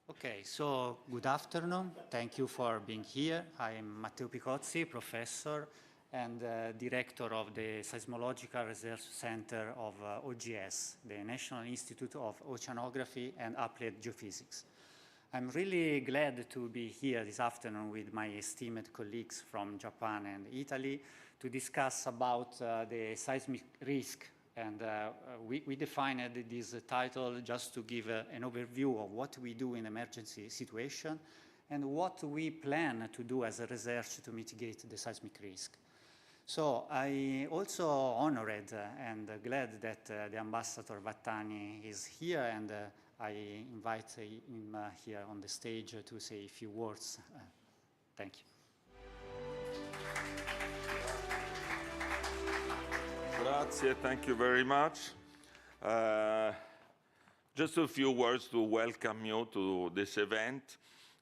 Okay, so good afternoon. Thank you for being here. I'm Matteo Picozzi, professor and director of the Seismological Research Center of OGS, the National Institute of Oceanography and Applied Geophysics. I'm really glad to be here this afternoon with my esteemed colleagues from Japan and Italy to discuss about the seismic risk. And we defined this title just to give an overview of what we do in emergency situation and what we plan to do as a research to mitigate the seismic risk. So I also honored and glad that the Ambassador Vattani is here, and I invite him here on the stage to say a few words. Thank you. Grazie, thank you very much. Just a few words to welcome you to this event.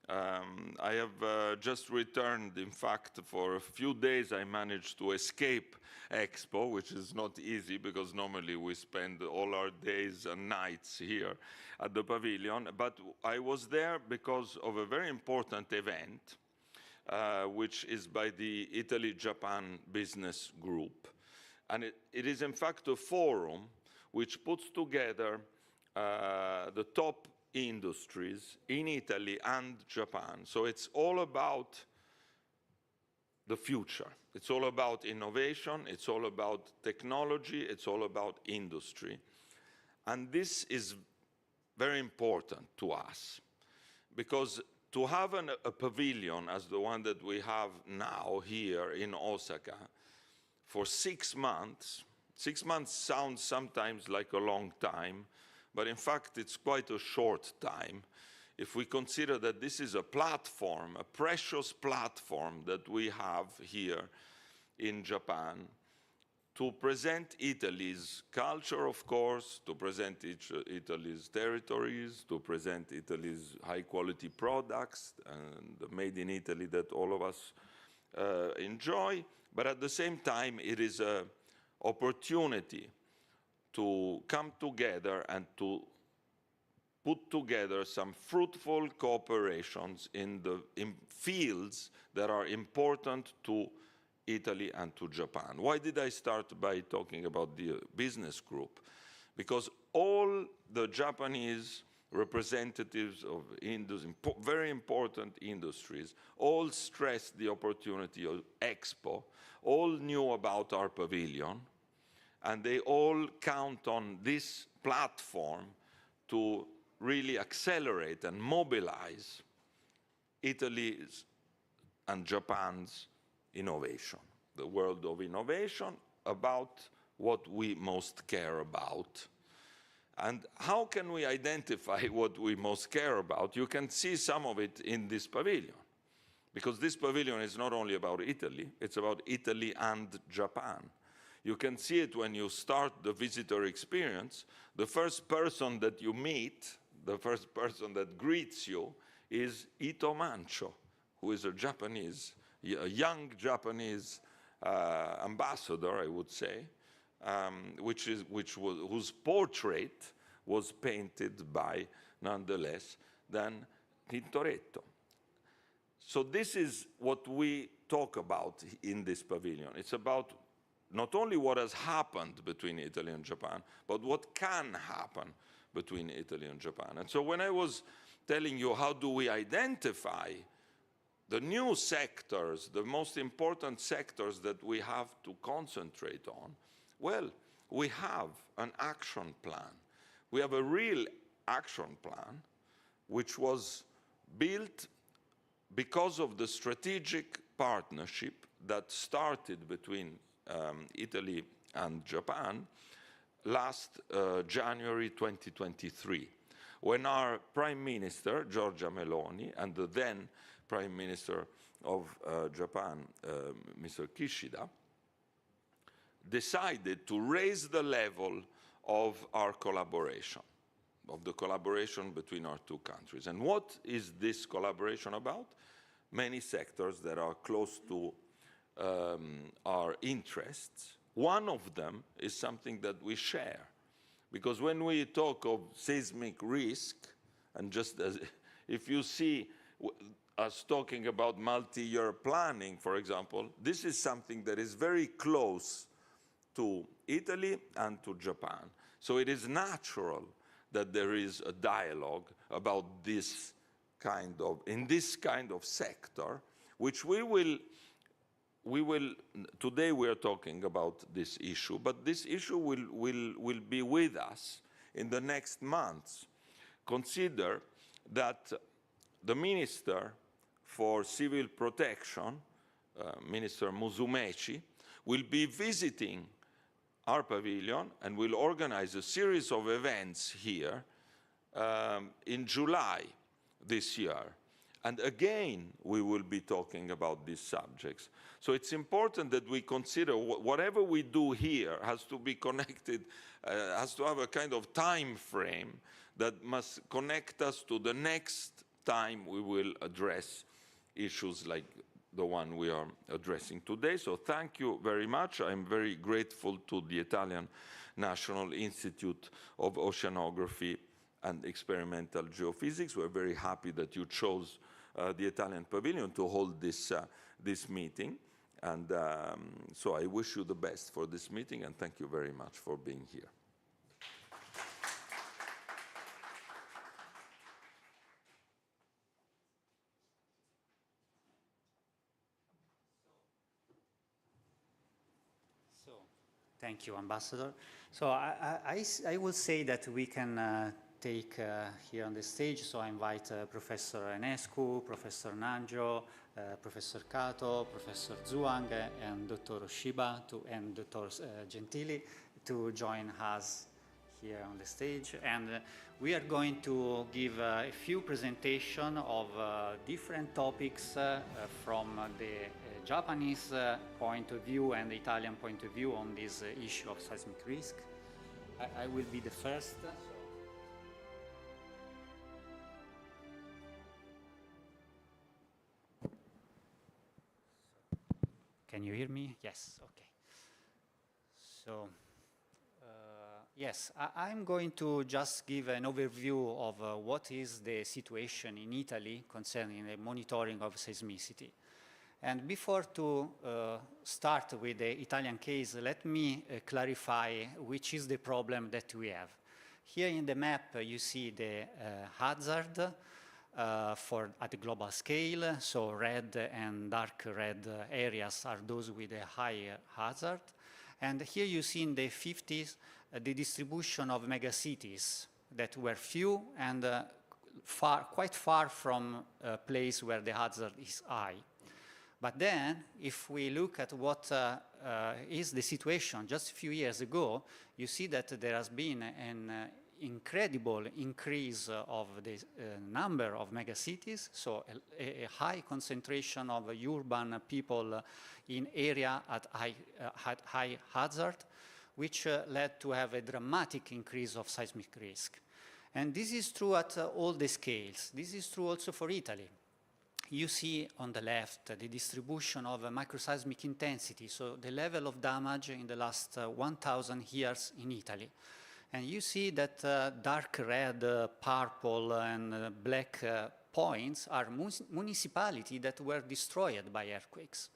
I have just returned, in fact, for a few days I managed to escape Expo, which is not easy because normally we spend all our days and nights here at the pavilion. But I was there because of a very important event, which is by the Italy-Japan Business Group. And it is, in fact, a forum which puts together the top industries in Italy and Japan. So it's all about the future. It's all about innovation. It's all about technology. It's all about industry. And this is very important to us because to have a pavilion as the one that we have now here in Osaka for 6 months, 6 months sounds sometimes like a long time, but in fact, it's quite a short time if we consider that this is a platform, a precious platform that we have here in Japan to present Italy's culture, of course, to present Italy's territories, to present Italy's high-quality products, and the made in Italy that all of us enjoy. But at the same time, it is an opportunity to come together and to put together some fruitful cooperations in fields that are important to Italy and to Japan. Why did I start by talking about the business group? Because all the Japanese representatives of very important industries all stressed the opportunity of Expo, all knew about our pavilion, and they all count on this platform to really accelerate and mobilize Italy's and Japan's innovation, the world of innovation, about what we most care about. And how can we identify what we most care about? You can see some of it in this pavilion, because this pavilion is not only about Italy, it's about Italy and Japan. You can see it when you start the visitor experience. The first person that you meet, the first person that greets you is Ito Mancho, who is a young Japanese ambassador, I would say, whose portrait was painted by, nonetheless, then Tintoretto. So this is what we talk about in this pavilion. It's about not only what has happened between Italy and Japan, but what can happen between Italy and Japan. And so when I was telling you how do we identify the new sectors, the most important sectors that we have to concentrate on, well, we have an action plan. We have a real action plan which was built because of the strategic partnership that started between Italy and Japan last January 2023, when our Prime Minister, Giorgia Meloni, and the then Prime Minister of Japan, Mr. Kishida, decided to raise the level of our collaboration, of the collaboration between our two countries. And what is this collaboration about? Many sectors that are close to our interests. One of them is something that we share. Because when we talk of seismic risk, and just as if you see us talking about multi-year planning, for example, this is something that is very close to Italy and to Japan. So it is natural that there is a dialogue about this kind of, in this kind of sector, which we will, today we are talking about this issue, but this issue will be with us in the next months. Consider that the Minister for Civil Protection, Minister Musumeci, will be visiting our pavilion and will organize a series of events here in July this year. And again, we will be talking about these subjects. So it's important that we consider whatever we do here has to be connected, has to have a kind of time frame that must connect us to the next time we will address issues like the one we are addressing today. So thank you very much. I'm very grateful to the Italian National Institute of Oceanography and Experimental Geophysics. We're very happy that you chose the Italian Pavilion to hold this meeting. And so I wish you the best for this meeting, and thank you very much for being here. Thank you, Ambassador. So I will say that we can take here on the stage, so I invite Professor Enescu, Professor Nanjo, Professor Kato, Professor Zhuang, and Dr. Oshiba and Dr. Gentili to join us here on the stage. And we are going to give a few presentations of different topics from the Japanese point of view and the Italian point of view on this issue of seismic risk. I will be the first. Can you hear me? Yes, okay. So, yes, I'm going to just give an overview of what is the situation in Italy concerning the monitoring of seismicity. And before to start with the Italian case, let me clarify which is the problem that we have. Here in the map, you see the hazard at the global scale. So red and dark red areas are those with a high hazard. And here you see in the 50s the distribution of megacities that were few and quite far from a place where the hazard is high. But then, if we look at what is the situation just a few years ago, you see that there has been an incredible increase of the number of megacities, so a high concentration of urban people in area at high hazard, which led to have a dramatic increase of seismic risk. And this is true at all the scales. This is true also for Italy. You see on the left the distribution of microseismic intensity, so the level of damage in the last 1,000 years in Italy. And you see that dark red, purple, and black points are municipalities that were destroyed by earthquakes.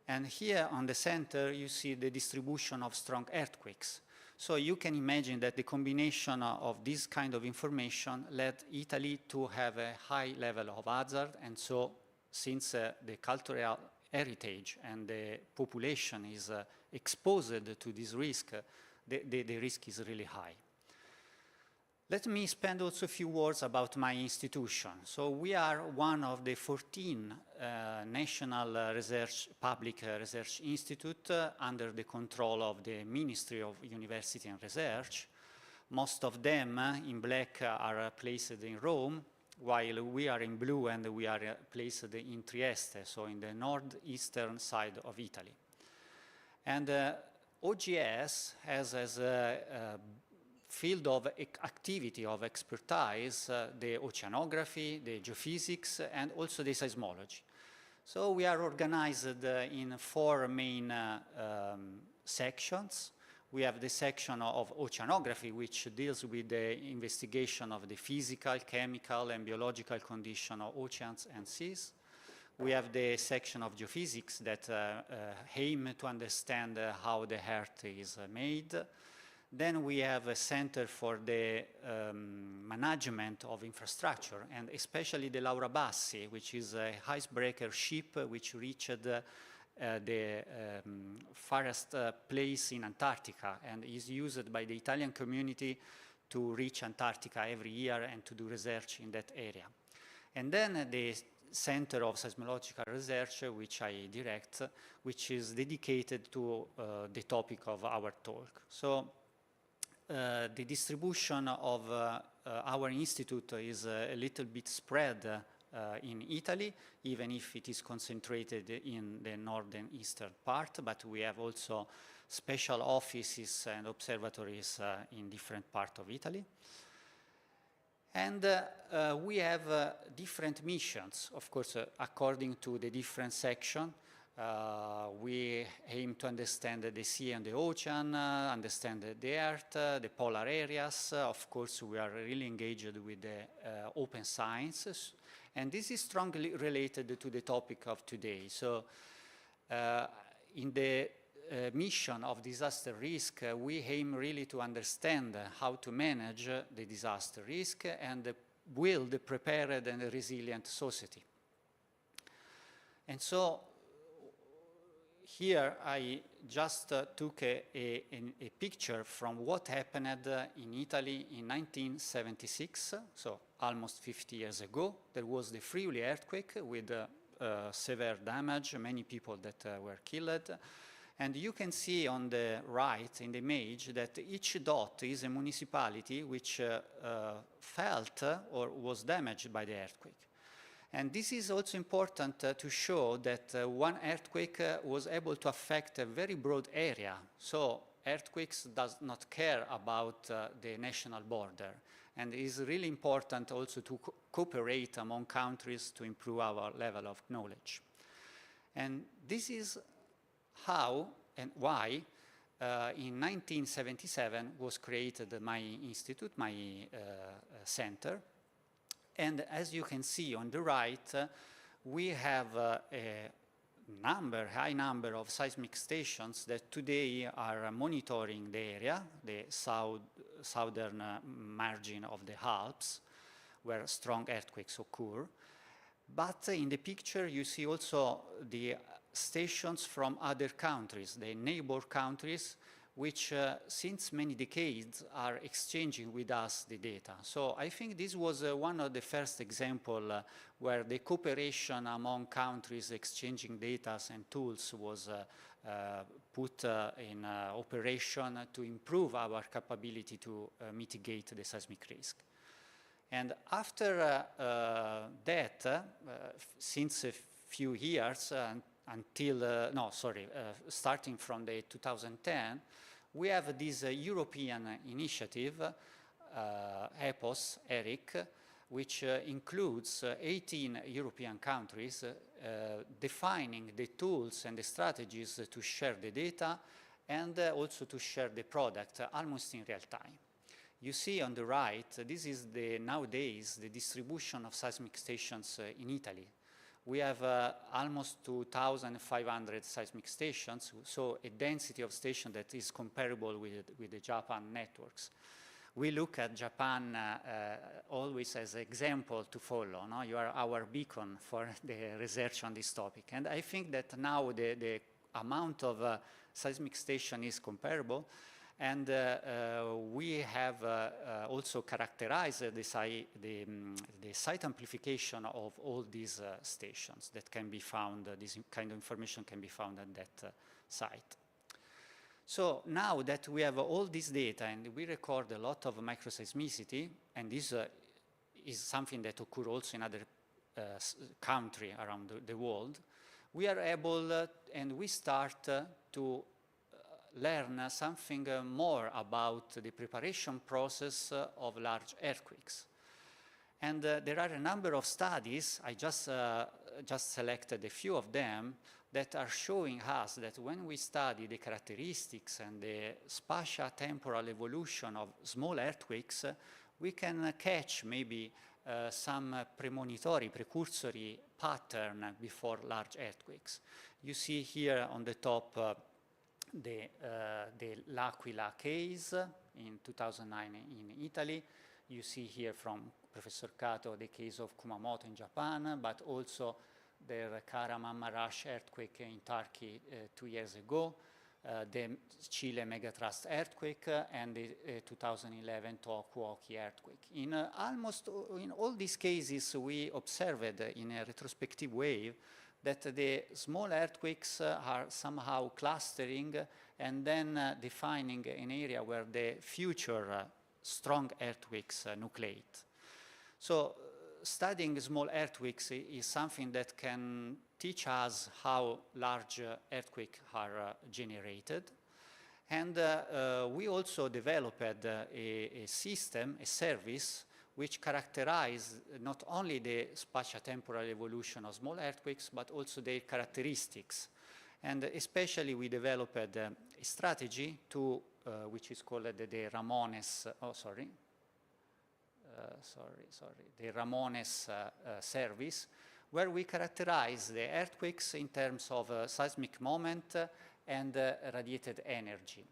And here on the center, you see the distribution of strong earthquakes. So you can imagine that the combination of this kind of information led Italy to have a high level of hazard. And so since the cultural heritage and the population is exposed to this risk, the risk is really high. Let me spend also a few words about my institution. So we are one of the 14 national public research institutes under the control of the Ministry of University and Research. Most of them in black are placed in Rome, while we are in blue and we are placed in Trieste, so in the northeastern side of Italy. And OGS has as a field of activity, of expertise, the oceanography, the geophysics, and also the seismology. So we are organized in 4 main sections. We have the section of oceanography, which deals with the investigation of the physical, chemical, and biological condition of oceans and seas. We have the section of geophysics that aim to understand how the Earth is made. Then we have a center for the management of infrastructure, and especially the Laura Bassi, which is a icebreaker ship which reached the farthest place in Antarctica and is used by the Italian community to reach Antarctica every year and to do research in that area. And then the Center of Seismological Research, which I direct, which is dedicated to the topic of our talk. So the distribution of our institute is a little bit spread in Italy, even if it is concentrated in the northern eastern part, but we have also special offices and observatories in different parts of Italy. And we have different missions, of course, according to the different section. We aim to understand the sea and the ocean, understand the Earth, the polar areas. Of course, we are really engaged with the open sciences. And this is strongly related to the topic of today. So in the mission of disaster risk, we aim really to understand how to manage the disaster risk and build a prepared and a resilient society. And so here I just took a picture from what happened in Italy in 1976, so almost 50 years ago. There was the Friuli earthquake with severe damage, many people that were killed. And you can see on the right in the image that each dot is a municipality which felt or was damaged by the earthquake. And this is also important to show that one earthquake was able to affect a very broad area. So earthquakes does not care about the national border. And it is really important also to cooperate among countries to improve our level of knowledge. And this is how and why in 1977 was created my institute, my center. And as you can see on the right, we have a high number of seismic stations that today are monitoring the area, the southern margin of the Alps, where strong earthquakes occur. But in the picture, you see also the stations from other countries, the neighbor countries, which since many decades are exchanging with us the data. So I think this was one of the first examples where the cooperation among countries exchanging data and tools was put in operation to improve our capability to mitigate the seismic risk. And after that, since a few years, starting from the 2010, we have this European initiative, EPOS, ERIC, which includes 18 European countries defining the tools and the strategies to share the data and also to share the product almost in real time. You see on the right, this is nowadays the distribution of seismic stations in Italy. We have almost 2,500 seismic stations, so a density of stations that is comparable with the Japan networks. We look at Japan always as an example to follow. No? You are our beacon for the research on this topic. And I think that now the amount of seismic station is comparable. And we have also characterized the site amplification of all these stations that can be found, this kind of information can be found at that site. So now that we have all this data and we record a lot of microseismicity, and this is something that occurs also in other countries around the world, we are able and we start to learn something more about the preparation process of large earthquakes. And there are a number of studies, I just selected a few of them, that are showing us that when we study the characteristics and the spatial-temporal evolution of small earthquakes, we can catch maybe some premonitory, precursory pattern before large earthquakes. You see here on the top the L'Aquila case in 2009 in Italy. You see here from Professor Kato the case of Kumamoto in Japan, but also the Kahramanmaraş earthquake in Turkey 2 years ago, the Chile megatrust earthquake, and the 2011 Tohoku-Oki earthquake. In almost in all these cases, we observed in a retrospective way that the small earthquakes are somehow clustering and then defining an area where the future strong earthquakes nucleate. So studying small earthquakes is something that can teach us how large earthquakes are generated. And we also developed a system, a service, which characterize not only the spatio-temporal evolution of small earthquakes, but also their characteristics. And especially we developed a strategy to, which is called the Ramones, the Ramones service, where we characterize the earthquakes in terms of seismic moment and radiated energy.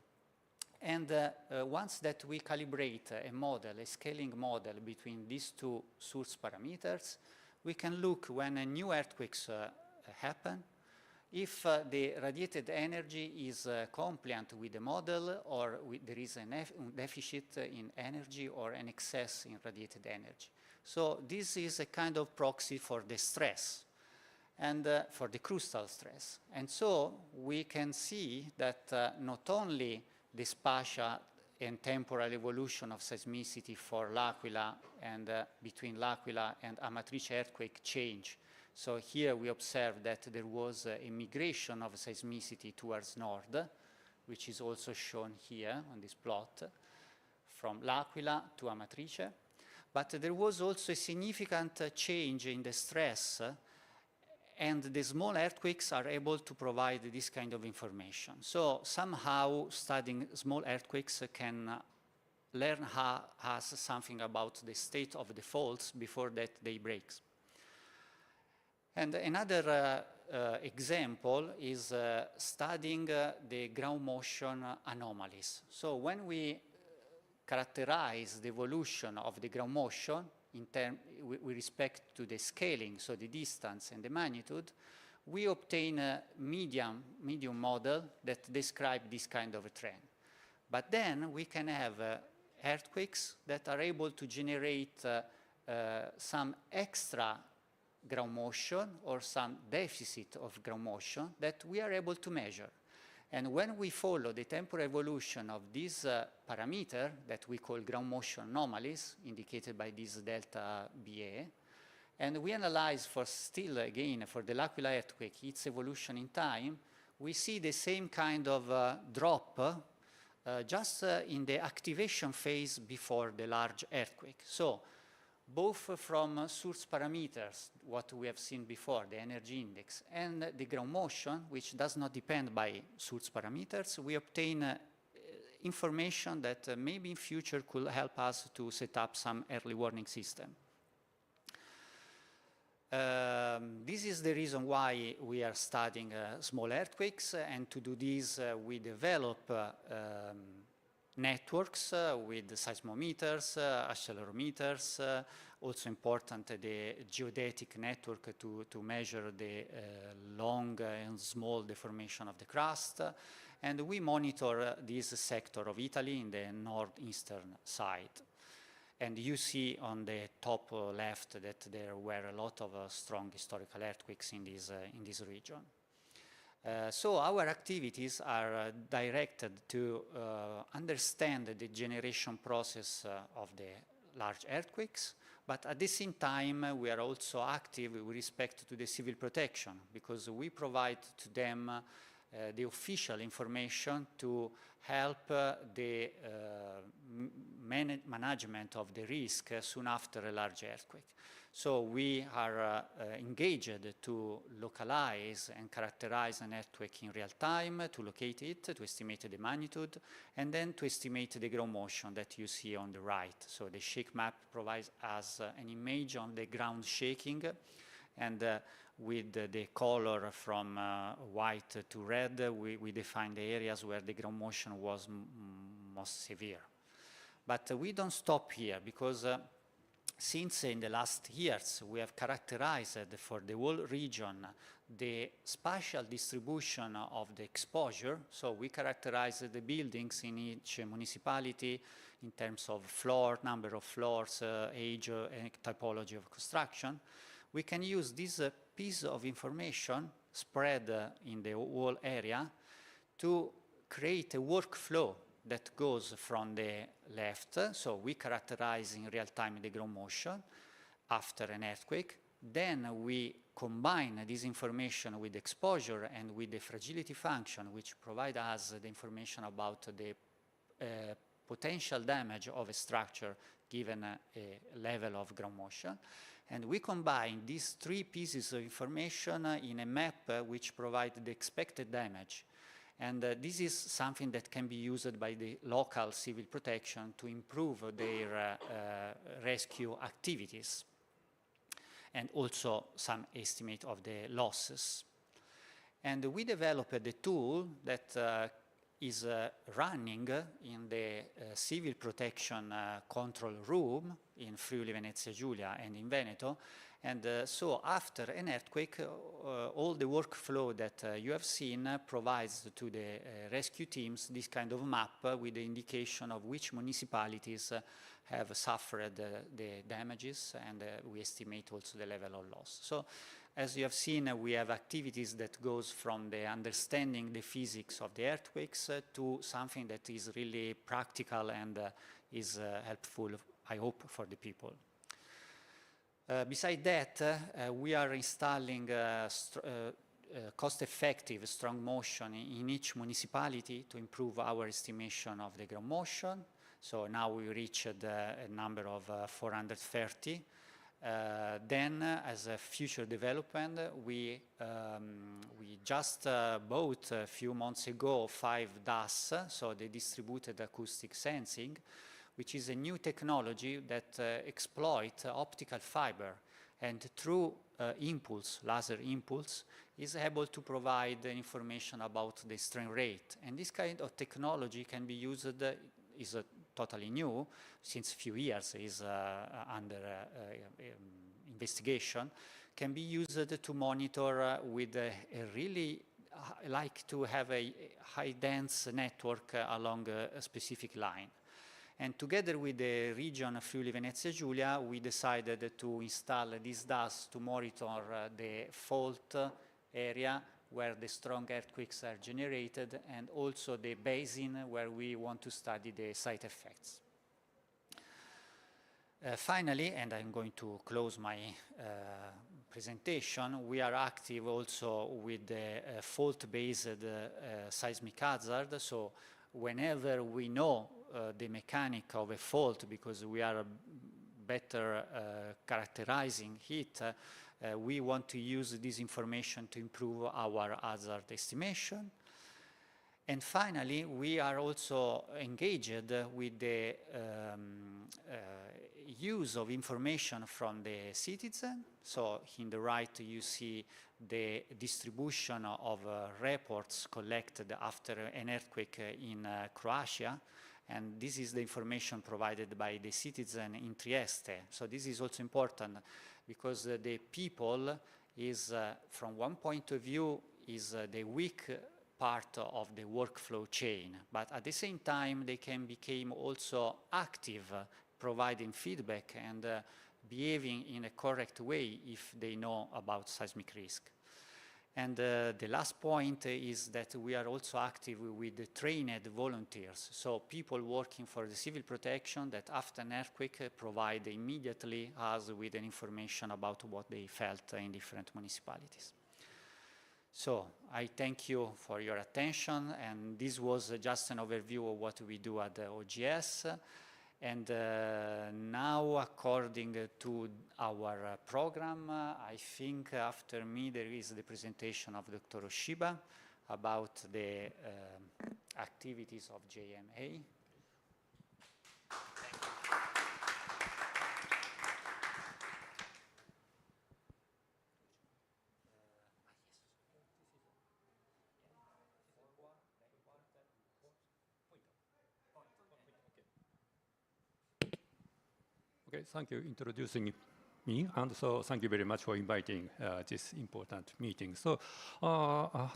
And once that we calibrate a model, a scaling model between these two source parameters, we can look when new earthquakes happen, if the radiated energy is compliant with the model, or there is a deficit in energy or an excess in radiated energy. So this is a kind of proxy for the stress and for the crustal stress. And so we can see that not only the spatial and temporal evolution of seismicity for L'Aquila and between L'Aquila and Amatrice earthquake change. So here we observe that there was a migration of seismicity towards north, which is also shown here on this plot, from L'Aquila to Amatrice. But there was also a significant change in the stress, and the small earthquakes are able to provide this kind of information. So somehow studying small earthquakes can learn us something about the state of the faults before that they break. And another example is studying the ground motion anomalies. So when we characterize the evolution of the ground motion with respect to the scaling, so the distance and the magnitude, we obtain a medium model that describes this kind of a trend. But then we can have earthquakes that are able to generate some extra ground motion or some deficit of ground motion that we are able to measure. And when we follow the temporal evolution of this parameter that we call ground motion anomalies, indicated by this delta BA, and we analyze for still, again, for the L'Aquila earthquake, its evolution in time, we see the same kind of drop just in the activation phase before the large earthquake. So both from source parameters, what we have seen before, the energy index, and the ground motion, which does not depend by source parameters, we obtain information that maybe in future could help us to set up some early warning system. This is the reason why we are studying small earthquakes, and to do this we develop networks with seismometers, accelerometers, also important the geodetic network to measure the long and small deformation of the crust. And we monitor this sector of Italy in the northeastern side. And you see on the top left that there were a lot of strong historical earthquakes in this region. So our activities are directed to understand the generation process of the large earthquakes, but at the same time we are also active with respect to the civil protection, because we provide to them the official information to help the management of the risk soon after a large earthquake. So we are engaged to localize and characterize an earthquake in real time, to locate it, to estimate the magnitude, and then to estimate the ground motion that you see on the right. So the shake map provides us an image on the ground shaking, and with the color from white to red, we define the areas where the ground motion was most severe. But we don't stop here, because since in the last years we have characterized for the whole region the spatial distribution of the exposure, so we characterize the buildings in each municipality in terms of floor, number of floors, age, and typology of construction, we can use this piece of information spread in the whole area to create a workflow that goes from the left, so we characterize in real time the ground motion after an earthquake. Then we combine this information with exposure and with the fragility function, which provide us the information about the potential damage of a structure given a level of ground motion. And we combine these three pieces of information in a map which provides the expected damage. And this is something that can be used by the local civil protection to improve their rescue activities, and also some estimate of the losses. And we developed a tool that is running in the civil protection control room in Friuli Venezia Giulia and in Veneto. And so after an earthquake, all the workflow that you have seen provides to the rescue teams this kind of map with the indication of which municipalities have suffered the damages, and we estimate also the level of loss. So as you have seen, we have activities that goes from the understanding the physics of the earthquakes to something that is really practical and is helpful, I hope, for the people. Besides that, we are installing cost-effective strong motion in each municipality to improve our estimation of the ground motion. So now we reached a number of 430. Then, as a future development, we just bought a few months ago 5 DAS, so the distributed acoustic sensing, which is a new technology that exploits optical fiber, and through laser impulse, is able to provide information about the strain rate. And this kind of technology can be used, is totally new, since a few years is under investigation, can be used to monitor with a really like to have a high dense network along a specific line. And together with the region of Friuli Venezia Giulia, we decided to install this DAS to monitor the fault area where the strong earthquakes are generated, and also the basin where we want to study the site effects. Finally, and I'm going to close my presentation, we are active also with the fault-based seismic hazard. So whenever we know the mechanic of a fault, because we are better characterizing it, we want to use this information to improve our hazard estimation. And finally, we are also engaged with the use of information from the citizen. So in the right, you see the distribution of reports collected after an earthquake in Croatia. And this is the information provided by the citizen in Trieste. So this is also important because the people is, from one point of view, is the weak part of the workflow chain. But at the same time, they can become also active, providing feedback and behaving in a correct way if they know about seismic risk. And the last point is that we are also active with the trained volunteers. So people working for the civil protection that after an earthquake provide immediately us with an information about what they felt in different municipalities. So I thank you for your attention, and this was just an overview of what we do at the OGS. And now, according to our program, I think after me there is the presentation of Dr. Oshiba about the activities of JMA. Okay, thank you for introducing me, and so thank you very much for inviting this important meeting. So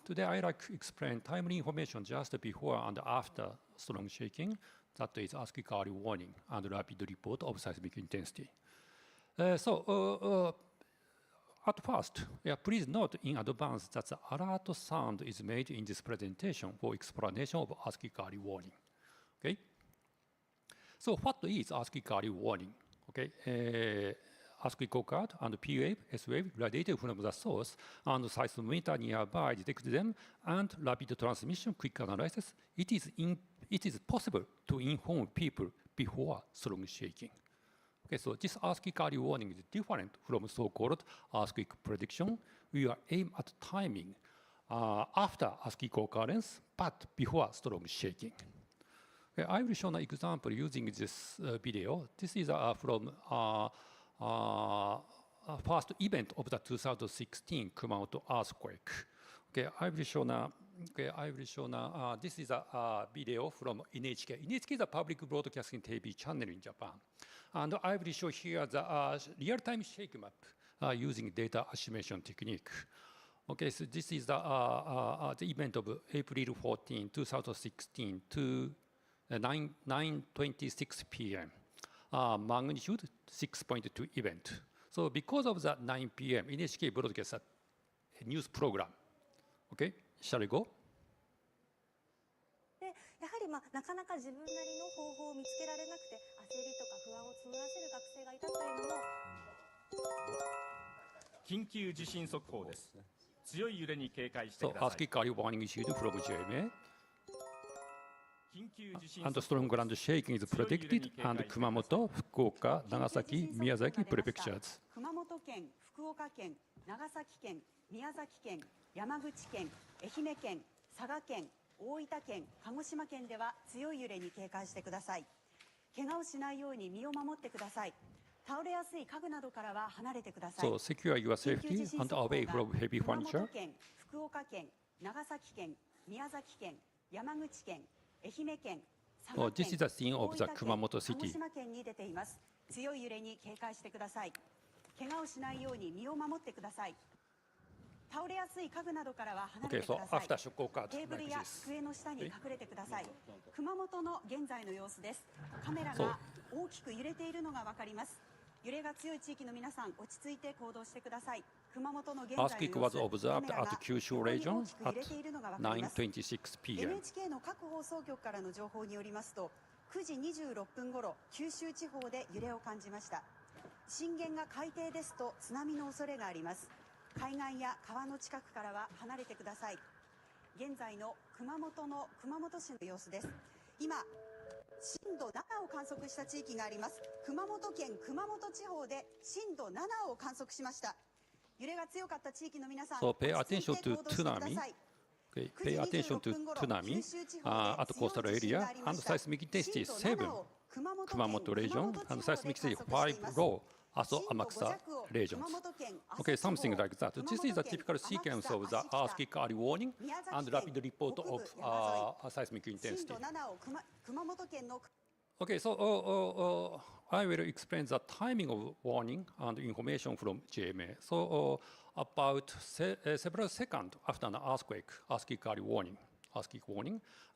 today I'd like to explain timely information just before and after strong shaking, that is ASCII early warning and rapid report of seismic intensity. At first, please note in advance that the alert sound is made in this presentation for explanation of ASCII early warning. Okay? So what is ASCII early warning? Okay, ASCII card and P wave, S wave radiated from the source, and seismometer nearby detect them, and rapid transmission, quick analysis. It is possible to inform people before strong shaking. Okay, so this ASCII early warning is different from so-called earthquake prediction. We are aim at timing after ASCII occurrence, but before strong shaking. I will show an example using this video. This is from first event of the 2016 Kumamoto earthquake. Okay, I will show this is a video from NHK. NHK is a public broadcasting TV channel in Japan. And I will show here the real-time shake map using data assimilation technique. Okay, so this is the event of April 14, 2016 to 9:26 p.m. Magnitude 6.2 event. So because of that 9 p.m., NHK broadcasts a news program. Okay, shall we go? で、やはりなかなか自分なりの方法を見つけられなくて焦りとか不安を募らせる学生がいたというのも。緊急地震速報です。強い揺れに警戒してください。So ASCII early warning issued from JMA. And strong ground shaking is predicted, and Kumamoto, Fukuoka, Nagasaki, Miyazaki prefectures. 熊本県、福岡県、長崎県、宮崎県、山口県、愛媛県、佐賀県、大分県、鹿児島県では強い揺れに警戒してください。怪我をしないように身を守ってください。倒れやすい家具などからは離れてください。So secure your safety and away from heavy 熊 furniture. 本県、福岡県、長崎県、宮崎県、山口県、愛媛県、佐賀 Oh, this is 県、 the scene 大 of the 分県、 Kumamoto 鹿児 city. 島県に出ています。強い揺れに警戒してください。怪我をしないように身を守ってください。倒れやすい家具などからは離れ Okay, てく so ださい。 after shock occurred テーブル like や this. 机の下に隠れてください。熊本の現在の様子です。カメラが大きく揺れているのがわかります。揺れが強い地域の皆さん、落ち着いて行動してください。熊本の現在の様子、 Earthquake was observed カメラが at Kyushu 横に region 大きく揺れているのがわかります。 9:26 p.m. NHK の各放送局からの情報によりますと、9時26分ごろ、九州地方で揺れを感じました。震源が海底ですと津波の恐れがあります。海岸や川の近くからは離れてください。現在の熊本市の様子です。今、震度7を観測した地域があります。熊本県熊本地方で震度7を観測しました。揺れが強かった地域の皆さん、 So pay 落ち着 attention いて to 行動してくだ tsunami. さい。 Okay, pay attention to tsunami at coastal area and seismic intensity 7 Kumamoto region and seismic intensity 5 low also Amakusa regions. Okay, something like that. This is a typical sequence of the earthquake early warning and rapid report of seismic intensity. Okay, so I will explain the timing of warning and information from JMA. So about several seconds after an earthquake early warning,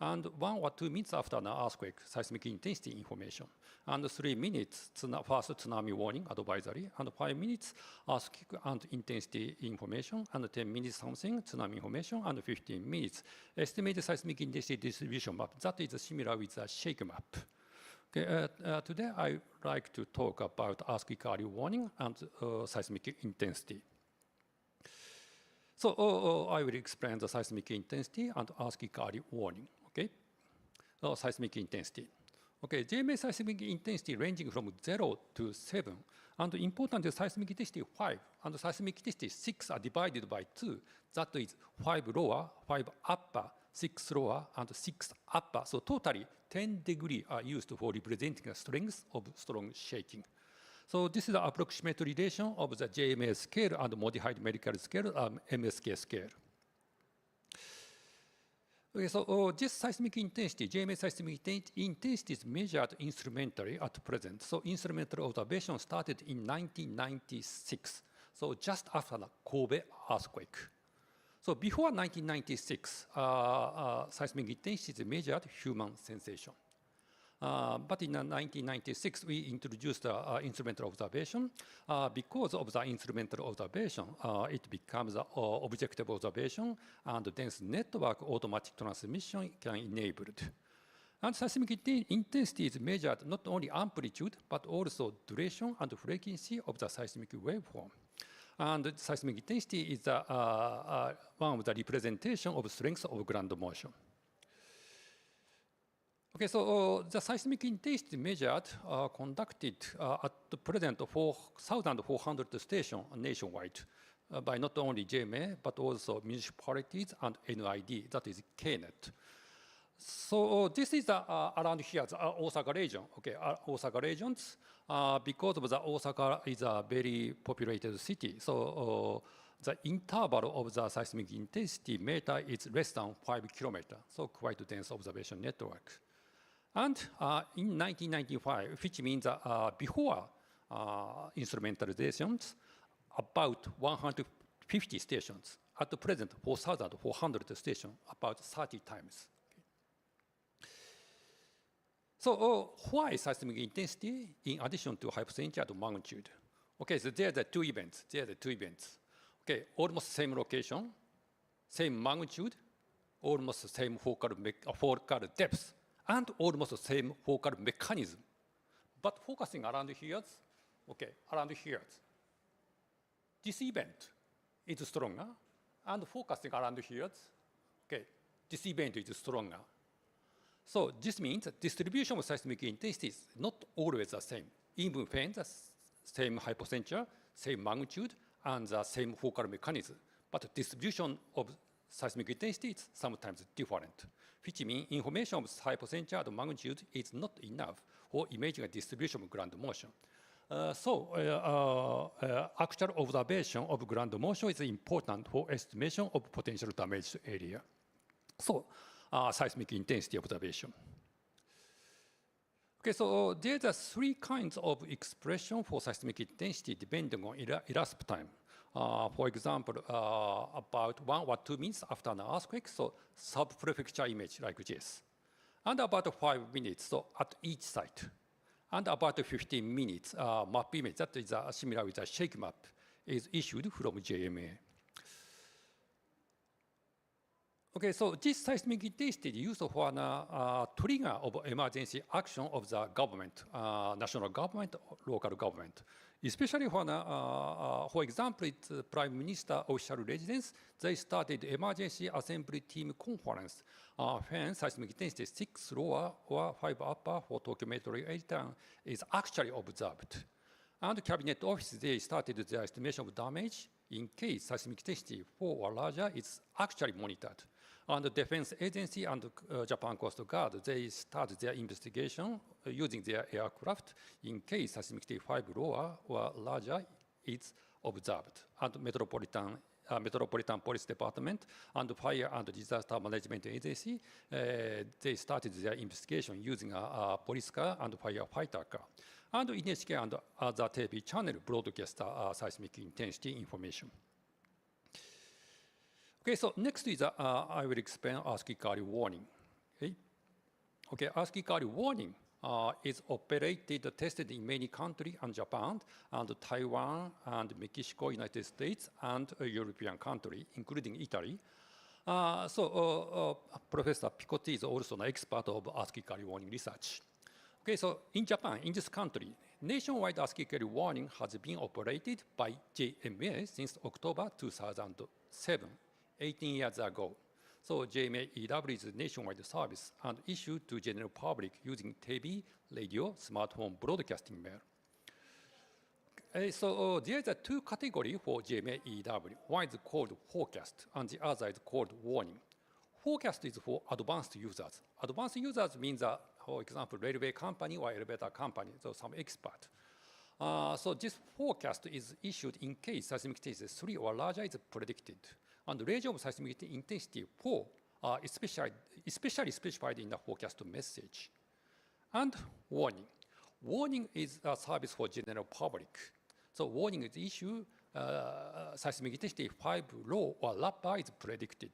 and 1 or 2 minutes after an earthquake, seismic intensity information, and 3 minutes first tsunami warning advisory, and 5 minutes earthquake and intensity information, and 10 minutes something tsunami information, and 15 minutes estimated seismic intensity distribution map. That is similar with the shake map. Okay, today I would like to talk about earthquake early warning and seismic intensity. So I will explain the seismic intensity and earthquake early warning. Okay, seismic intensity. Okay, JMA seismic intensity ranging from 0 to 7, and important is seismic intensity 5, and seismic intensity 6 are divided by 2. That is 5 lower, 5 upper, 6 lower, and 6 upper. So totally 10 degrees are used for representing the strength of strong shaking. So this is the approximate relation of the JMA scale and modified medical scale, MSK scale. Okay, so this seismic intensity, JMA seismic intensity is measured instrumentally at present. So instrumental observation started in 1996, so just after the Kobe earthquake. So before 1996, seismic intensity is measured human sensation. But in 1996, we introduced instrumental observation. Because of the instrumental observation, it becomes objective observation, and dense network automatic transmission can enabled. And seismic intensity is measured not only amplitude, but also duration and frequency of the seismic waveform. And seismic intensity is one of the representation of strength of ground motion. Okay, so the seismic intensity measured conducted at the present 4,400 stations nationwide by not only JMA, but also municipalities and NID, that is KNET. So this is around here, the Osaka region. Okay, Osaka regions, because of the Osaka is a very populated city, so the interval of the seismic intensity meter is less than 5 kilometers, so quite dense observation network. And in 1995, which means before instrumentalizations, about 150 stations. At the present, 4,400 stations, about 30 times. So why seismic intensity in addition to hypothetical and magnitude? Okay, so there are the two events. Okay, almost same location, same magnitude, almost same focal depth, and almost the same focal mechanism. But focusing around here, okay, around here, this event is stronger, and focusing around here, okay, this event is stronger. So this means distribution of seismic intensity is not always the same, even when the same hypocenter, same magnitude, and the same focal mechanism. But distribution of seismic intensity is sometimes different, which means information of hypocenter and magnitude is not enough for imaging a distribution of ground motion. Actual observation of ground motion is important for estimation of potential damage area. So, seismic intensity observation. Okay, so there are three kinds of expression for seismic intensity depending on elapsed time. For example, about 1 or 2 minutes after an earthquake, so sub-prefecture image like this. And about 5 minutes, so at each site. And about 15 minutes map image, that is similar with a shake map, is issued from JMA. Okay, so this seismic intensity is used for a trigger of emergency action of the government, national government, local government. Especially when, for example, it's Prime Minister official residence, they started emergency assembly team conference when seismic intensity 6 lower or 5 upper for Tokyo metro area is actually observed. And cabinet office, they started the estimation of damage in case seismic intensity 4 or larger is actually monitored. And the defense agency and Japan Coast Guard, they started their investigation using their aircraft in case seismicity 5 lower or larger is observed. And Metropolitan Police Department and Fire and Disaster Management Agency, they started their investigation using a police car and firefighter car. And NHK and other TV channel broadcast seismic intensity information. Okay, so next is I will explain earthquake early warning. Okay, earthquake early warning is operated, tested in many countries and Japan, and Taiwan, and Mexico, United States, and a European country, including Italy. Professor Picotti is also an expert of earthquake early warning research. Okay, so in Japan, in this country, nationwide earthquake early warning has been operated by JMA since October 2007. 18 years ago. So JMA-EW is a nationwide service and issued to general public using TV, radio, smartphone broadcasting mail. So there are two categories for JMA-EW. One is called forecast, and the other is called warning. Forecast is for advanced users. Advanced users means, for example, railway company or elevator company, so some expert. So this forecast is issued in case seismic intensity 3 or larger is predicted. And the range of seismic intensity 4 is especially specified in the forecast message. And warning. Warning is a service for general public. So warning is issued, seismic intensity 5 low or upper is predicted.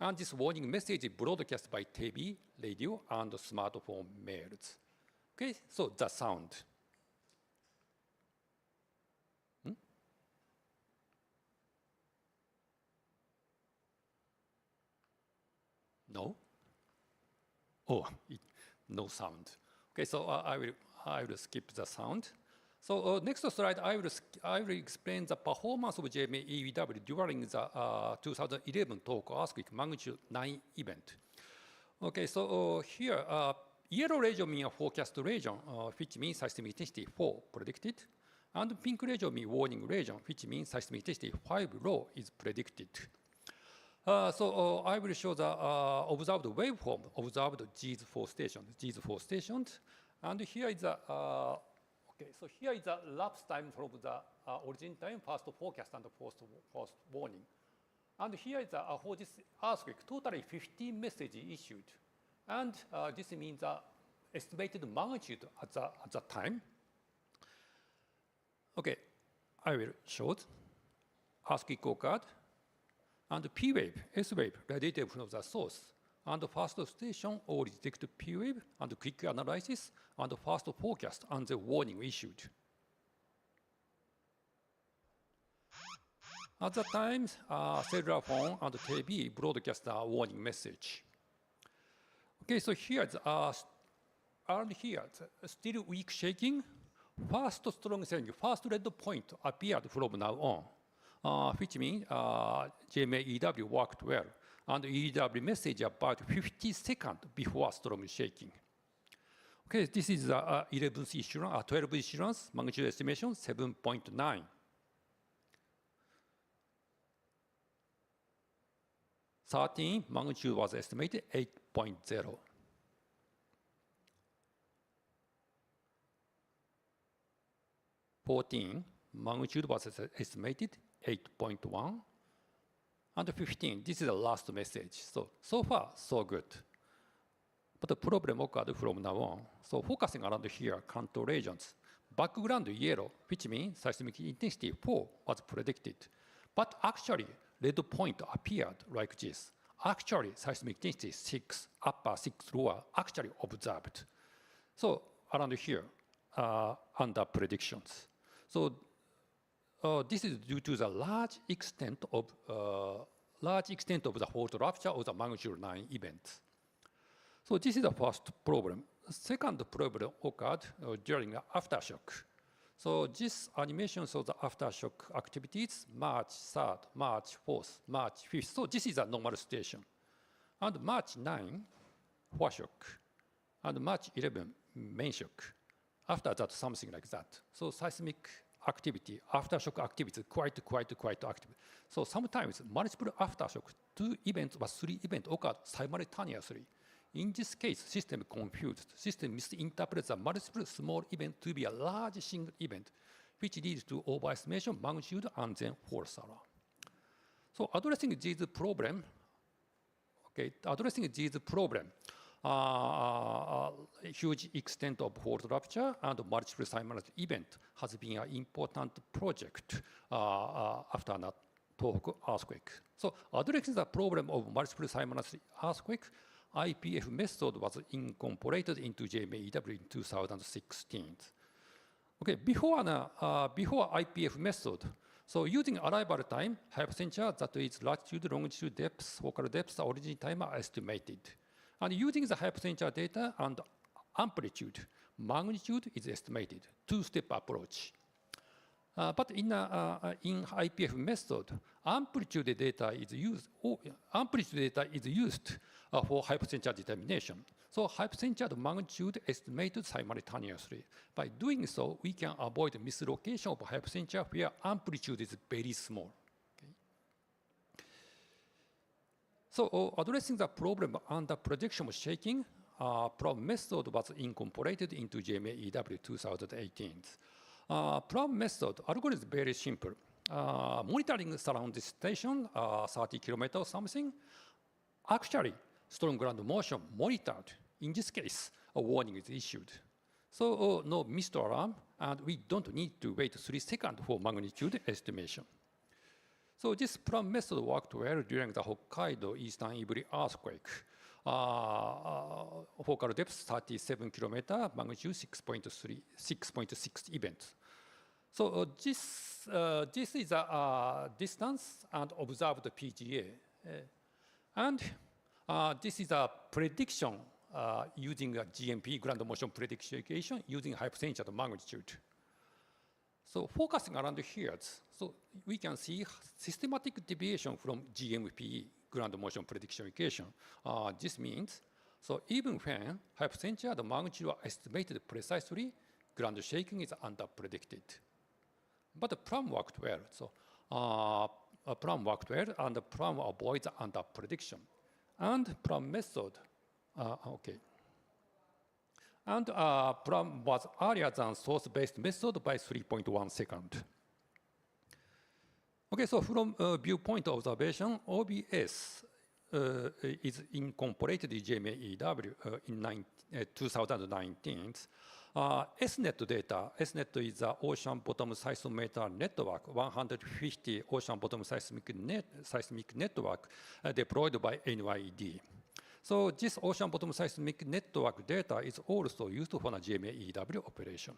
And this warning message is broadcast by TV, radio, and smartphone mails. Okay, so the sound. No? Oh, no sound. Okay, so I will skip the sound. So next slide, I will explain the performance of JMA-EW during the 2011 Tohoku earthquake magnitude 9 event. Okay, so here, yellow region means forecast region, which means seismic intensity 4 predicted, and pink region means warning region, which means seismic intensity 5 low is predicted. So I will show the observed waveform, observed these four stations. And here is the, so here is the lapse time from the origin time, first forecast and first warning. And here is for this earthquake, totally 15 messages issued. And this means the estimated magnitude at that time. Okay, I will show it. Earthquake occurred. And P wave, S wave, radiated from the source. And the first station all detect P wave and quick analysis and the first forecast and the warning issued. At that time, cellular phone and TV broadcast a warning message. Okay, so here, around here, still weak shaking. First strong shaking, first red point appeared from now on. Which means JMA-EW worked well, and EW message about 50 seconds before strong shaking. Okay, this is 11th insurance, 12th insurance, magnitude estimation 7.9. Magnitude was estimated 8.0. 14, magnitude was estimated 8.1, and 15, this is the last message. So far, so good. But the problem occurred from now on. So focusing around here, contour regions, background yellow, which means seismic intensity 4 was predicted. But actually, red point appeared like this. Actually, seismic intensity 6, upper 6, lower, actually observed. So around here, under predictions. So this is due to the large extent of the fault rupture of the magnitude 9 event. So this is the first problem. The second problem occurred during aftershock. So this animation shows the aftershock activities, March 3rd, March 4th, March 5th. So this is a normal situation. And March 9, foreshock. And March 11, main shock. After that, something like that. So seismic activity, aftershock activity, quite active. So sometimes multiple aftershock, 2 events or 3 events occurred simultaneously. In this case, system confused. System misinterprets the multiple small events to be a large single event, which leads to overestimation, magnitude, and then false alarm. So addressing these problems, huge extent of fault rupture and multiple simultaneous event has been an important project after the Tohoku earthquake. So addressing the problem of multiple simultaneous earthquake, IPF method was incorporated into JMA-EW in 2016. Okay, before IPF method, so using arrival time, hypercenter, that is latitude, longitude, depth, focal depth, origin time are estimated. And using the hypercenter data and amplitude, magnitude is estimated, 2-step approach. But in IPF method, amplitude data is used for hypercenter determination. So hypercenter magnitude estimated simultaneously. By doing so, we can avoid mislocation of hypercenter where amplitude is very small. Okay. So addressing the problem under projection shaking, Plum method was incorporated into GMA-EW 2018. Plum method algorithm is very simple. Monitoring surrounding station, 30 kilometers or something. Actually, strong ground motion monitored. In this case, a warning is issued. So no missed alarm, and we don't need to wait 3 seconds for magnitude estimation. So this Plum method worked well during the Hokkaido Eastern Iburi earthquake. Focal depth 37 kilometers, magnitude 6.6 events. So this is a distance and observed PGA. And this is a prediction using a GMP, ground motion prediction equation, using hypercenter magnitude. So focusing around here, so we can see systematic deviation from GMP, ground motion prediction equation. This means, so even when hypercenter the magnitude are estimated precisely, ground shaking is under-predicted. But the Plum worked well. So Plum worked well, and the Plum avoids under-prediction. And Plum method, okay. And Plum was earlier than source-based method by 3.1 seconds. Okay, so from viewpoint observation, OBS is incorporated in GMA-EW in 2019. SNet data, SNet is the ocean bottom seismometer network, 150 ocean bottom seismic network deployed by NYED. So this ocean bottom seismic network data is also used for the GMA-EW operation.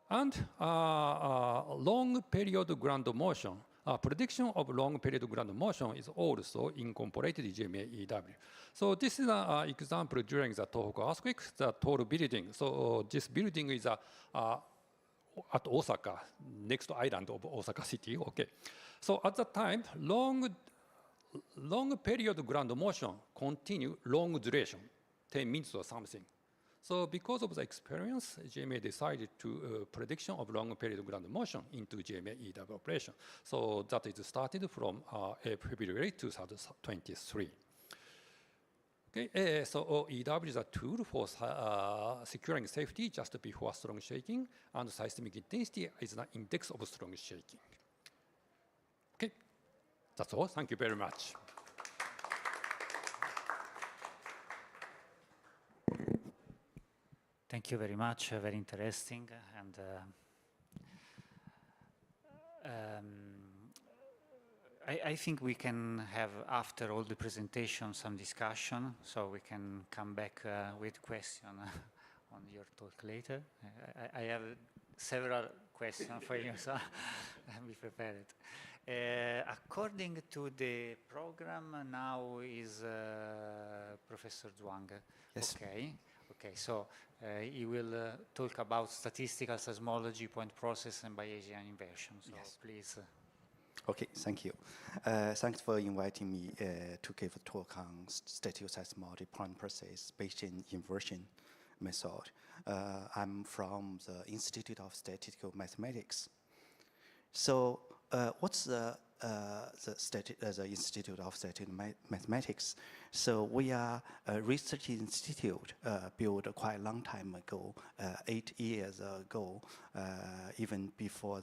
And long period ground motion, prediction of long period ground motion is also incorporated in GMA-EW. So this is an example during the Tohoku earthquake, the tall building. So this building is at Osaka, next island of Osaka city. Okay. So at that time, long period ground motion continue long duration, 10 minutes or something. So because of the experience, GMA decided to prediction of long period ground motion into GMA-EW operation. So that is started from February 2023. Okay, so EW is a tool for securing safety just before strong shaking, and seismic intensity is an index of strong shaking. Okay, that's all. Thank you very much. Thank you very much, very interesting. And I think we can have, after all the presentation, some discussion, so we can come back with questions on your talk later. I have several questions for you, so be prepared. According to the program, now is Professor Zhuang. Yes. Okay, so he will talk about statistical seismology, point process, and Bayesian inversion. So Yes. please. Okay, thank you. Thanks for inviting me to give a talk on statistical seismology, point process, Bayesian inversion method. I'm from the Institute of Statistical Mathematics. So what's the Institute of Statistical Mathematics? So we are a research institute built quite a long time ago, 8 years ago, even before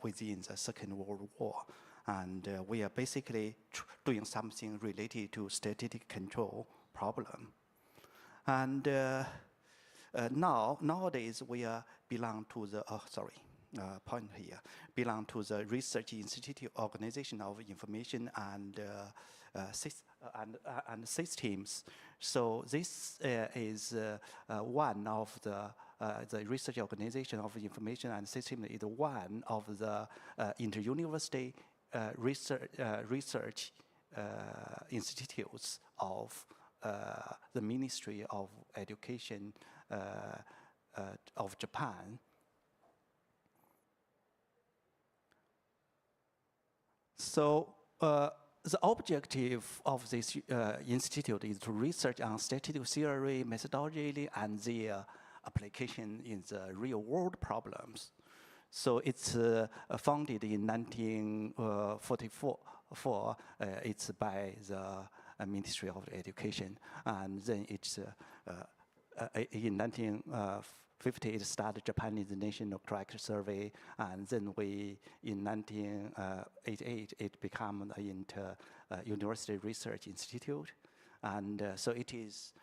within the Second World War. And we are basically doing something related to statistic control problem. And nowadays we belong to the, point here, belong to the Research Institute Organization of Information and Systems. So this is one of the Research Organization of Information and Systems is one of the inter-university research institutes of the Ministry of Education of Japan. So the objective of this institute is to research on statistical theory, methodology, and their application in the real-world problems. So it's founded in 1944. It's by the Ministry of Education, and then it's in 1950 it started Japanese National Character Survey, and then in 1988 it became an inter-university research institute. And so it is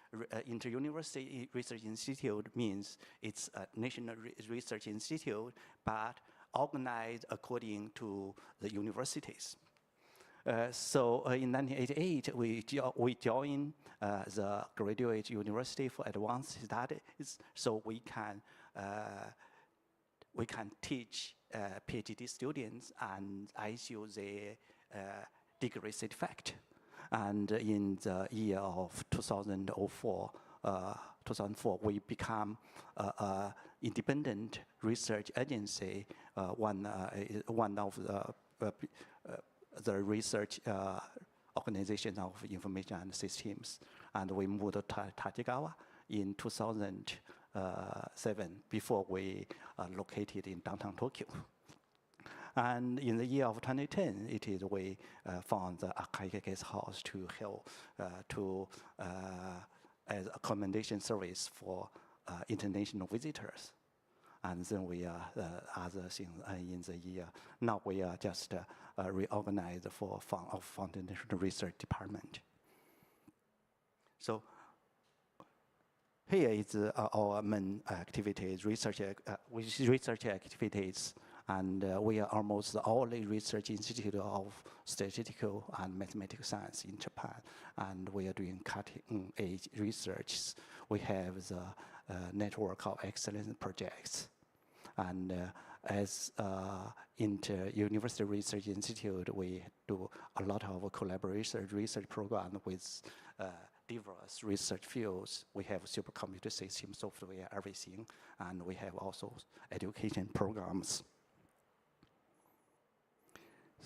inter-university research institute means it's a national research institute, but organized according to the universities. So in 1988, we joined the Graduate University for Advanced Studies, so we can teach PhD students and issue their degree certificate. And in the year of 2004, we become an independent research agency, one of the research organization of information and systems. And we moved to Tachigawa in 2007, before we located in downtown Tokyo. And in the year of 2010, we found the archaic guest house to help as accommodation service for international visitors. And then we are other things in the year. Now we are just reorganized for foundational research department. So here is our main activities, research activities. And we are almost the only research institute of statistical and mathematical science in Japan. And we are doing cutting-edge research. We have the network of excellence projects. And as inter-university research institute, we do a lot of collaboration research program with diverse research fields. We have supercomputer system, software, everything. And we have also education programs.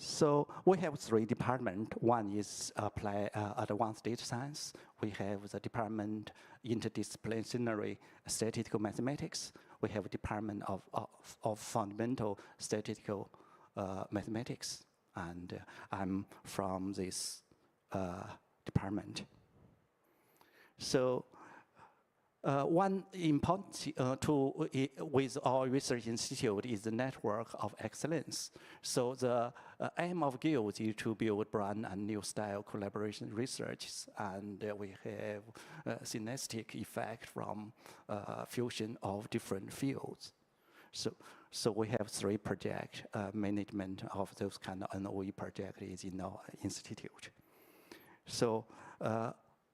So we have 3 departments. One is advanced data science. We have the department interdisciplinary statistical mathematics. We have a department of fundamental statistical mathematics. And I'm from this department. So one important tool with our research institute is the network of excellence. So the aim of GUILD is to build brand and new style collaboration research, and we have a synergistic effect from fusion of different fields. So we have 3 projects. Management of those kind of NOE projects is in our institute. So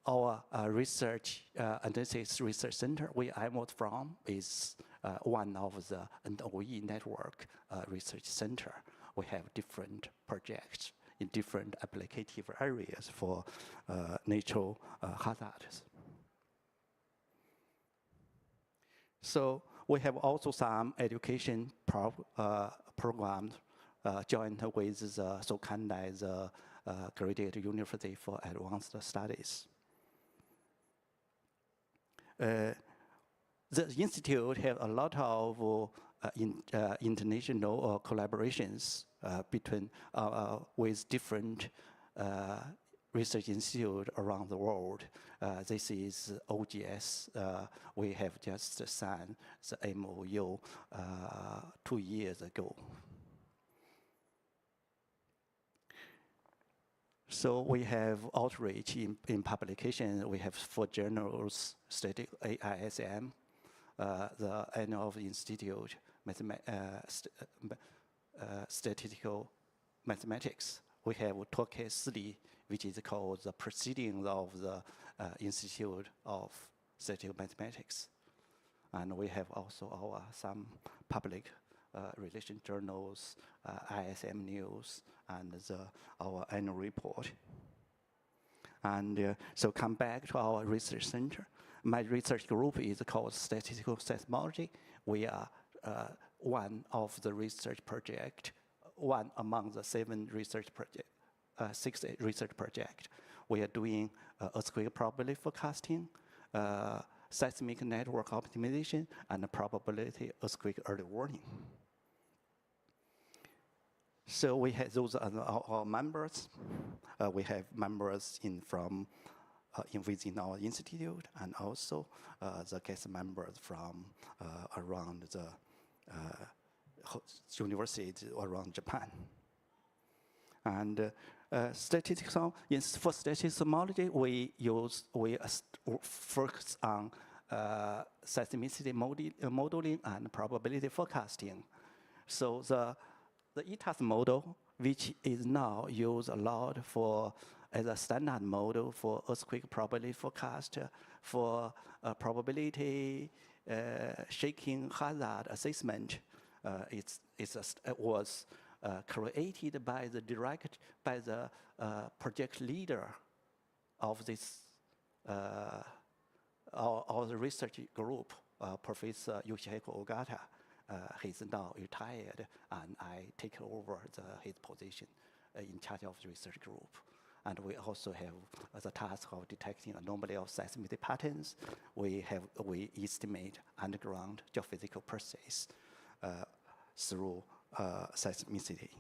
our research analysis research center where I'm from is one of the NOE network research center. We have different projects in different applicative areas for natural hazards. So we have also some education programs joined with the Sokandai, the Graduate University for Advanced Studies. The institute has a lot of international collaborations between with different research institutes around the world. This is OGS. We have just signed the MOU 2 years ago. So we have outreach in publication. We have 4 journals, AISM, the Annual of the Institute, Statistical Mathematics. We have Tokyo 3, which is called the Proceedings of the Institute of Statistical Mathematics. And we have also some public relation journals, ISM News, and our annual report. And so come back to our research center. My research group is called Statistical Seismology. We are one of the research project one among the 7 research project, 6 research project. We are doing earthquake probability forecasting, seismic network optimization, and probability earthquake early warning. So we have those are our members. We have members within our institute, and also the guest members from around the universities around Japan. And for statistics we focus on seismicity modeling and probability forecasting. So the ETAS model, which is now used a lot as a standard model for earthquake probability forecast, for probability shaking hazard assessment, it was created by the project leader of this our the research group, Professor Yoshihiko Ogata. He's now retired, and I take over his position in charge of the research group. And we also have the task of detecting anomaly of seismic patterns. We estimate underground geophysical process through seismicity.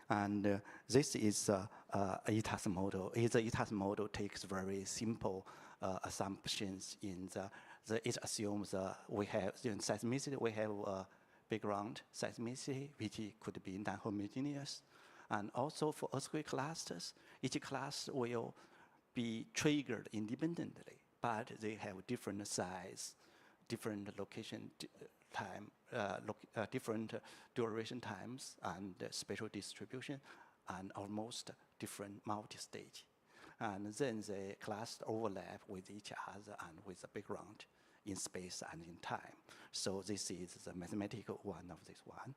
And this is ETAS model. The ETAS model takes very simple assumptions it assumes we have in seismicity, we have background seismicity, which could be non-homogeneous. And also for earthquake clusters, each cluster will be triggered independently, but they have different size, different location time, different duration times, and spatial distribution, and almost different multi-stage. And then the cluster overlap with each other and with the background in space and in time. So this is the mathematical one of this one.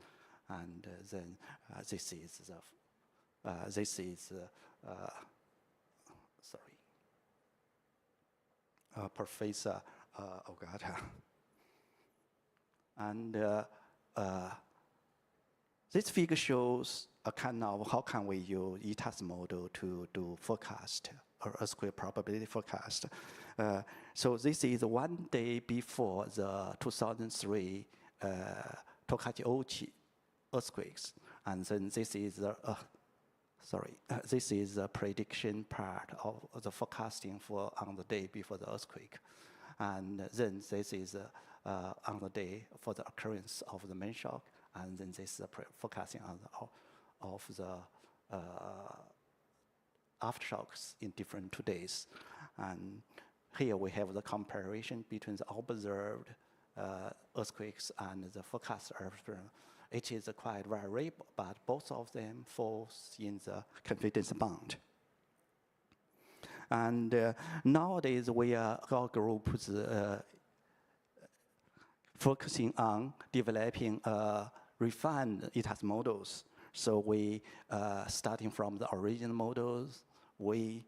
And then this is Professor Ogata. And this figure shows a kind of how can we use ETAS model to do forecast or earthquake probability forecast. So this is 1 day before the 2003 Tokachi Ochi earthquakes, and then this is this is the prediction part of the forecasting for on the day before the earthquake, and then this is on the day for the occurrence of the main shock, and then this is forecasting of the aftershocks in different 2 days. And here we have the comparison between the observed earthquakes and the forecast earthquake. It is quite variable, but both of them falls in the confidence bound. And nowadays our group is focusing on developing refined ETAS models. So we, starting from the original models, we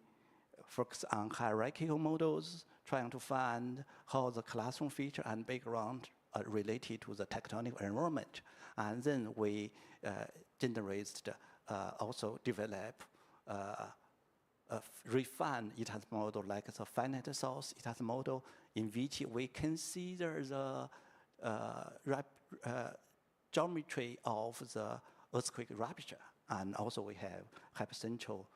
focus on hierarchical models, trying to find how the classroom feature and background are related to the tectonic environment. And then we also develop a refined ETAS model, like the finite source ETAS model, in which we consider the geometry of the earthquake rupture. And also we have hypercentral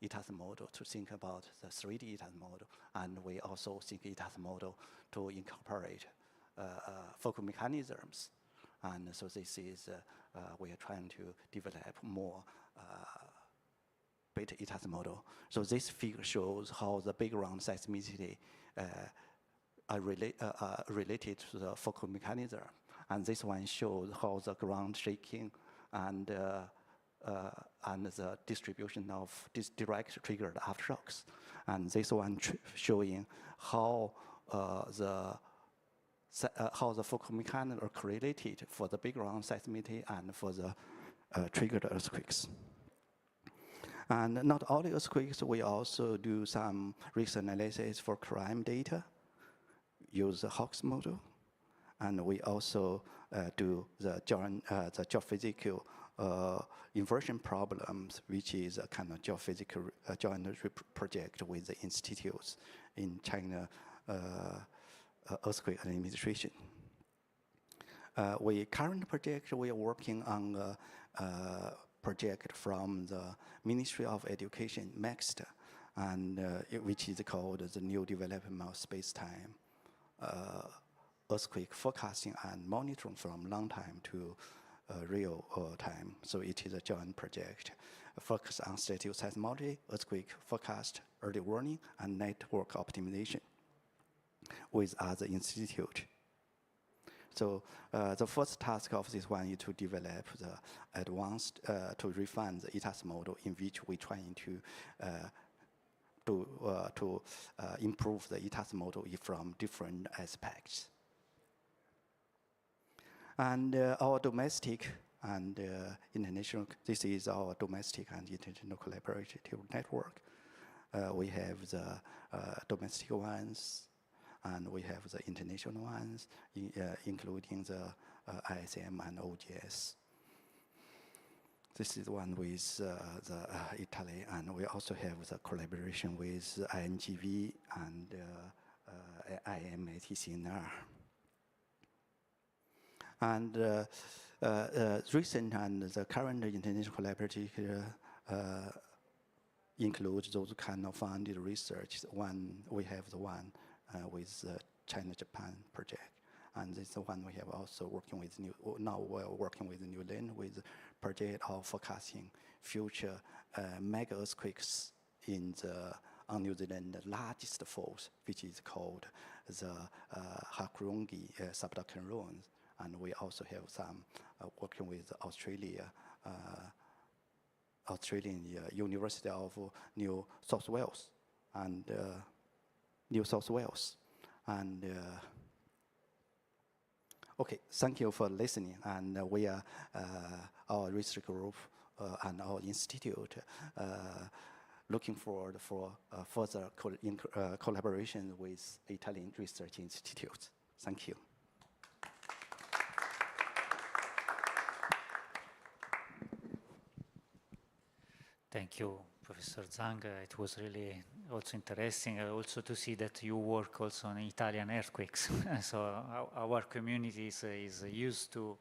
ETAS model to think about the 3D ETAS model. And we also think ETAS model to incorporate focal mechanisms. And so this is, we are trying to develop more beta ETAS model. So this figure shows how the background seismicity are related to the focal mechanism. And this one shows how the ground shaking and the distribution of this direct triggered aftershocks. And this one showing how the focal mechanism are correlated for the background seismicity and for the triggered earthquakes. And not all the earthquakes, we also do some risk analysis for crime data, use the Hawks model, and we also do the geophysical inversion problems, which is a kind of geophysical joint project with the institutes in China earthquake administration. Current project, we are working on a project from the Ministry of Education, MEXT, and which is called the New Development of Space-Time Earthquake Forecasting and Monitoring from long time to real time. So it is a joint project focused on statute seismology, earthquake forecast, early warning, and network optimization with other institutes. So the first task of this one is to develop the advanced, to refine the ETAS model in which we're trying to improve the ETAS model from different aspects. And our domestic and international, this is our domestic and international collaborative network. We have the domestic ones, and we have the international ones, including the ISM and OGS. This is one with Italy, and we also have the collaboration with INGV and IMATCNR. And recent and the current international collaborative includes those kind of funded research. We have the one with the China-Japan project. And this is the one we have also working with now we're working with New Zealand with project of forecasting future mega earthquakes on New Zealand, the largest fault, which is called the Hakurungi subduction ruins. And we also have some working with Australian University of New South Wales and New South Wales. And okay, thank you for listening. And we are our research group and our institute looking forward for further collaboration with Italian research institutes. Thank you. Thank you, Professor Zhang. It was really also interesting also to see that you work also on Italian earthquakes. So our community is used to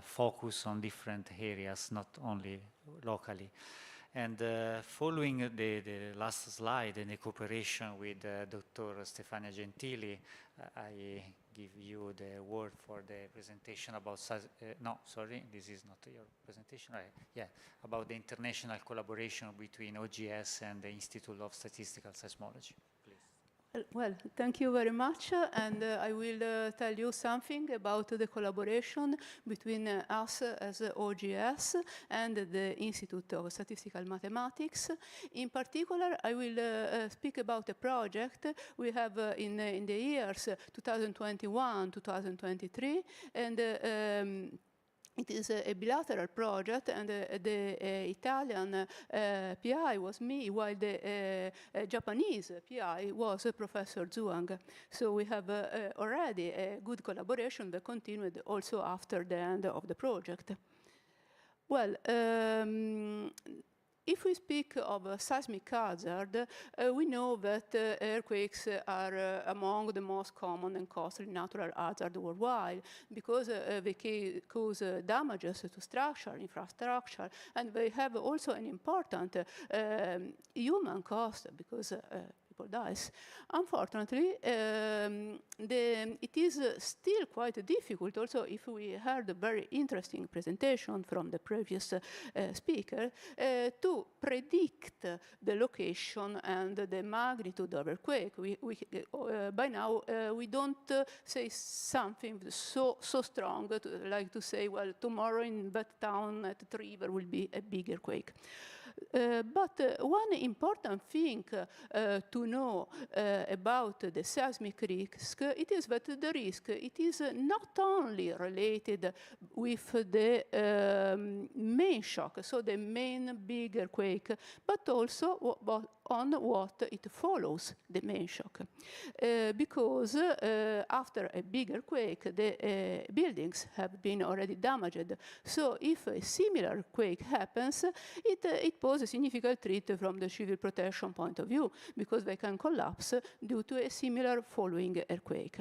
focus on different areas, not only locally. And following the last slide and the cooperation with Dr. Stefania Gentili, I give you the word for the presentation about, no, sorry, this is not your presentation, right? Yeah, about the international collaboration between OGS and the Institute of Statistical Seismology. Well, thank you very much, and I will tell you something about the collaboration between us as OGS and the Institute of Statistical Mathematics. In particular, I will speak about a project we have in the years 2021-2023, and it is a bilateral project, and the Italian PI was me, while the Japanese PI was Professor Zhuang. So we have already a good collaboration that continued also after the end of the project. Well, if we speak of seismic hazard, we know that earthquakes are among the most common and costly natural hazards worldwide because they cause damages to structure, infrastructure, and they have also an important human cost because people dies. Unfortunately, it is still quite difficult, also if we heard a very interesting presentation from the previous speaker, to predict the location and the magnitude of earthquake. By now, we don't say something so strong, like to say, well, tomorrow in that town at 3 there will be a big earthquake. But one important thing to know about the seismic risk, it is that the risk, it is not only related with the main shock, so the main big earthquake, but also on what it follows the main shock. Because after a big earthquake, the buildings have been already damaged. So if a similar quake happens, it poses a significant threat from the civil protection point of view, because they can collapse due to a similar following earthquake.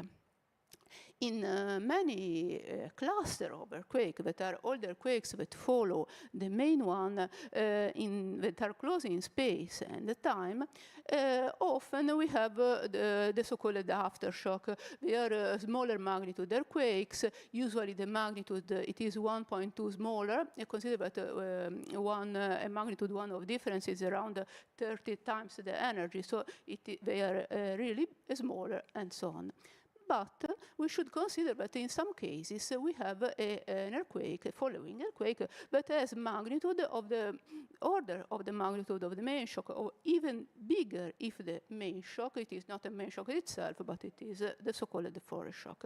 In many clusters of earthquakes that are all the earthquakes that follow the main one that are close in space and the time, often we have the so-called aftershock. They are smaller magnitude earthquakes. Usually the magnitude, it is 1.2 smaller. Consider that a magnitude 1 of difference is around 30 times the energy. So they are really smaller and so on. But we should consider that in some cases we have an earthquake, a following earthquake, that has magnitude of the order of the magnitude of the main shock, or even bigger if the main shock, it is not a main shock itself, but it is the so-called foreshock.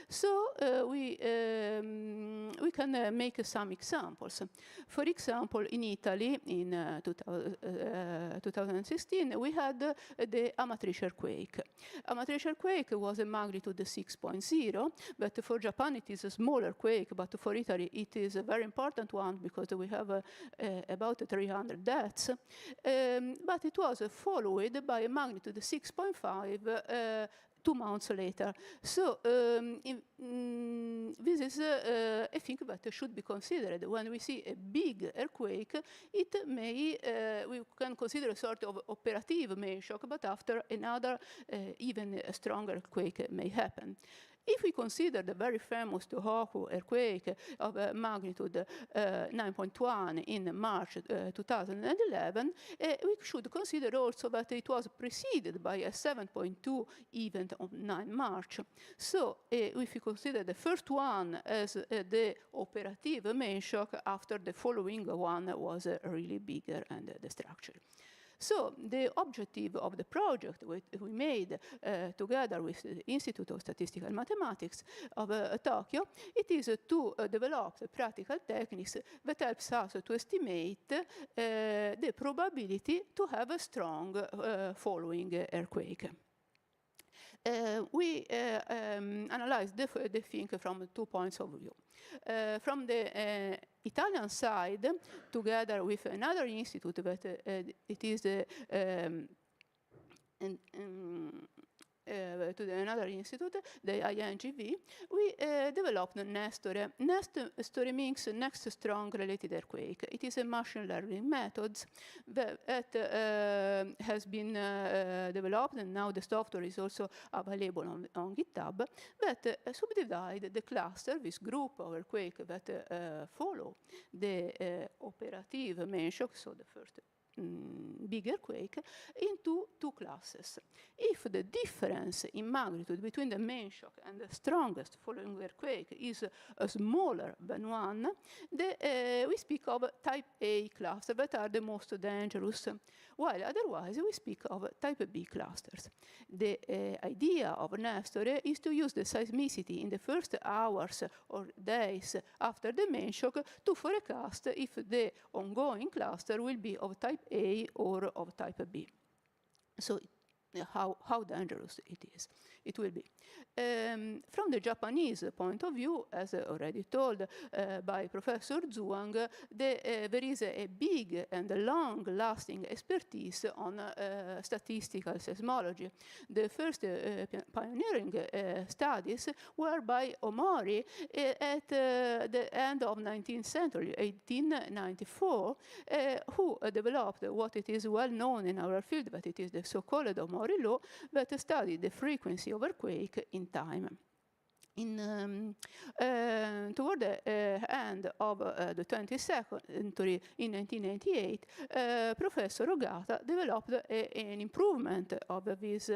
So we can make some examples. For example, in Italy, in 2016, we had the Amatrice earthquake. Amatrice earthquake was a magnitude 6.0, but for Japan it is a smaller quake, but for Italy it is a very important one because we have about 300 deaths. But it was followed by a magnitude 6.5 2 months later. So this is a thing that should be considered. When we see a big earthquake, it may, we can consider a sort of operative main shock, but after another even stronger earthquake may happen. If we consider the very famous Tohoku earthquake of magnitude 9.1 in March 2011, we should consider also that it was preceded by a 7.2 event on 9 March. So if we consider the first one as the operative main shock, after the following one was really bigger and destructive. So the objective of the project we made together with the Institute of Statistical Mathematics of Tokyo, it is to develop the practical techniques that helps us to estimate the probability to have a strong following earthquake. We analyzed the thing from 2 points of view. From the Italian side, together with another institute that it is the to another institute, the INGV, we developed Nestore. Nestore means next strong related earthquake. It is a machine learning method that has been developed, and now the software is also available on GitHub, that subdivide the cluster, this group of earthquake that follow the operative main shock, so the first big earthquake, into 2 classes. If the difference in magnitude between the main shock and the strongest following earthquake is smaller than 1, we speak of type A clusters that are the most dangerous, while otherwise we speak of type B clusters. The idea of Nestore is to use the seismicity in the first hours or days after the main shock to forecast if the ongoing cluster will be of type A or of type B. So how dangerous it will be. From the Japanese point of view, as already told by Professor Zhuang, there is a big and long-lasting expertise on statistical seismology. The first pioneering studies were by Omori at the end of 19th century, 1894, who developed what it is well known in our field, that it is the so-called Omori law, that studied the frequency of earthquake in time. Toward the end of the 20th century, in 1998, Professor Ogata developed an improvement of his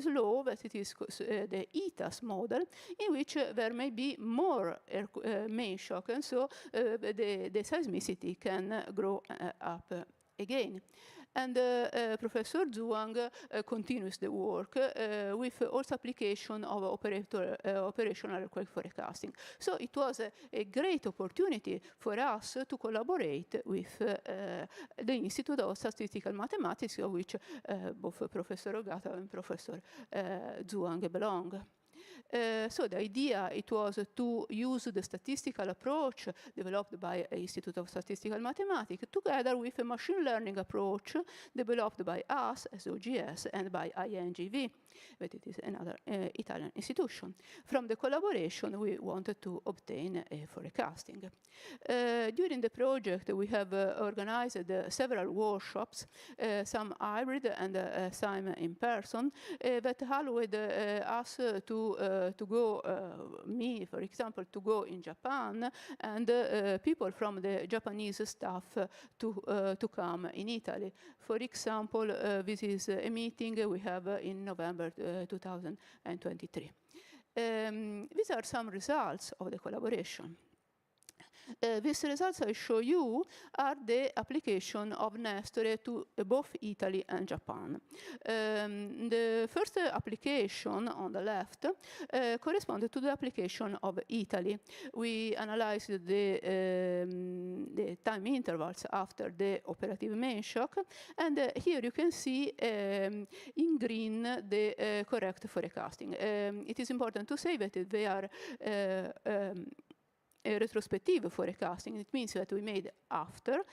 law, that it is the ETAS model, in which there may be more main shock, and so the seismicity can grow up again. And Professor Zhuang continues the work with also application of operational earthquake forecasting. So it was a great opportunity for us to collaborate with the Institute of Statistical Mathematics, of which both Professor Ogata and Professor Zhuang belong. So the idea, it was to use the statistical approach developed by the Institute of Statistical Mathematics together with a machine learning approach developed by us as OGS and by INGV, but it is another Italian institution. From the collaboration, we wanted to obtain a forecasting. During the project, we have organized several workshops, some hybrid and some in person, that allowed us to go, me, for example, to go in Japan, and people from the Japanese staff to come in Italy. For example, this is a meeting we have in November 2023. These are some results of the collaboration. These results I show you are the application of Nestore to both Italy and Japan. The first application on the left corresponded to the application of Italy. We analyzed the time intervals after the operative main shock, and here you can see in green the correct forecasting. It is important to say that they are a retrospective forecasting. It means that we made after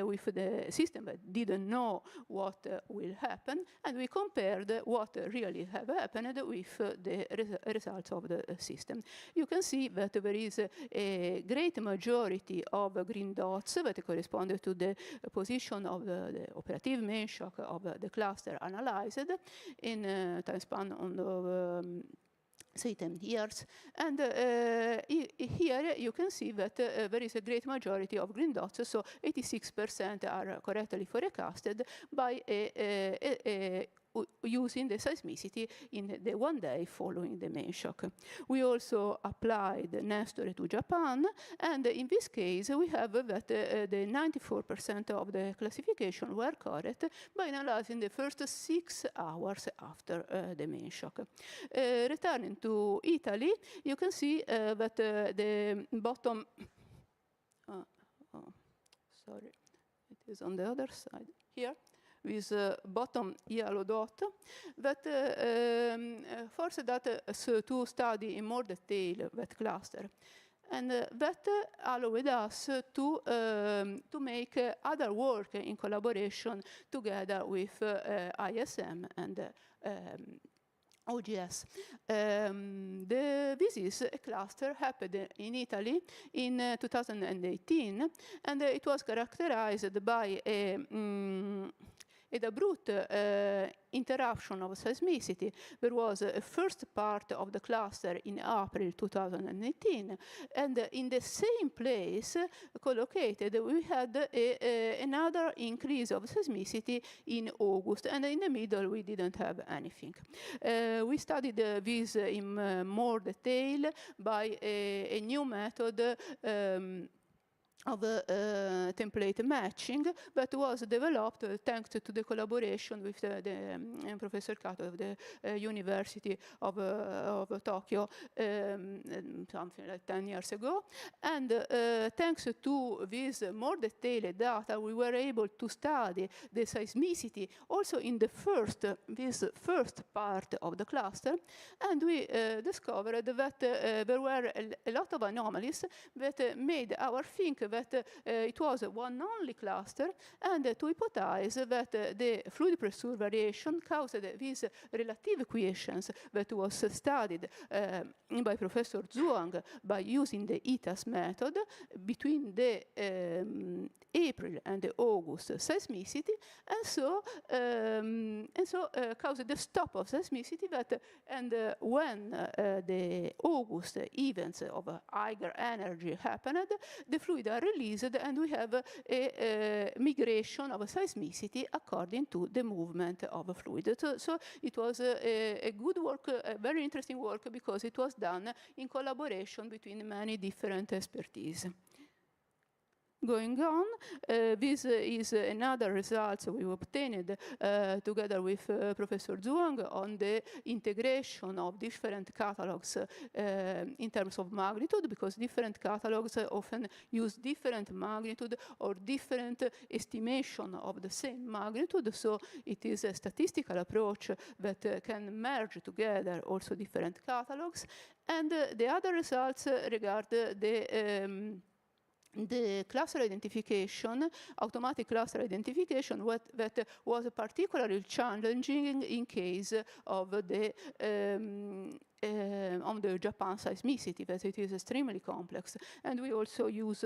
with the system that didn't know what will happen, and we compared what really have happened with the results of the system. You can see that there is a great majority of green dots that correspond to the position of the operative main shock of the cluster analyzed in time span on say 10 years. And here you can see that there is a great majority of green dots, so 86% are correctly forecasted by using the seismicity in the one day following the main shock. We also applied Nestore to Japan, and in this case we have that the 94% of the classification were correct by analyzing the first 6 hours after the main shock. Returning to Italy, you can see that the bottom, sorry, it is on the other side here, with bottom yellow dot, that forced us to study in more detail that cluster. And that allowed us to make other work in collaboration together with ISM and OGS. This is a cluster happened in Italy in 2018, and it was characterized by an abrupt interruption of seismicity. There was a first part of the cluster in April 2018, and in the same place collocated, we had another increase of seismicity in August, and in the middle we didn't have anything. We studied this in more detail by a new method of template matching that was developed thanks to the collaboration with the Professor Kato of the University of Tokyo something like 10 years ago. And thanks to this more detailed data, we were able to study the seismicity also in this first part of the cluster, and we discovered that there were a lot of anomalies that made our think that it was one only cluster, and to hypothesize that the fluid pressure variation caused these relative quiescence that was studied by Professor Zhuang by using the ETAS method between the April and the August seismicity, and so caused the stop of seismicity and when the August events of higher energy happened, the fluid are released, and we have a migration of seismicity according to the movement of fluid. So it was a good work, a very interesting work, because it was done in collaboration between many different expertise. Going on, this is another result we obtained together with Professor Zhuang on the integration of different catalogs in terms of magnitude, because different catalogs often use different magnitude or different estimation of the same magnitude. So it is a statistical approach that can merge together also different catalogs. And the other results regard the cluster identification, automatic cluster identification, that was particularly challenging in case of the Japan seismicity, that it is extremely complex. And we also use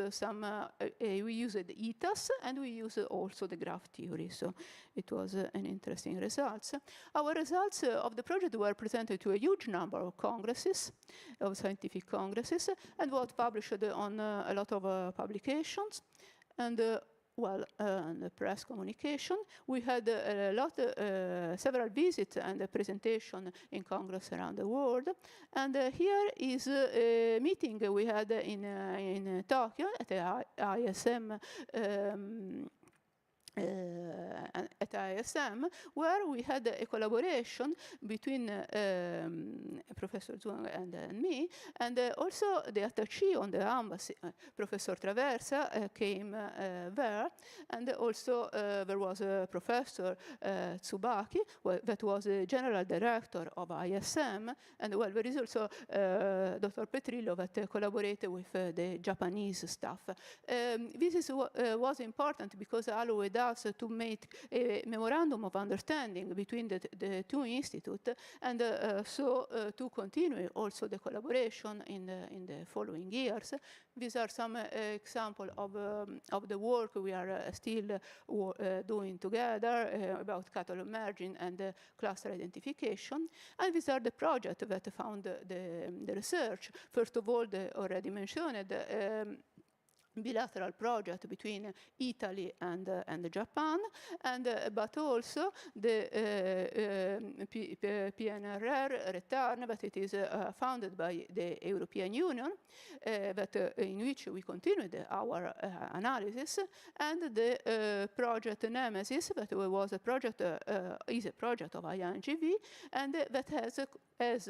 we used ETAS, and we use also the graph theory. So it was an interesting result. Our results of the project were presented to a huge number of congresses, of scientific congresses, and was published on a lot of publications. And and press communication. We had several visits and a presentation in Congress around the world. And here is a meeting we had in Tokyo at the ISM. At ISM, where we had a collaboration between Professor Zhuang and me, and also the attaché on the embassy, Professor Traversa, came there, and also there was a Professor Tsubaki, that was the general director of ISM, and well, there is also Dr. Petrillo that collaborated with the Japanese staff. This was important because allowed us to make a memorandum of understanding between the two institutes, and so to continue also the collaboration in the following years. These are some examples of the work we are still doing together about catalog merging and cluster identification. And these are the projects that found the research. First of all, the already mentioned bilateral project between Italy and Japan, and but also the PNRR return, that it is founded by the European Union, in which we continued our analysis, and the project Nemesis, that was a project is a project of INGV, and that has as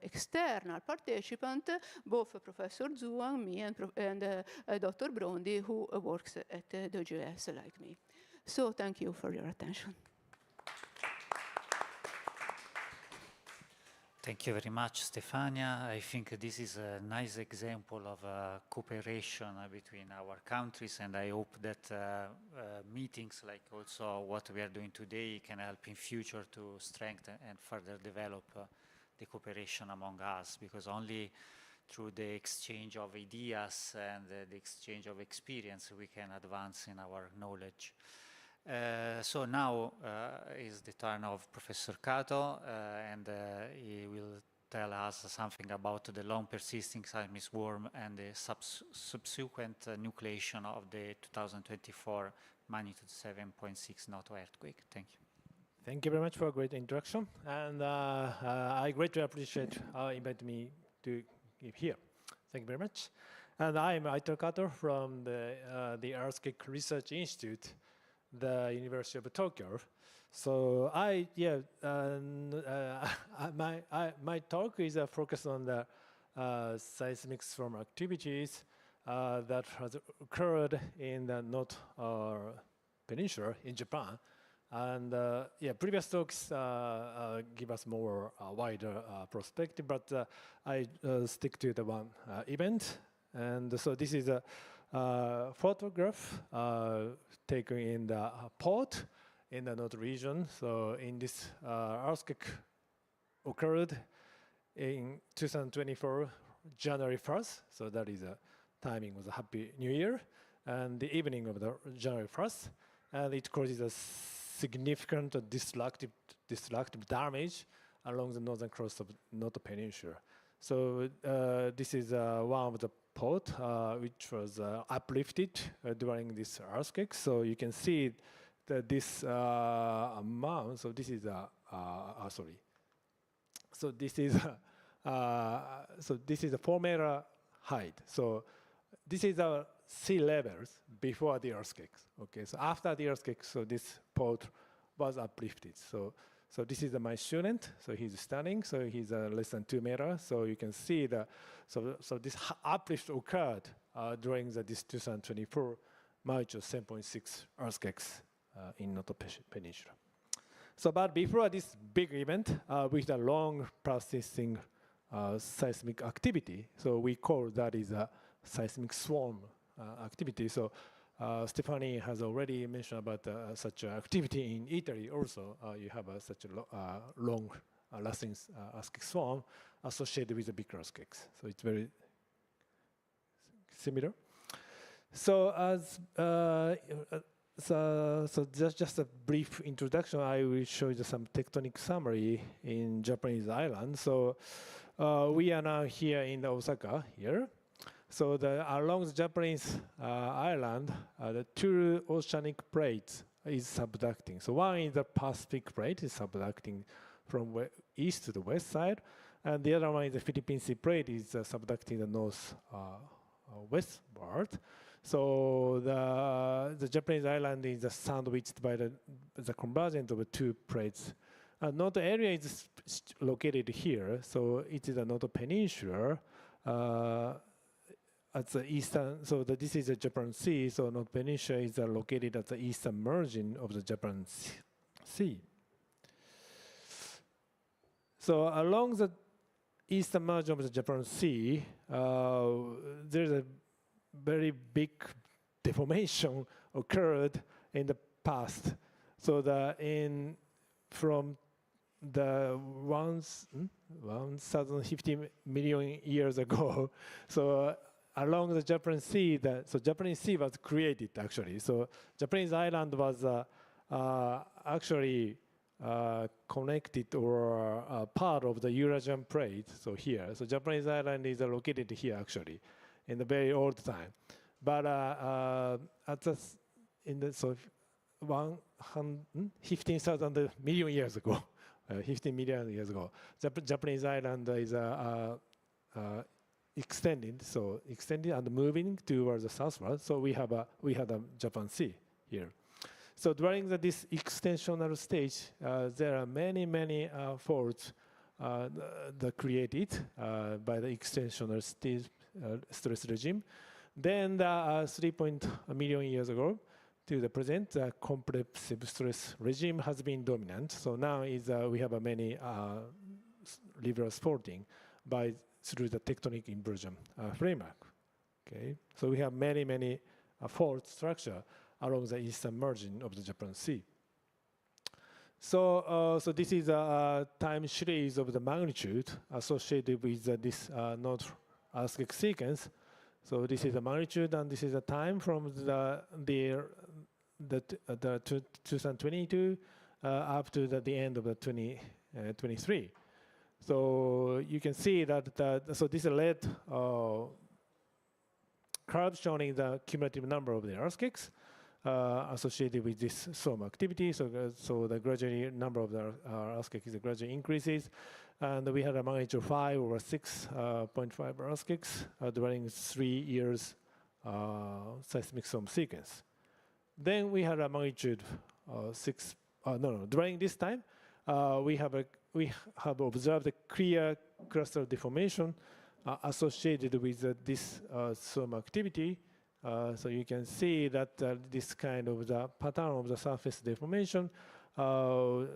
external participant both Professor Zhuang, me, and Dr. Brondi, who works at the OGS like me. So thank you for your attention. Thank you very much, Stefania. I think this is a nice example of cooperation between our countries, and I hope that meetings like also what we are doing today can help in future to strengthen and further develop the cooperation among us, because only through the exchange of ideas and the exchange of experience we can advance in our knowledge. So now is the turn of Professor Kato, and he will tell us something about the long persisting seismic swarm and the subsequent nucleation of the 2024 magnitude 7.6 Noto earthquake. Thank you. Thank you very much for a great introduction, and I greatly appreciate inviting me to give here. Thank you very much. And I'm Aito Kato from the Earthquake Research Institute, the University of Tokyo. So my talk is focused on the seismic swarm activities that has occurred in the Noto Peninsula in Japan. And previous talks give us more wider perspective, but I stick to the one event. And so this is a photograph taken in the port in the Noto region. So in this earthquake occurred in 2024, January 1st. So that is a timing was a Happy New Year, and the evening of the January 1st, and it causes a significant destructive damage along the northern coast of Noto Peninsula. So this is one of the port which was uplifted during this earthquake. So you can see that this amount. So this is sorry. So this is so this is a 4 meter height. So this is sea levels before the earthquakes. Okay, so after the earthquake, so this port was uplifted. So this is my student. So he's studying. So he's less than 2 meters. So you can see that. So this uplift occurred during this 2024 magnitude 7.6 earthquakes in Noto Peninsula. So, but before this big event, with a long persisting seismic activity, so we call that is a seismic swarm activity. So Stephanie has already mentioned about such activity in Italy also. You have such a long lasting earthquake swarm associated with the big earthquakes. So it's very similar. So as so just a brief introduction, I will show you some tectonic summary in Japanese island. So we are now here in Osaka here. So along the Japanese island, the two oceanic plates is subducting. So one is the Pacific plate is subducting from east to the west side, and the other one is the Philippine Sea plate is subducting the north westward. So the Japanese island is sandwiched by the convergence of the two plates. Noto area is located here, so it is a Noto Peninsula at the eastern. So this is the Japan Sea. So Noto Peninsula is located at the eastern margin of the Japan Sea. So along the eastern margin of the Japan Sea, there's a very big deformation occurred in the past. So from the 1,050 million years ago, so along the Japanese Sea, so Japanese Sea was created actually. So Japanese island was actually connected or part of the Eurasian plate. So here, so Japanese island is located here actually, in the very old time. But so 15,000 million years ago, 15 million years ago, Japanese island is extended and moving towards the southward. So we had a Japan Sea here. So during this extensional stage, there are many faults that created by the extensional stress regime. Then 3 million years ago to the present, the compressive stress regime has been dominant. So now we have many reverse faulting through the tectonic inversion framework. Okay, so we have many fault structure along the eastern margin of the Japan Sea. So this is a time series of the magnitude associated with this node earthquake sequence. So this is the magnitude, and this is the time from the 2022 up to the end of the 2023. So you can see that so this is a red curve showing the cumulative number of the earthquakes associated with this swarm activity. So the gradually number of the earthquakes gradually increases. And we had a magnitude 5 or 6.5 earthquakes during 3 years seismic swarm sequence. Then we had a magnitude 6. During this time, we have observed a clear cluster deformation associated with this swarm activity. So you can see that this kind of the pattern of the surface deformation. So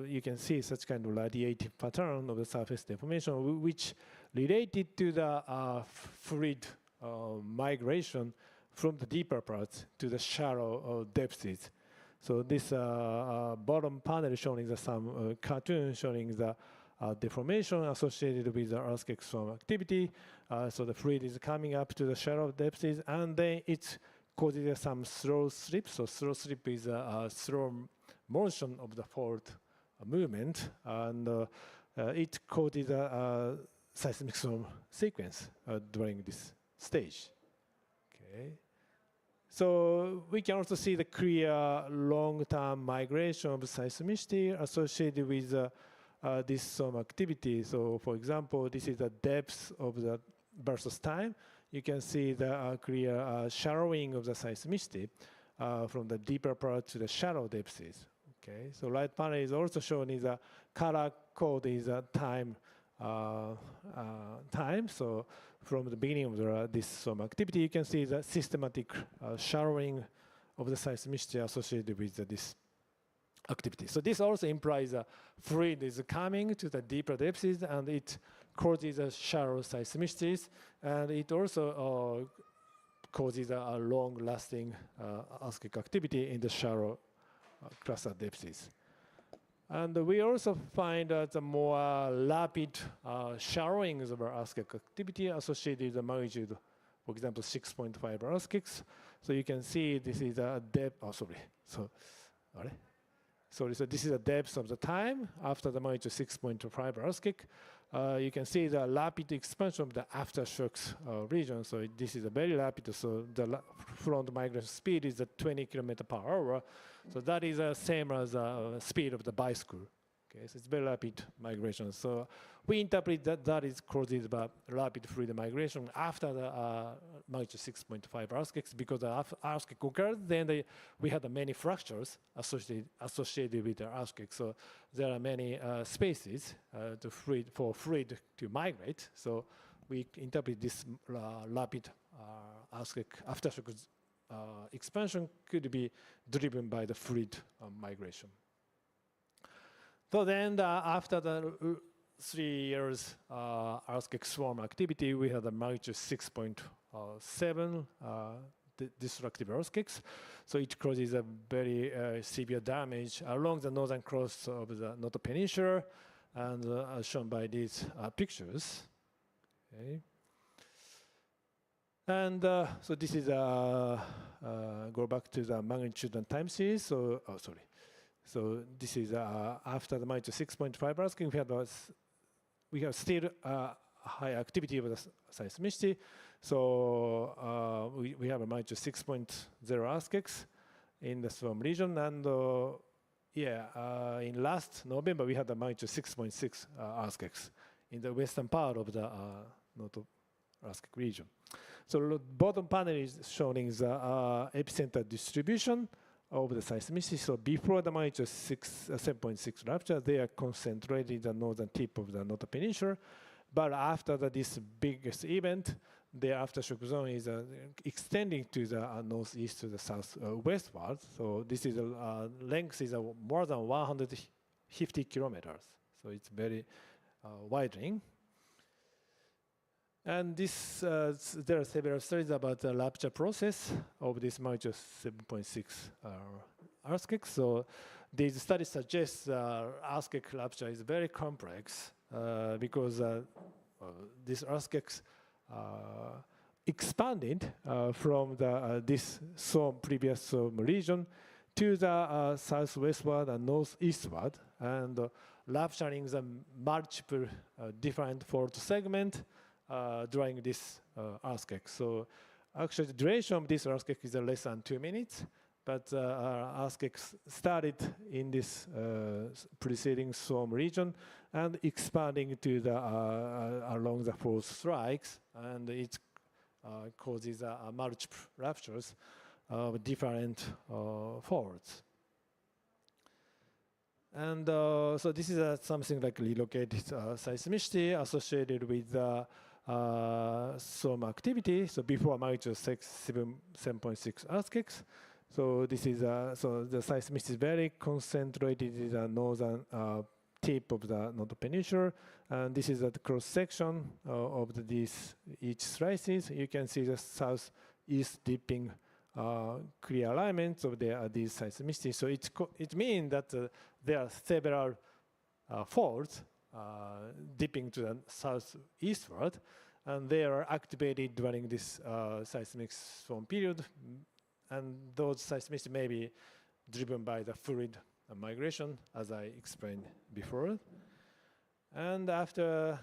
you can see such kind of radiative pattern of the surface deformation, which related to the fluid migration from the deeper parts to the shallow depths. So this bottom panel showing some cartoon showing the deformation associated with the earthquake swarm activity. So the fluid is coming up to the shallow depths, and then it causes some slow slip. So slow slip is a slow motion of the fault movement, and it causes a seismic swarm sequence during this stage. Okay. So we can also see the clear long-term migration of seismicity associated with this swarm activity. So for example, this is the depth of the versus time. you can see the clear shallowing of the seismicity from the deeper part to the shallow depths. Okay, so right panel is also shown in the color code is a time. So from the beginning of this storm activity, you can see the systematic shallowing of the seismicity associated with this activity. So this also implies a fluid is coming to the deeper depths, and it causes a shallow seismicities, and it also causes a long-lasting earthquake activity in the shallow cluster depths. And we also find the more rapid shallowings of earthquake activity associated with the magnitude, for example, 6.5 earthquakes. So you can see this is a depth. Oh, sorry. So this is the depth of the time after the magnitude 6.5 earthquake. You can see the rapid expansion of the aftershocks region. So this is a very rapid. So the front migration speed is 20 km/h. So that is the same as the speed of the bicycle. Okay, so it's very rapid migration. So we interpret that is caused by rapid fluid migration after the magnitude 6.5 earthquakes, because the earthquake occurred, then we had many fractures associated with the earthquake. So there are many spaces for fluid to migrate. So we interpret this rapid earthquake aftershock expansion could be driven by the fluid migration. So then after the 3 years earthquake swarm activity, we had a magnitude 6.7 destructive earthquakes. So it causes a very severe damage along the northern coast of the Noto Peninsula, and as shown by these pictures. Okay. And so this is go back to the magnitude and time series. So, So this is after the magnitude 6.5 earthquake. We have still high activity of the seismicity. So we have a magnitude 6.0 earthquakes in the swarm region, and in last November we had a magnitude 6.6 earthquakes in the western part of the Noto earthquake region. So the bottom panel is showing the epicenter distribution of the seismicity. So before the magnitude 7.6 rupture, they are concentrated in the northern tip of the Noto Peninsula. But after this biggest event, the aftershock zone is extending to the northeast to the southwestward. So this is length is more than 150 kilometers. So it's very widening. And this, there are several studies about the rupture process of this magnitude 7.6 earthquake. So these studies suggest earthquake rupture is very complex because these earthquakes expanded from this previous storm region to the southwestward and northeastward, and rupturing the multiple different fault segments during this earthquake. So actually the duration of this earthquake is less than 2 minutes, but earthquakes started in this preceding storm region and expanding to the along the fault strikes, and it causes multiple ruptures of different faults. And so this is something like relocated seismicity associated with storm activity. So before magnitude 7.6 earthquakes. So this is so the seismicity is very concentrated in the northern tip of the Noto Peninsula, and this is the cross section of these each slices. You can see the southeast dipping clear alignments of these seismicity. So it means that there are several faults dipping to the southeastward, and they are activated during this seismic storm period, and those seismicity may be driven by the fluid migration, as I explained before. And after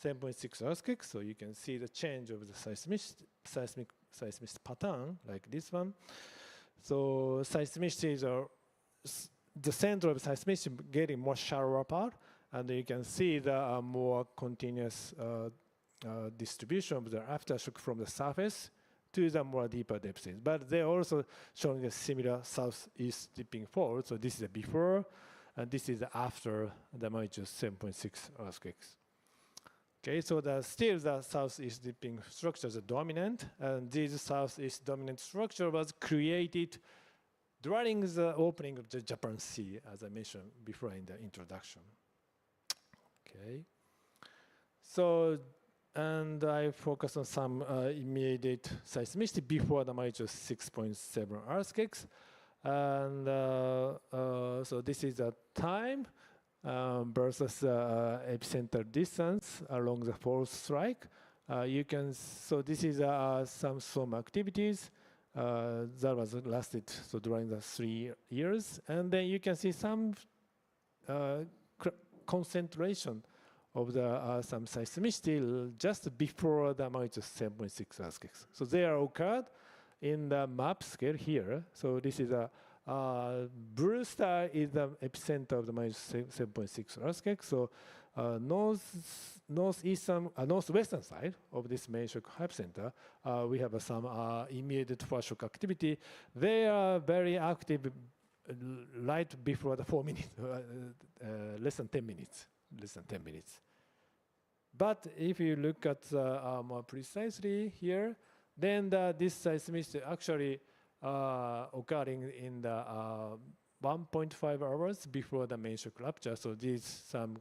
7.6 earthquakes, so you can see the change of the seismic pattern like this one. So seismicities are the center of seismicity getting more shallower part, and you can see the more continuous distribution of the aftershock from the surface to the more deeper depths. But they're also showing a similar southeast dipping fault. So this is the before, and this is after the magnitude 7.6 earthquakes. Okay, so still the southeast dipping structures are dominant, and this southeast dominant structure was created during the opening of the Japan Sea, as I mentioned before in the introduction. Okay, so, and I focus on some immediate seismicity before the magnitude 6.7 earthquakes. And so this is the time versus epicenter distance along the fault strike. You can, so this is some storm activities that was lasted so during the 3 years. And then you can see some concentration of the some seismicity just before the magnitude 7.6 earthquakes. So they are occurred in the map scale here. So this is a blue star is the epicenter of the magnitude 7.6 earthquake. So northwestern side of this main shock epicenter, we have some immediate shock activity. They are very active right before the 4 minutes, less than 10 minutes, less than 10 minutes. But if you look at more precisely here, then this seismicity actually occurring in the 1.5 hours before the main shock rupture. So this some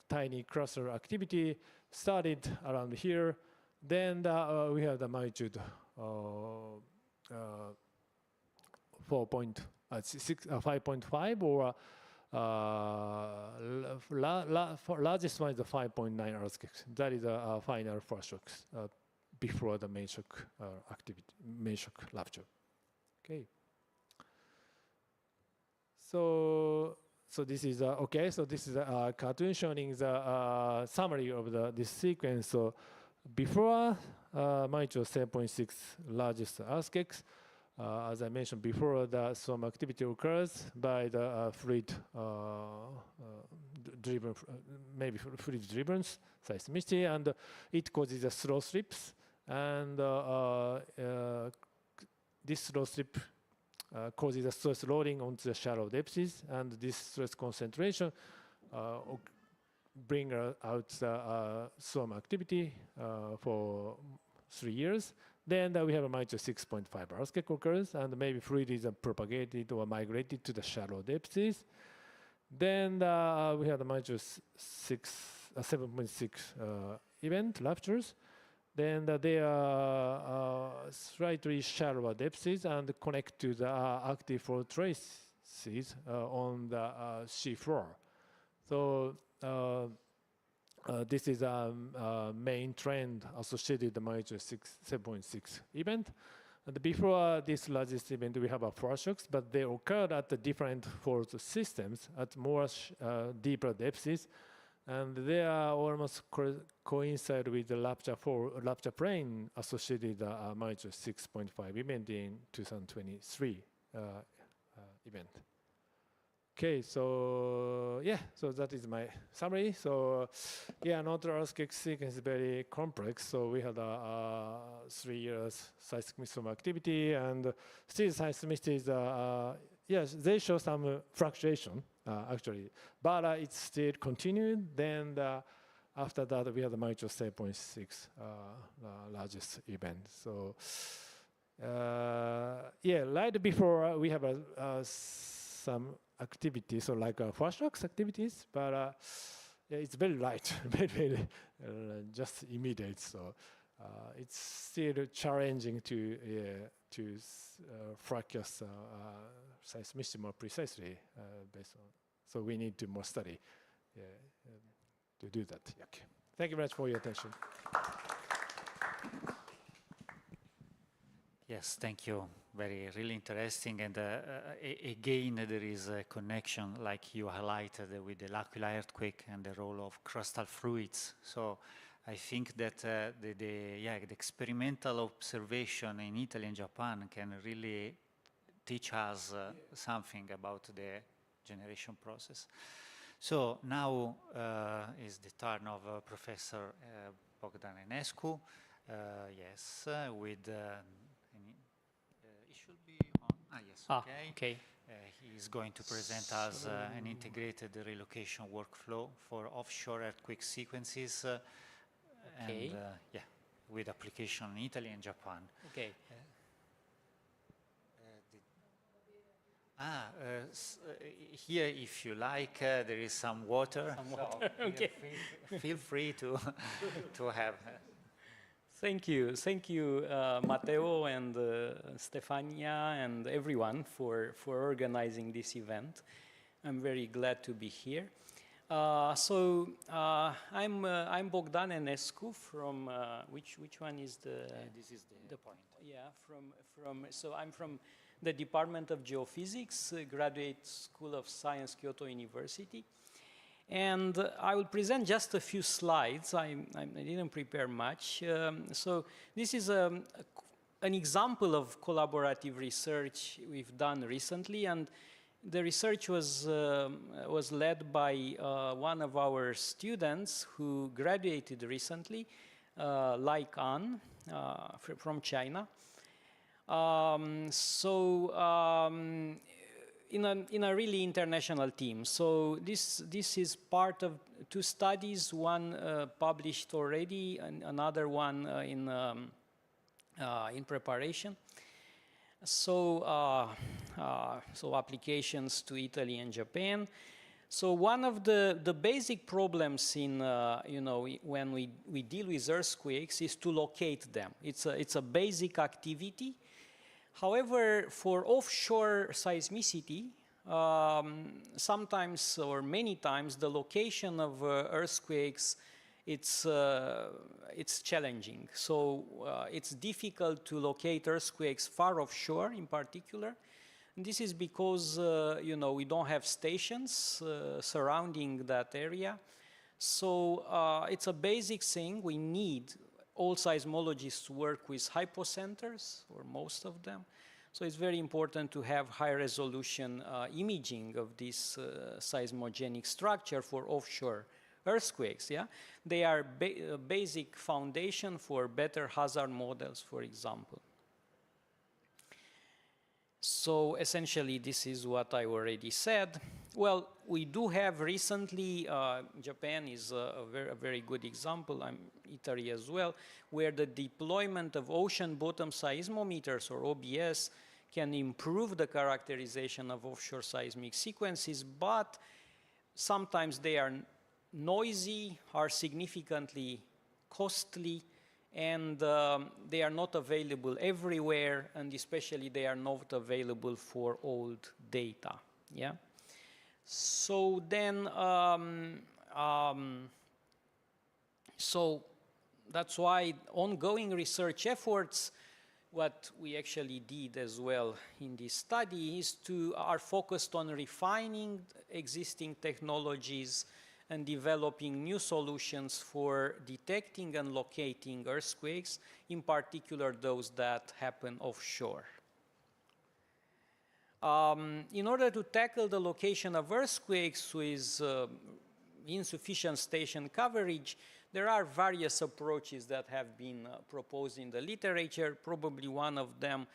tiny cluster activity started around here. Then we have the magnitude 5.5 or largest one is the 5.9 earthquakes. That is a final foreshocks before the main shock activity, main shock rupture. Okay. So this is okay. So this is a cartoon showing the summary of this sequence. So before magnitude 7.6 largest earthquakes. As I mentioned before, the storm activity occurs by the fluid driven, maybe fluid driven seismicity, and it causes the slow slips. And this slow slip causes a stress loading onto the shallow depths, and this stress concentration bring out the storm activity for 3 years. Then we have a magnitude 6.5 earthquake occurs, and maybe fluid is propagated or migrated to the shallow depths. Then we have the magnitude 7.6 event ruptures. Then they are slightly shallower depths and connect to the active fault traces on the sea floor. So this is a main trend associated with the magnitude 7.6 event. And before this largest event, we have a foreshocks, but they occurred at the different fault systems at more deeper depths, and they are almost coincide with the rupture plane associated with the magnitude 6.5 event in 2023 event. Okay, so yeah, so that is my summary. So yeah, another earthquake sequence is very complex. So we had 3 years seismic storm activity, and still seismicity is yes, they show some fluctuation actually, but it's still continued. Then after that, we had the magnitude 7.6 largest event. So yeah, right before we have some activities, so like foreshocks activities, but yeah, it's very light, very just immediate. So it's still challenging to forecast seismicity more precisely based on. So we need to more study to do that. Okay. Thank you very much for your attention. Yes, thank you. Really interesting. And again, there is a connection, like you highlighted, with the L'Aquila earthquake and the role of crustal fluids. So I think that the experimental observation in Italy and Japan can really teach us something about the generation process. So now is the turn of Professor Bogdan Enescu. Yes, with it should be on. Ah, yes. Okay. Okay. He is going to present us an integrated relocation workflow for offshore earthquake sequences, Okay. and yeah, with application in Italy and Japan. Okay. Here, if you like, there is some water. Some water, So okay. Feel free to to have. Thank you, Matteo and Stefania and everyone for organizing this event. I'm very glad to be here. I'm Bogdan Enescu from which one is the? This is the point. Yeah, I'm from the Department of Geophysics, Graduate School of Science, Kyoto University. And I will present just a few slides. I didn't prepare much. So this is an example of collaborative research we've done recently, and the research was led by one of our students who graduated recently, Lai An, from China. In a really international team. So this is part of two studies, one published already and another one in preparation. So applications to Italy and Japan. So one of the basic problems in when we deal with earthquakes is to locate them. It's a basic activity. However, for offshore seismicity, sometimes or many times the location of earthquakes it's challenging. So it's difficult to locate earthquakes far offshore, in particular. And this is because we don't have stations surrounding that area. So it's a basic thing. We need all seismologists work with hypocenters, or most of them. So it's very important to have high-resolution imaging of this seismogenic structure for offshore earthquakes. Yeah, they are a basic foundation for better hazard models, for example. So essentially, this is what I already said. Well, we do have recently, Japan is a very good example, Italy as well, where the deployment of ocean bottom seismometers, or OBS, can improve the characterization of offshore seismic sequences, but sometimes they are noisy, are significantly costly, and they are not available everywhere, and especially they are not available for old data. Yeah. So then, so that's why ongoing research efforts, what we actually did as well in this study, are focused on refining existing technologies and developing new solutions for detecting and locating earthquakes, in particular those that happen offshore. In order to tackle the location of earthquakes with insufficient station coverage, there are various approaches that have been proposed in the literature. Probably one of them,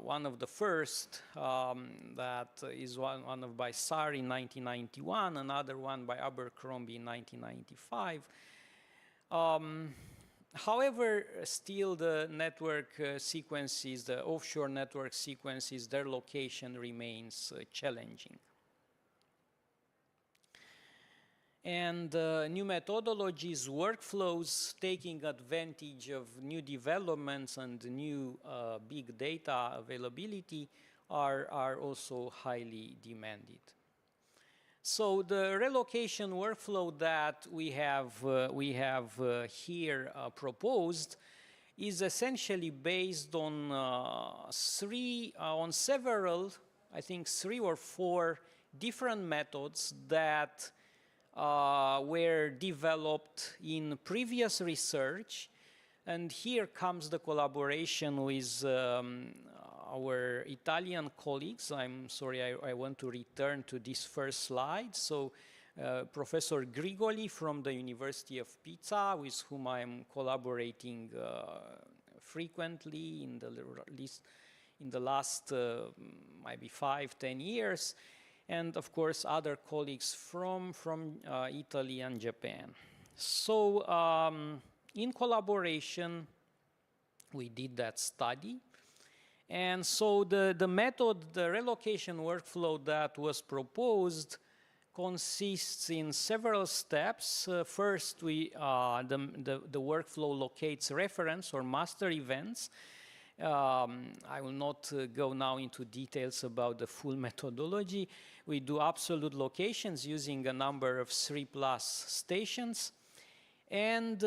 one of the first, that is one of by Sarr in 1991, another one by Abercrombie in 1995. However, still the network sequences, the offshore network sequences, their location remains challenging. And new methodologies, workflows, taking advantage of new developments and new big data availability are also highly demanded. So the relocation workflow that we have here proposed is essentially based on several, I think 3 or 4 different methods that were developed in previous research. And here comes the collaboration with our Italian colleagues. I'm sorry, I want to return to this first slide. So Professor Grigoli from the University of Pisa, with whom I'm collaborating frequently in the last maybe 5-10 years, and of course other colleagues from Italy and Japan. So in collaboration, we did that study. And so the method, the relocation workflow that was proposed consists in several steps. First, the workflow locates reference or master events. I will not go now into details about the full methodology. We do absolute locations using a number of 3+ stations. And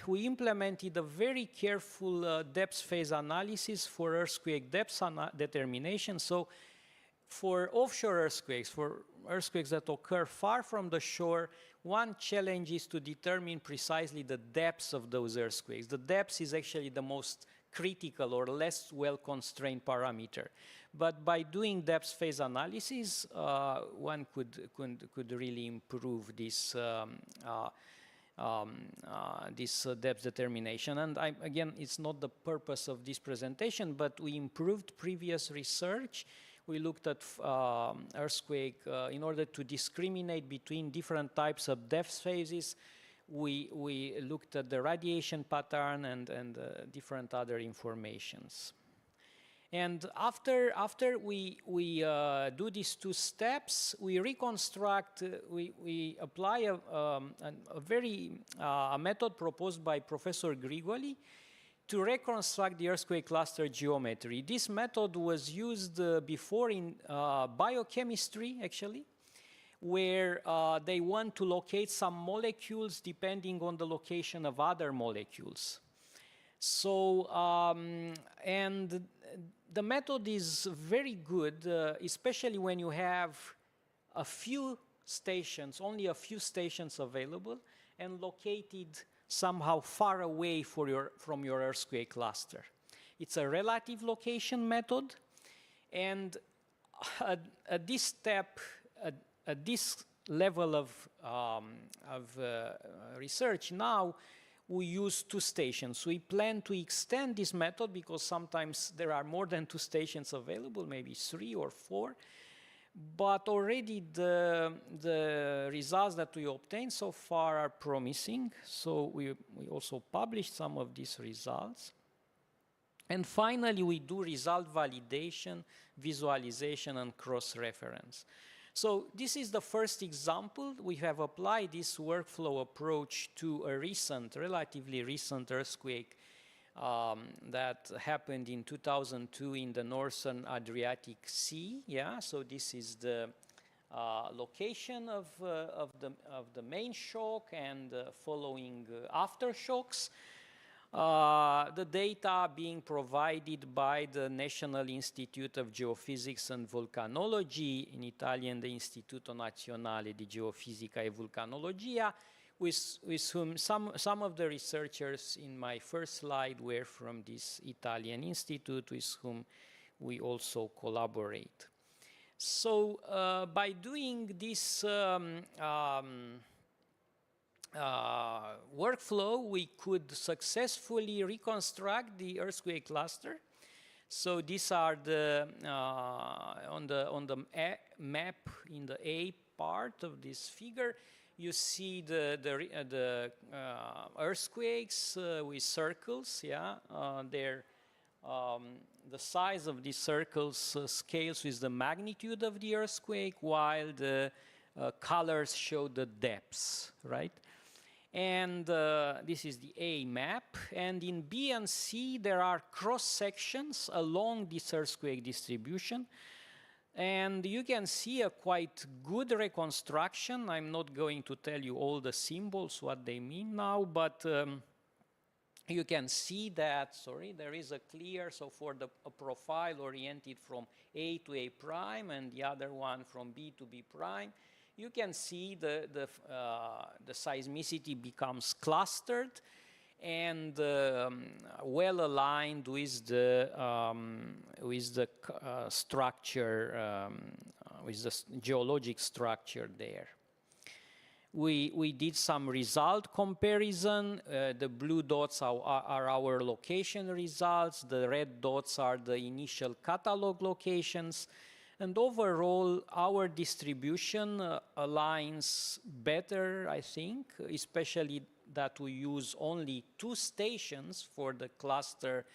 we implemented a very careful depth phase analysis for earthquake depth determination. So for offshore earthquakes, for earthquakes that occur far from the shore, one challenge is to determine precisely the depths of those earthquakes. The depth is actually the most critical or less well-constrained parameter. But by doing depth phase analysis, one could really improve this depth determination. And again, it's not the purpose of this presentation, but we improved previous research. We looked at earthquake in order to discriminate between different types of depth phases. We looked at the radiation pattern and different other informations. And after we do these two steps, we reconstruct, we apply a method proposed by Professor Grigoli to reconstruct the earthquake cluster geometry. This method was used before in biochemistry, actually, where they want to locate some molecules depending on the location of other molecules. So, and the method is very good, especially when you have a few stations, only a few stations available, and located somehow far away from your earthquake cluster. It's a relative location method, and at this step, at this level of research now, we use 2 stations. We plan to extend this method because sometimes there are more than 2 stations available, maybe 3 or 4. But already the results that we obtained so far are promising. So we also published some of these results. And finally, we do result validation, visualization, and cross-reference. So this is the first example. We have applied this workflow approach to a relatively recent earthquake that happened in 2002 in the northern Adriatic Sea. Yeah, so this is the location of the main shock and following aftershocks. The data being provided by the National Institute of Geophysics and Volcanology, in Italian the Istituto Nazionale di Geofisica e Vulcanologia, with whom some of the researchers in my first slide were from this Italian institute, with whom we also collaborate. So by doing this workflow, we could successfully reconstruct the earthquake cluster. So these are the on the map in the A part of this figure. You see the earthquakes with circles. Yeah, the size of these circles scales with the magnitude of the earthquake, while the colors show the depths, right? And this is the A map. And in B and C, there are cross sections along this earthquake distribution. And you can see a quite good reconstruction. I'm not going to tell you all the symbols, what they mean now, but you can see that, there is a clear, so for a profile oriented from A to A prime and the other one from B to B prime, you can see the seismicity becomes clustered and well aligned with the structure, with the geologic structure there. We did some result comparison. The blue dots are our location results. The red dots are the initial catalog locations. And overall, our distribution aligns better, I think, especially that we use only 2 stations for the cluster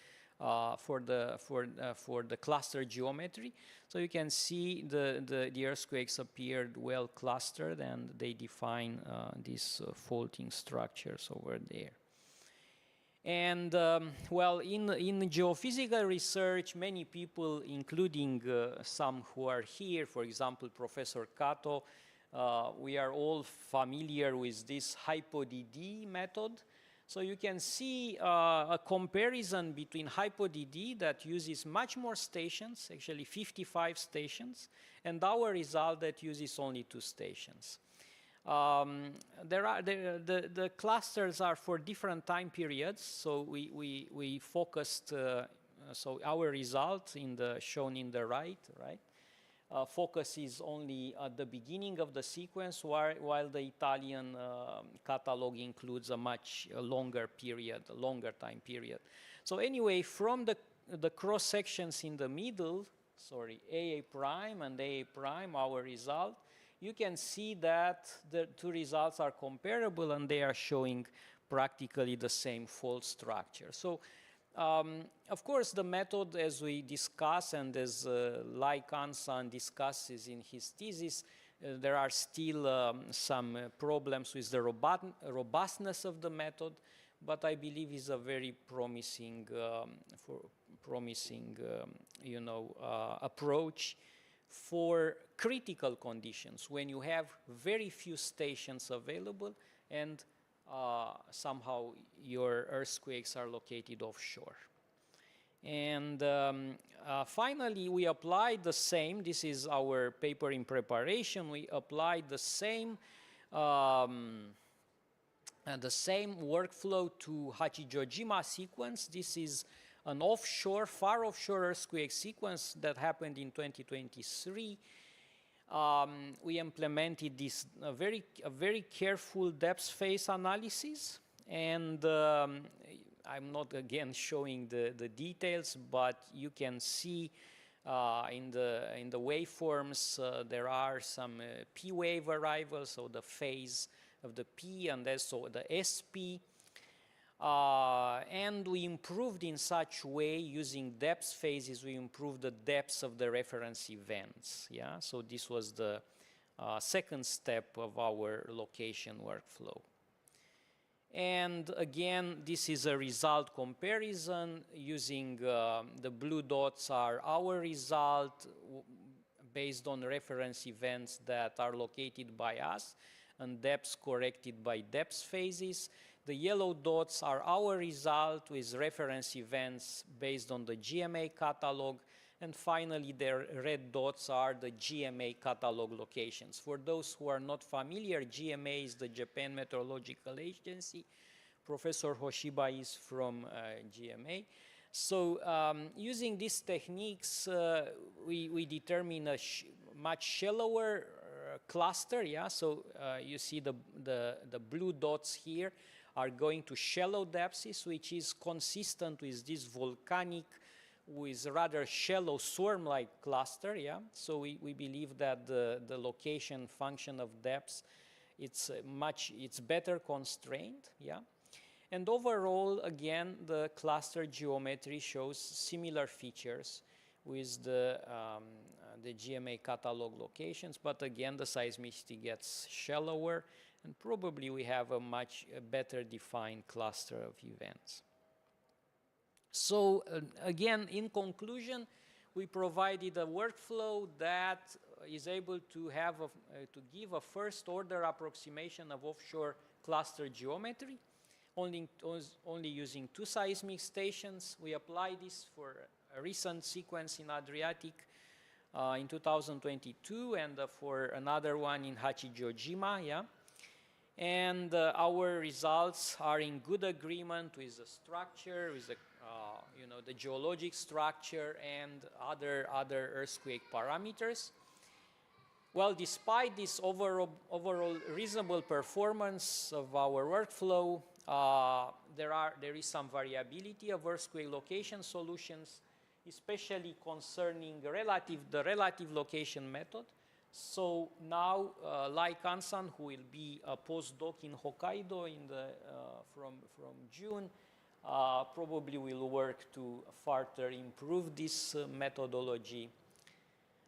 for the cluster geometry. So you can see the earthquakes appeared well clustered, and they define these faulting structures over there. And well, in geophysical research, many people, including some who are here, for example, Professor Kato, we are all familiar with this HypoDD method. So you can see a comparison between HypoDD that uses much more stations, actually 55 stations, and our result that uses only 2 stations. The clusters are for different time periods, so we focused, so our result shown in the right, focuses only at the beginning of the sequence, while the Italian catalog includes a much longer period, a longer time period. So anyway, from the cross sections in the middle, sorry, AA prime and AA prime, our result, you can see that the 2 results are comparable and they are showing practically the same fault structure. So of course, the method, as we discuss and as Lai Kan-san discusses in his thesis, there are still some problems with the robustness of the method, but I believe is a very promising, approach for critical conditions when you have very few stations available and somehow your earthquakes are located offshore. And finally, we applied the same, this is our paper in preparation, we applied the same workflow to Hachijojima sequence. This is an offshore, far offshore earthquake sequence that happened in 2023. We implemented this a very careful depth phase analysis, and I'm not again showing the details, but you can see in the waveforms there are some P wave arrivals, so the phase of the P and also the SP. And we improved in such way, using depth phases, we improved the depths of the reference events. Yeah, so this was the second step of our location workflow. And again, this is a result comparison using the blue dots are our result based on reference events that are located by us and depths corrected by depth phases. The yellow dots are our result with reference events based on the GMA catalog. And finally, the red dots are the GMA catalog locations. For those who are not familiar, GMA is the Japan Meteorological Agency. Professor Hoshiba is from GMA. So using these techniques, we determine a much shallower cluster. Yeah, so you see the blue dots here are going to shallow depths, which is consistent with this volcanic, with rather shallow swarm-like cluster. Yeah, so we believe that the location function of depths, it's better constrained. Yeah, and overall, again, the cluster geometry shows similar features with the GMA catalog locations, but again, the seismicity gets shallower, and probably we have a much better defined cluster of events. So again, in conclusion, we provided a workflow that is able to have to give a first order approximation of offshore cluster geometry, only using 2 seismic stations. We applied this for a recent sequence in Adriatic in 2022, and for another one in Hachijojima. Yeah. And our results are in good agreement with the structure, with the the geologic structure and other earthquake parameters. well, despite this overall reasonable performance of our workflow, there is some variability of earthquake location solutions, especially concerning the relative location method. So now, Lai Kansan, who will be a postdoc in Hokkaido from June, probably will work to further improve this methodology.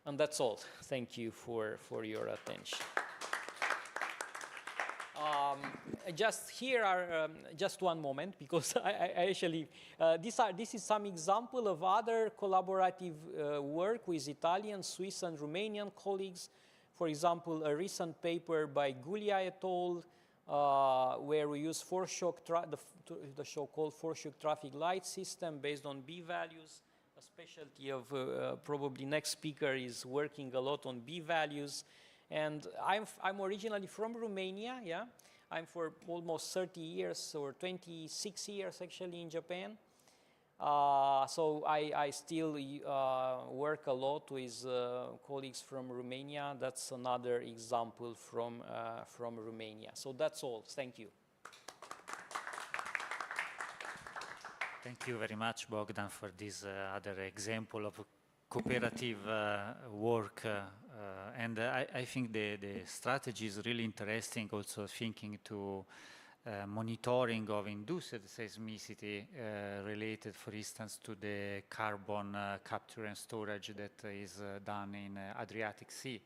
And that's all. Thank you for your attention. Just here are just one moment, because I actually this is some example of other collaborative work with Italian, Swiss, and Romanian colleagues. For example, a recent paper by Gulia et al., where we use the so-called four-shock traffic light system based on B values. A specialty of probably next speaker is working a lot on B values. And I'm originally from Romania, yeah. I'm for almost 30 years, or 26 years actually, in Japan. So I still work a lot with colleagues from Romania. That's another example from Romania. So that's all. Thank you. Thank you very much, Bogdan, for this other example of cooperative work. And I think the strategy is really interesting, also thinking to monitoring of induced seismicity related, for instance, to the carbon capture and storage that is done in Adriatic Sea.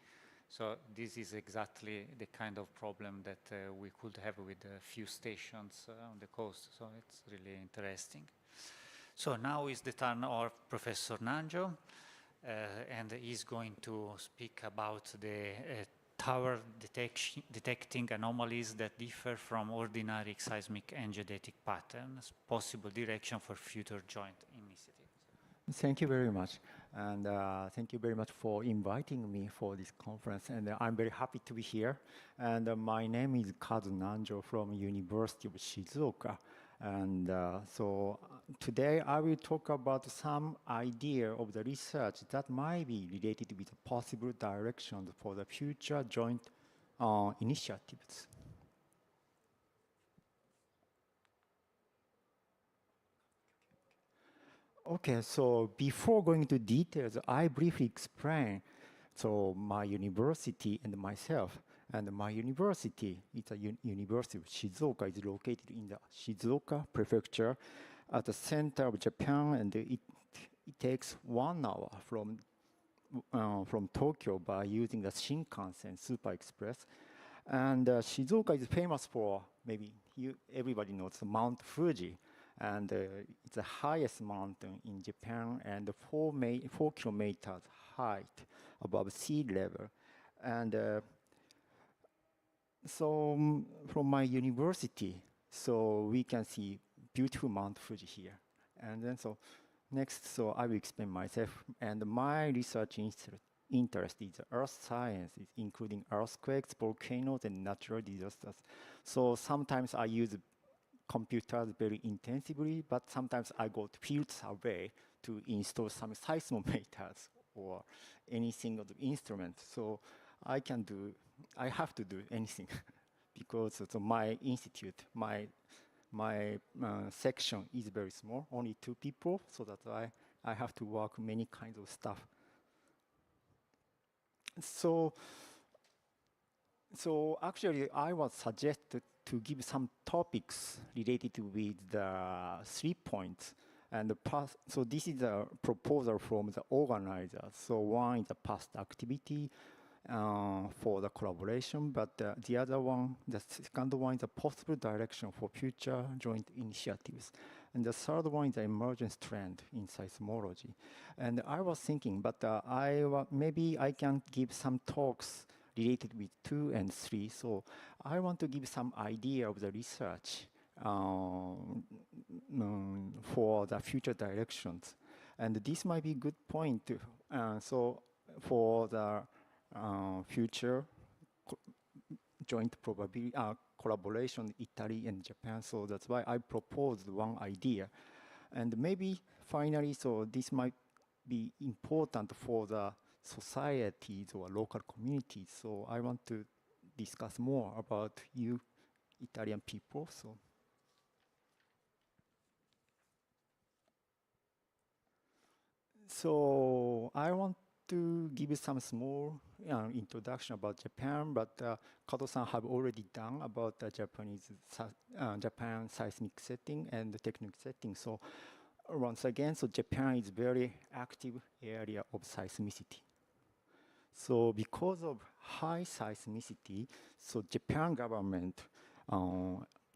So this is exactly the kind of problem that we could have with a few stations on the coast. So it's really interesting. So now is the turn of Professor Nanjo, and he's going to speak about the tower detecting anomalies that differ from ordinary seismic and geodetic patterns, possible direction for future joint initiatives. Thank you very much. And thank you very much for inviting me for this conference. And I'm very happy to be here. And my name is Kazu Nanjo from University of Shizuoka. And so today I will talk about some idea of the research that might be related with possible directions for the future joint initiatives. Okay, so before going into details, I briefly explain my university and myself. And my university, it's a University of Shizuoka, is located in the Shizuoka Prefecture at the center of Japan, and it takes 1 hour from Tokyo by using the Shinkansen Super Express. And Shizuoka is famous for, maybe everybody knows, Mount Fuji. And it's the highest mountain in Japan, and 4 kilometers height above sea level. And so from my university, so we can see beautiful Mount Fuji here. And then next, I will explain myself. And my research interest is earth science, including earthquakes, volcanoes, and natural disasters. So sometimes I use computers very intensively, but sometimes I go to field survey to install some seismometers or any single instrument. So I have to do anything because my institute, my section is very small, only 2 people, so that I have to work many kinds of stuff. So actually I was suggested to give some topics related with the 3 points. And so this is a proposal from the organizer. So one is a past activity for the collaboration, but the other one, the second one is a possible direction for future joint initiatives. And the third one is the emergence trend in seismology. And I was thinking, but maybe I can give some talks related with 2 and 3. So I want to give some idea of the research for the future directions. And this might be a good point. So for the future joint collaboration, Italy and Japan. So that's why I proposed one idea. And maybe finally, so this might be important for the societies or local communities. So I want to discuss more about you Italian people. So I want to give you some small introduction about Japan, but Kato-san have already done about the Japan seismic setting and the technical setting. So once again, so Japan is very active area of seismicity. So because of high seismicity, so Japan government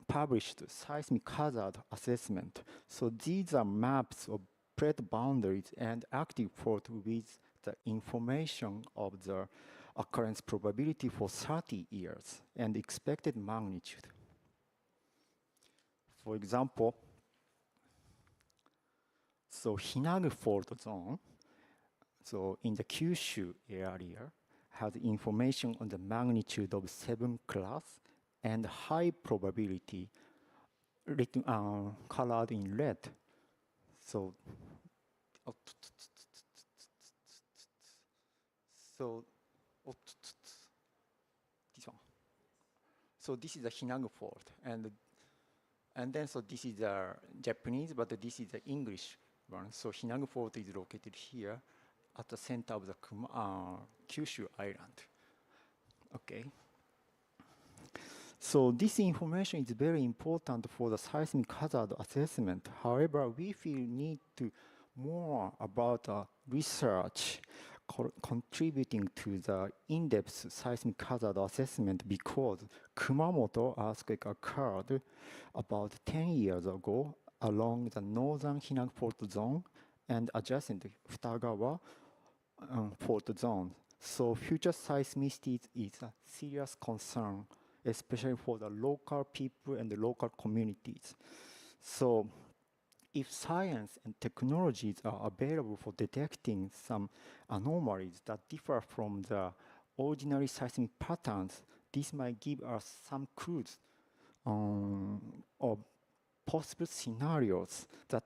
published seismic hazard assessment. So these are maps of plate boundaries and active fault with the information of the occurrence probability for 30 years and expected magnitude. For example, so Hinagu fault zone, so in the Kyushu area, has information on the magnitude of 7 class and high probability colored in red. So, this one. So this is the Hinagu fault, and then so this is the Japanese, but this is the English one. So Hinagu fault is located here at the center of the Kyushu Island. Okay. So this information is very important for the seismic hazard assessment. However, we feel need to more about research contributing to the in-depth seismic hazard assessment because Kumamoto earthquake occurred about 10 years ago along the northern Hinagu fault zone and adjacent Futagawa fault zone. So future seismicity is a serious concern, especially for the local people and the local communities. So if science and technologies are available for detecting some anomalies that differ from the ordinary seismic patterns, this might give us some clues of possible scenarios that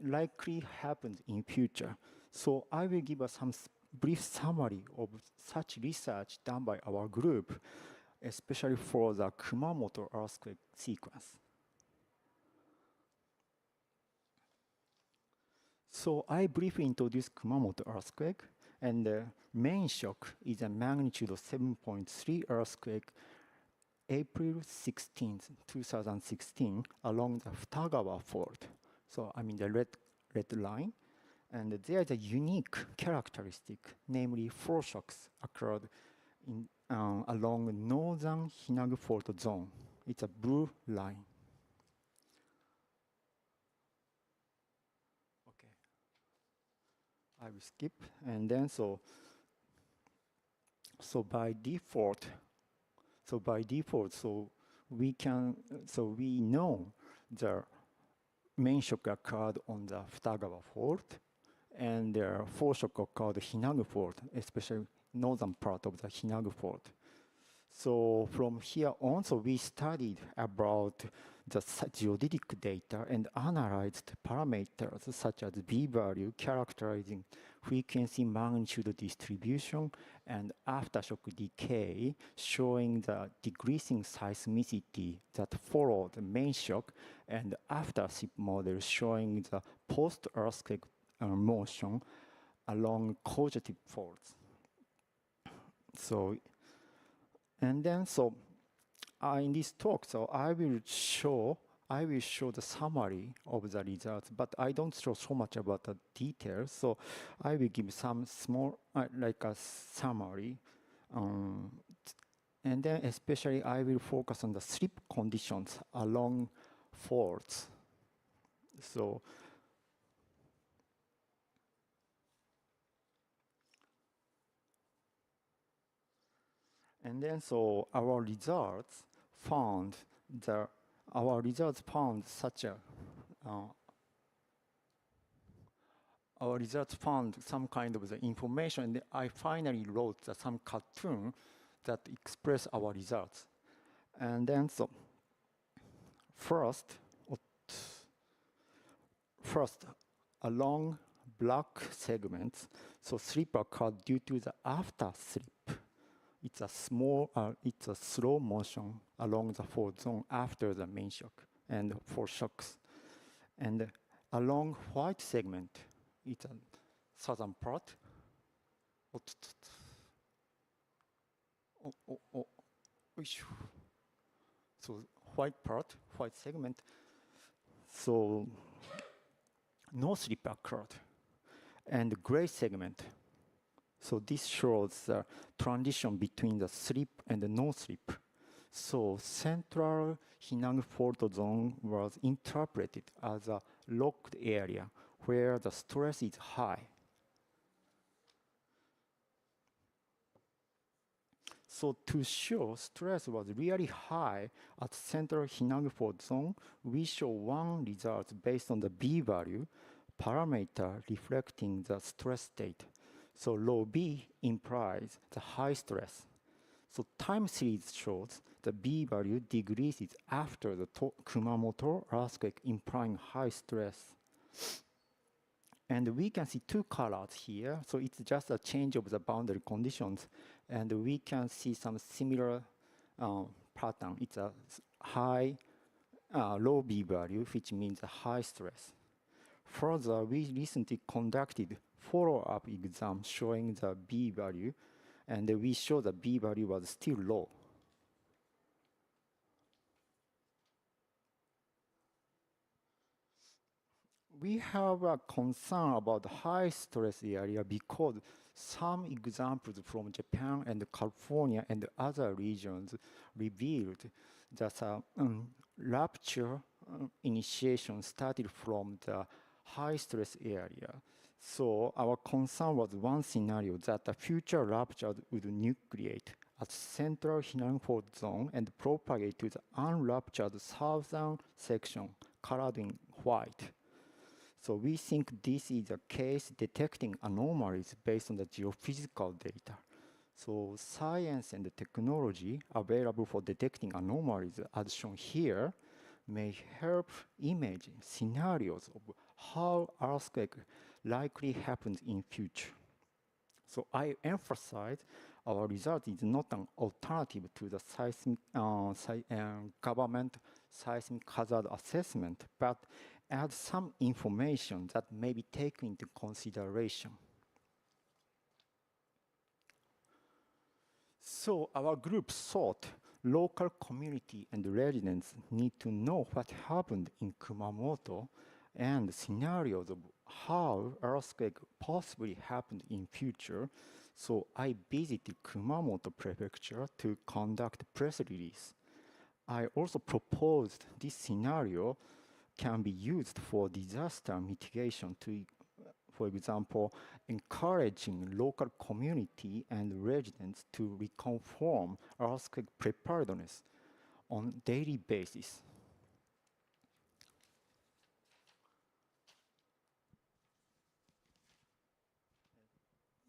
likely happen in future. So I will give us some brief summary of such research done by our group, especially for the Kumamoto earthquake sequence. So I briefly introduced Kumamoto earthquake, and the main shock is a magnitude of 7.3 earthquake, April 16, 2016, along the Futagawa fault. So I mean the red line. And there is a unique characteristic, namely foreshocks occurred along northern Hinagu fault zone. It's a blue line. Okay. I will skip. And then so by default, we know the main shock occurred on the Futagawa fault, and the foreshock occurred Hinagu fault, especially northern part of the Hinagu fault. So from here on, so we studied about the geodetic data and analyzed parameters such as B-value characterizing frequency magnitude distribution and aftershock decay showing the decreasing seismicity that followed the main shock, and aftershock model showing the post-earthquake motion along causative faults. So, and then in this talk, so I will show the summary of the results, but I don't show so much about the details. So I will give some small, like a summary, and then especially I will focus on the slip conditions along faults. So. And then so our results found some kind of the information, and I finally wrote some cartoon that express our results. And then so first along black segments, So sleep occurs due to the after sleep. It's a slow motion along the fault zone after the main shock and for shocks. And along white segment, it's a southern part. So white part, white segment. So no sleep occurred. And gray segment. So this shows the transition between the sleep and the no sleep. So central Hinang fault zone was interpreted as a locked area where the stress is high. So to show stress was really high at central Hinang fault zone, we show one result based on the B value parameter reflecting the stress state. So low B implies the high stress. So time series shows the B value decreases after the Kumamoto earthquake, implying high stress. And we can see two colors here. So it's just a change of the boundary conditions. And we can see some similar pattern. It's a high, low B value, which means a high stress. Further, we recently conducted follow-up exam showing the B value, and we show the B value was still low. We have a concern about high stress area because some examples from Japan and California and other regions revealed that rupture initiation started from the high stress area. So our concern was one scenario that the future rupture would nucleate at central Hinang fault zone and propagate to the unruptured southern section colored in white. So we think this is a case detecting anomalies based on the geophysical data. So science and technology available for detecting anomalies, as shown here, may help imagine scenarios of how earthquake likely happens in future. So I emphasize our result is not an alternative to the seismic, government seismic hazard assessment, but adds some information that may be taken into consideration. So our group thought local community and residents need to know what happened in Kumamoto and scenarios of how earthquake possibly happened in future. So I visited Kumamoto Prefecture to conduct press release. I also proposed this scenario can be used for disaster mitigation to, for example, encouraging local community and residents to reconfirm earthquake preparedness on a daily basis.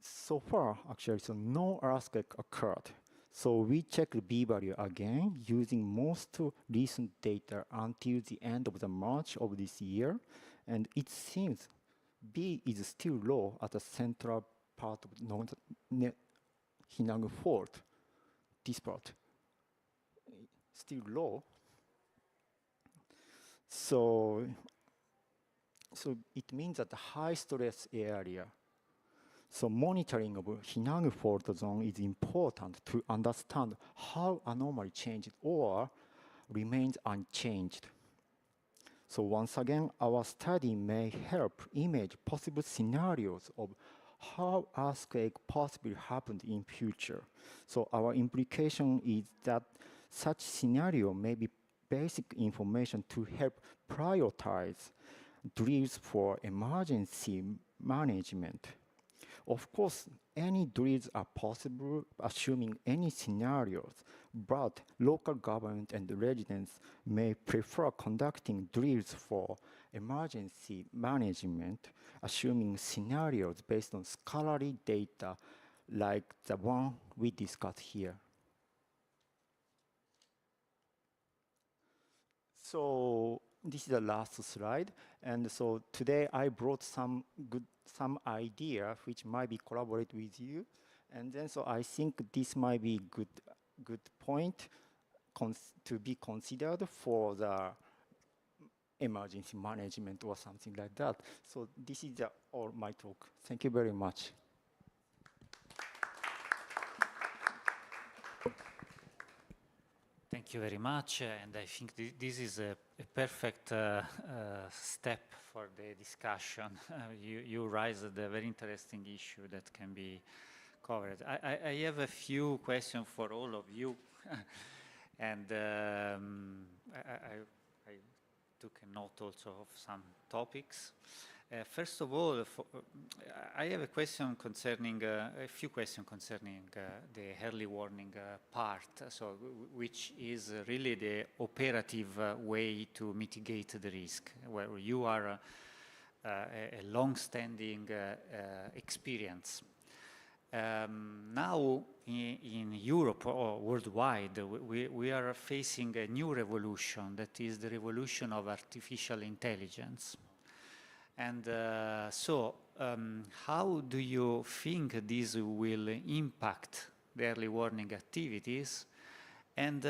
So far, actually, so no earthquake occurred. So we checked the B value again using most recent data until the end of the March of this year, and it seems B is still low at the central part of the Hinang fault. This part still low. So it means that the high stress area. So monitoring of Hinang fault zone is important to understand how anomaly changed or remains unchanged. So once again, our study may help image possible scenarios of how earthquake possibly happened in future. So our implication is that such scenario may be basic information to help prioritize drills for emergency management. Of course, any drills are possible, assuming any scenarios, but local government and residents may prefer conducting drills for emergency management, assuming scenarios based on scholarly data like the one we discussed here. So this is the last slide. And so today I brought some idea which might be collaborate with you. And then so I think this might be good point to be considered for the emergency management or something like that. So this is all my talk. Thank you very much. Thank you very much, and I think this is a perfect step for the discussion. You raised a very interesting issue that can be covered. I have a few questions for all of you, and I took a note also of some topics. First of all, I have a question concerning a few questions concerning the early warning part. So, which is really the operative way to mitigate the risk, where you are a long-standing experience. Now, in Europe or worldwide, we are facing a new revolution, that is the revolution of artificial intelligence. And how do you think this will impact the early warning activities? And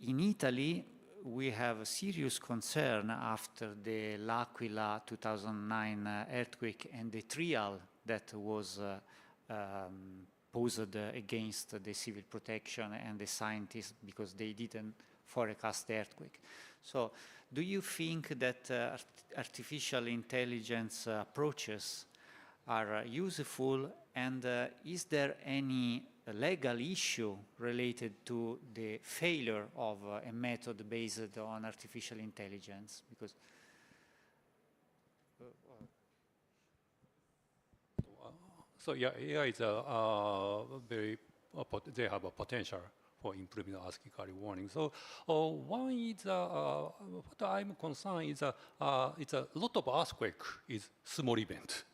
in Italy, we have serious concern after the L'Aquila 2009 earthquake and the trial that was posed against the civil protection and the scientists because they didn't forecast the earthquake. So, do you think that artificial intelligence approaches are useful, and is there any legal issue related to the failure of a method based on artificial intelligence? Because so yeah, AI is very they have a potential for improving the ASCII early warning. So one is what I'm concerned is it's a lot of earthquake is small event,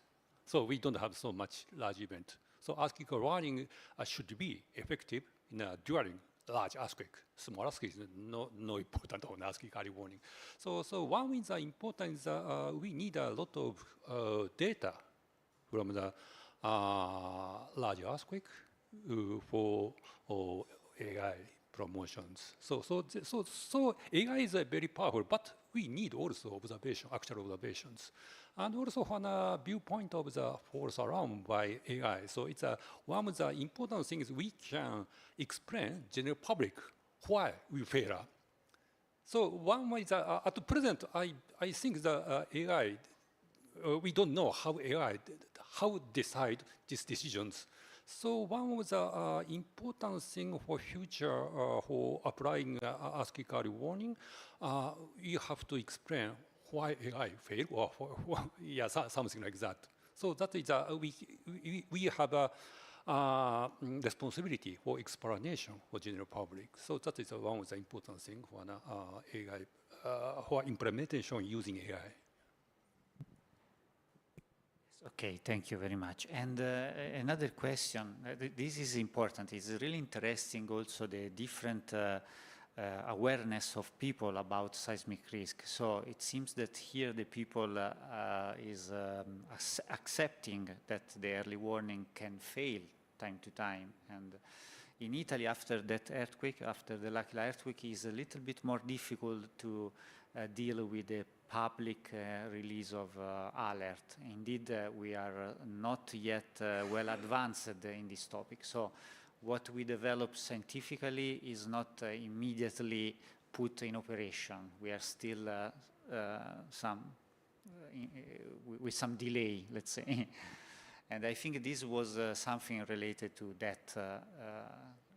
so we don't have so much large event. So ASCII early warning should be effective during large earthquake. Small earthquake is no important on ASCII early warning. So one is important is we need a lot of data from the large earthquake for AI promotions. So AI is very powerful, but we need also observation, actual observations, and also from a viewpoint of the force around by AI. So it's one of the important things we can explain general public why we fail. So one way is at present I think the AI we don't know how AI decide these decisions. So one of the important thing for future for applying ASCII early warning, you have to explain why AI failed or yeah, something like that. So that is we have a responsibility for explanation for general public. So that is one of the important things for AI for implementation using AI. Okay, thank you very much. And another question, this is important, it's really interesting also the different awareness of people about seismic risk. So it seems that here the people is accepting that the early warning can fail time to time. And in Italy, after that earthquake, after the L'Aquila earthquake, is a little bit more difficult to deal with the public release of alert. Indeed, we are not yet well advanced in this topic. So what we develop scientifically is not immediately put in operation. We are still with some delay, let's say. And I think this was something related to that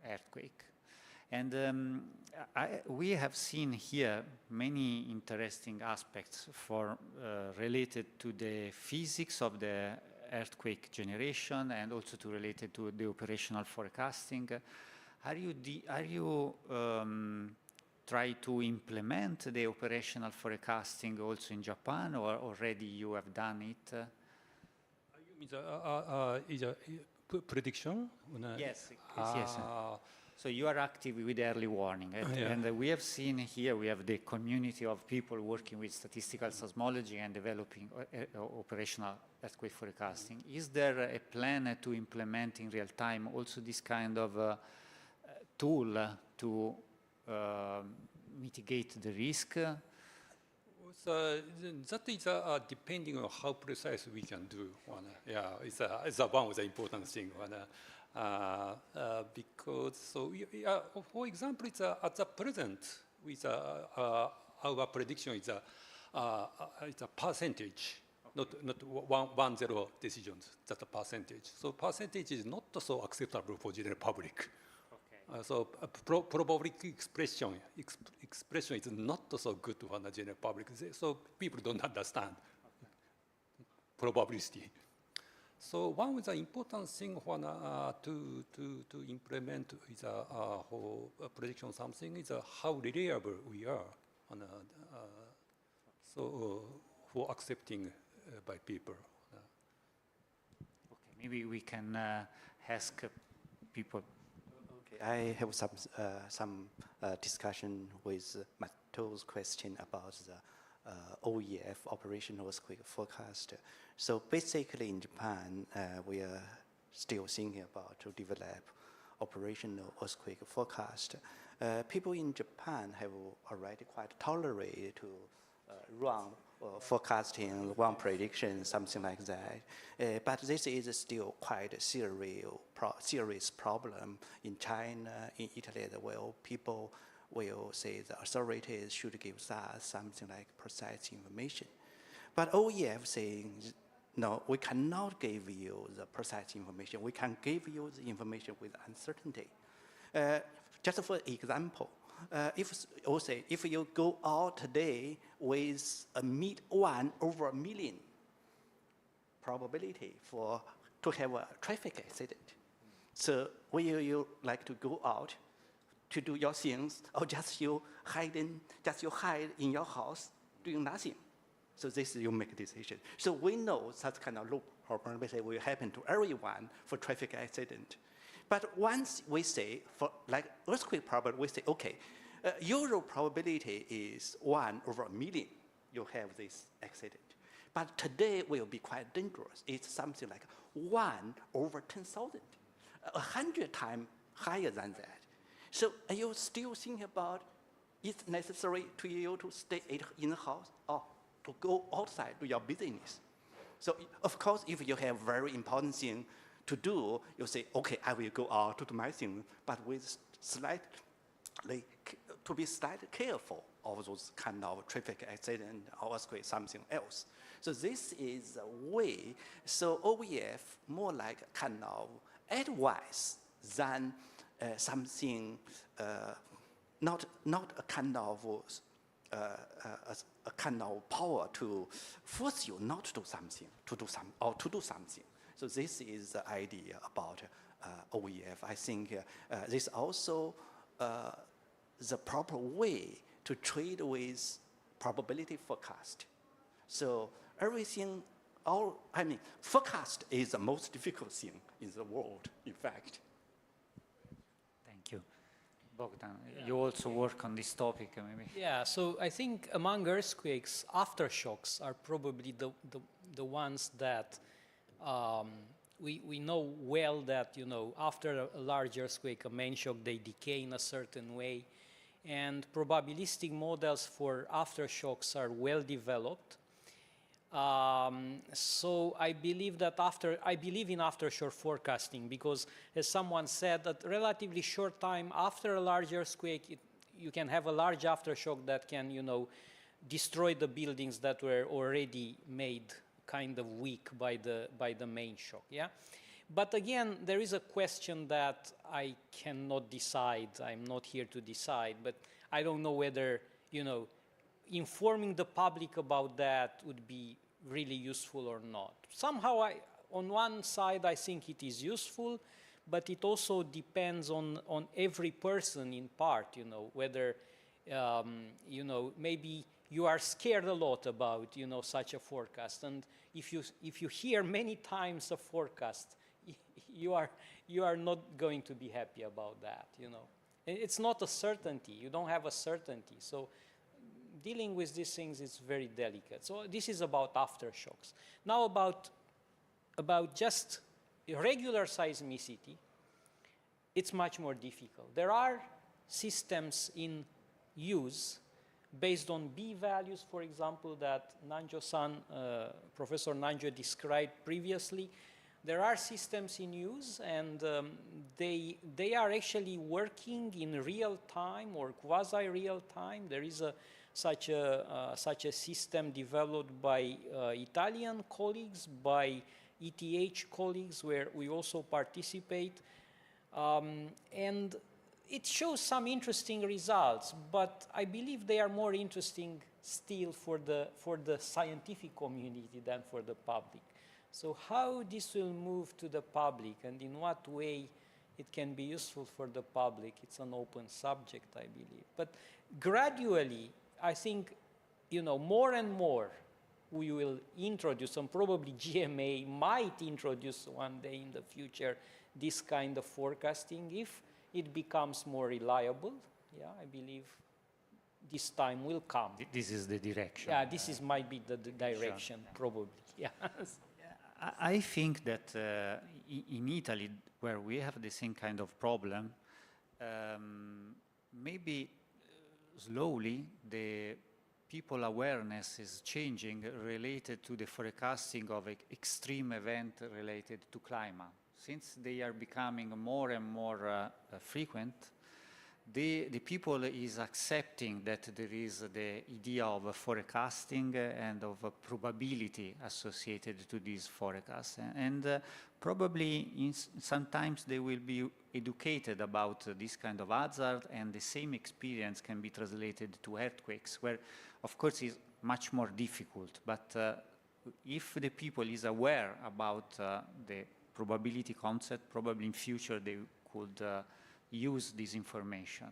earthquake. And we have seen here many interesting aspects related to the physics of the earthquake generation and also related to the operational forecasting. Are you try to implement the operational forecasting also in Japan, or already you have done it? You Is a prediction? Yes, yes. So you are active with early warning, and we have seen here, we have the community of people working with statistical seismology and developing operational earthquake forecasting. Is there a plan to implement in real time also this kind of tool to mitigate the risk? So that is depending on how precise we can do. Yeah, it's one of the important things. Because so for example, it's at the present with our prediction is it's a percentage, not 1-0 decisions. That's a percentage. So percentage is not so acceptable for general public. So probability expression is not so good for the general public. So people don't understand probability. So one of the important things to implement is for prediction something is how reliable we are. So for accepting by people. Okay, maybe we can ask people. I have some discussion with Matteo's question about the OEF, operational earthquake forecast. So basically in Japan, we are still thinking about to develop operational earthquake forecast. People in Japan have already quite tolerated to run forecasting, run prediction, something like that. But this is still quite a serious problem in China, in Italy as well. People will say the authorities should give us something like precise information. But OEF saying, no, we cannot give you the precise information. We can give you the information with uncertainty. Just for example, if you go out today with a 1/1,000,000 probability to have a traffic accident, so will you like to go out to do your things, or just you hide in your house doing nothing? So this you make a decision. So we know such kind of loop probability will happen to everyone for traffic accident. But once we say, for like earthquake probability, we say, okay, usual probability is 1/1,000,000 you have this accident. But today will be quite dangerous. It's something like 1/10,000, 100 times higher than that. So are you still thinking about it's necessary to you to stay in the house or to go outside to your business? So of course, if you have very important thing to do, you say, okay, I will go out to do my thing, but with to be slightly careful of those kind of traffic accident or earthquake, something else. So this is a way. So OEF more like kind of advice than something, not a kind of a kind of power to force you not to do something, to do something. So this is the idea about OEF. I think this also the proper way to trade with probability forecast. So everything, forecast is the most difficult thing in the world, in fact. Thank you. Bogdan, you also work on this topic, maybe? Yeah, so I think among earthquakes, aftershocks are probably the ones that we know well that, after a large earthquake, a main shock, they decay in a certain way. And probabilistic models for aftershocks are well developed. So I believe that I believe in aftershock forecasting because, as someone said, that relatively short time after a large earthquake, you can have a large aftershock that can, destroy the buildings that were already made kind of weak by the main shock. Yeah. But again, there is a question that I cannot decide. I'm not here to decide, but I don't know whether, informing the public about that would be really useful or not. Somehow, on one side, I think it is useful, but it also depends on every person in part, whether, maybe you are scared a lot about, you know, such a forecast. And if you hear many times a forecast, you are not going to be happy about that, you know. It's not a certainty. You don't have a certainty. So dealing with these things is very delicate. So this is about aftershocks. Now about just regular seismicity, it's much more difficult. There are systems in use based on B values, for example, that Nanjo-san, Professor Nanjo described previously. There are systems in use, and they are actually working in real time or quasi-real time. There is such a system developed by Italian colleagues, by ETH colleagues, where we also participate. And it shows some interesting results, but I believe they are more interesting still for the scientific community than for the public. So how this will move to the public and in what way it can be useful for the public, it's an open subject, I believe. But gradually, I think, you know, more and more we will introduce, and probably GMA might introduce one day in the future, this kind of forecasting if it becomes more reliable. Yeah, I believe this time will come. This is the direction. Yeah, this might be the direction, probably. Yeah. I think that in Italy, where we have the same kind of problem, maybe slowly the people awareness is changing related to the forecasting of extreme event related to climate. Since they are becoming more and more frequent, the people is accepting that there is the idea of forecasting and of probability associated to these forecasts. And probably sometimes they will be educated about this kind of hazard, and the same experience can be translated to earthquakes, where of course it's much more difficult. But if the people is aware about the probability concept, probably in future they could use this information.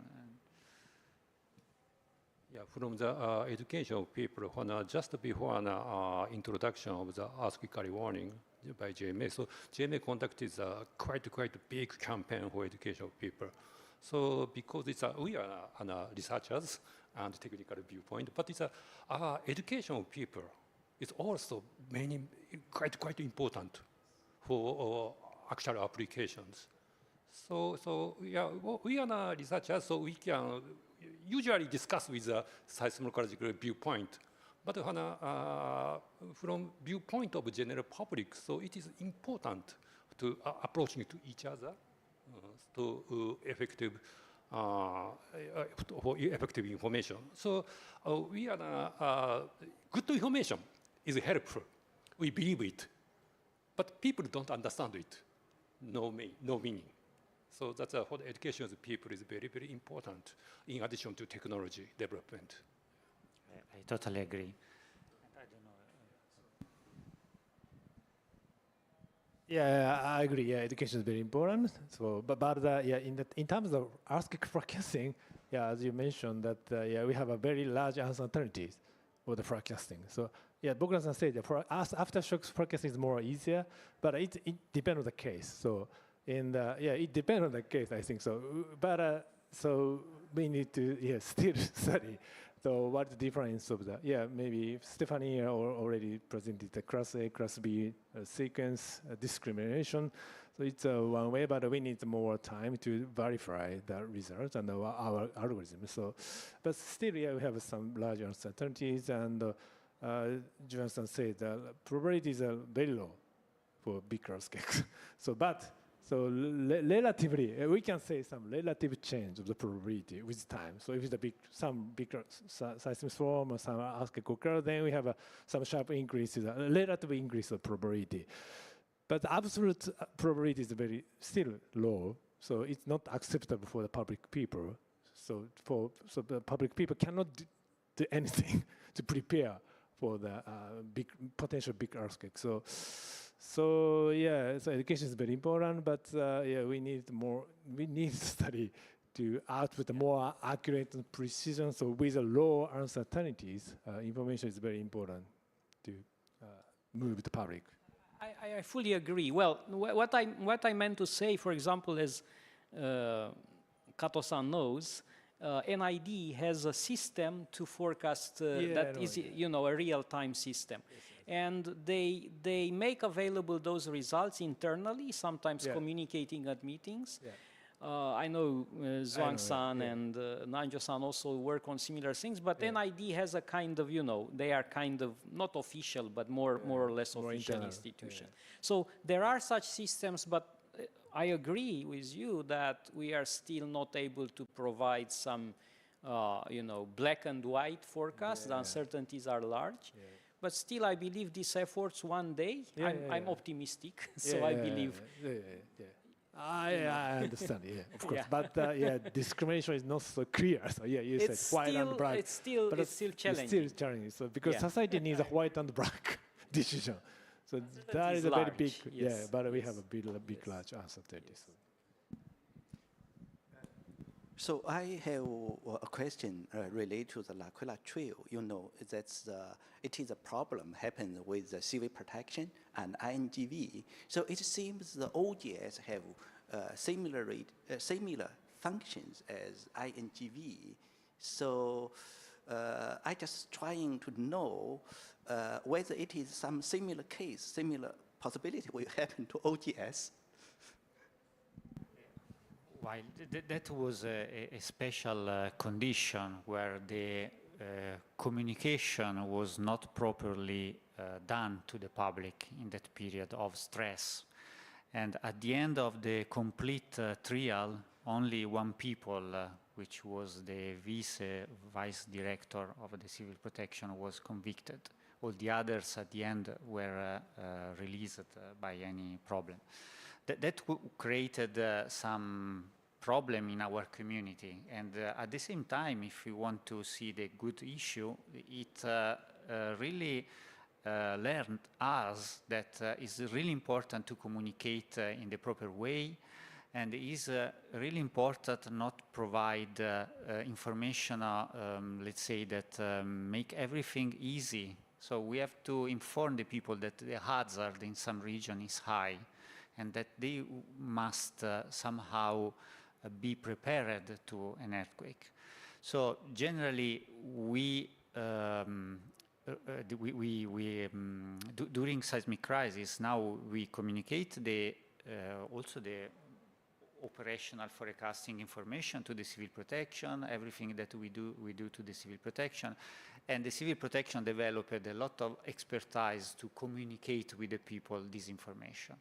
Yeah, from the education of people, when, just before an introduction of the earthquake early warning by GMA, so GMA conducted a quite big campaign for education of people. So because it's we are researchers and technical viewpoint, but it's education of people is also quite important for actual applications. So yeah, we are researchers, so we can usually discuss with a seismological viewpoint. But from viewpoint of general public, so it is important to approaching to each other to effective information. So we are good information is helpful. We believe it, but people don't understand it. No meaning. So that's for the education of the people is very important in addition to technology development. I totally agree. Yeah, I agree. Yeah, education is very important. So, but yeah, in terms of earthquake forecasting, yeah, as you mentioned, that yeah, we have a very large uncertainties for the forecasting. So, yeah, Bogdan said for us, aftershocks forecasting is more easier, but it depends on the case. So, yeah, it depends on the case, I think so. But so we need to still study. So what's the difference of that? Yeah, maybe Stephanie already presented the class A, class B sequence discrimination. So it's one way, but we need more time to verify the results and our algorithm. So, but still, yeah, we have some large uncertainties, and Johansson said the probabilities are very low for big earthquakes. So relatively, we can say some relative change of the probability with time. So if it's some big seismic storm or some earthquake occur, then we have some sharp increases, a relative increase of probability. But the absolute probability is still low, so it's not acceptable for the public people. So the public people cannot do anything to prepare for the potential big earthquake. So yeah, so education is very important, but yeah, we need to study to act with more accurate and precision. So with low uncertainties, information is very important to move the public. I fully agree. Well, what I meant to say, for example, as Kato-san knows, NID has a system to forecast that is, a real-time system. And they make available those results internally, sometimes communicating at meetings. I know Zhuang-san and Nanjo-san also work on similar things, but NID has a kind of, they are kind of not official, but more or less official internal, institution. So there are such systems, but I agree with you that we are still not able to provide some, black and white forecast. The uncertainties are large. But still, I believe these efforts one day, I'm optimistic, so I believe. I understand, of course. But discrimination is not so clear. So you said white and black. It's still challenging. It's still challenging. So because society needs a white and black decision. So that is a large, very big, yes. but we have a big large uncertainty. So I have a question related to the L'Aquila Trail. It is a problem happen with the civil protection and INGV. So it seems the OGS have similar functions as INGV. So I just trying to know whether it is some similar case, similar possibility will happen to OGS. While that was a special condition where the communication was not properly done to the public in that period of stress. And at the end of the complete trial, only one people, which was the vice director of the civil protection, was convicted. All the others at the end were released by any problem. That created some problem in our community, and at the same time, if we want to see the good issue, it really learned us that it's really important to communicate in the proper way, and it is really important not provide information, let's say, that make everything easy. So we have to inform the people that the hazard in some region is high, and that they must somehow be prepared to an earthquake. So generally, during seismic crisis, now we communicate also the operational forecasting information to the civil protection, everything that we do to the civil protection. And the civil protection developed a lot of expertise to communicate with the people this information.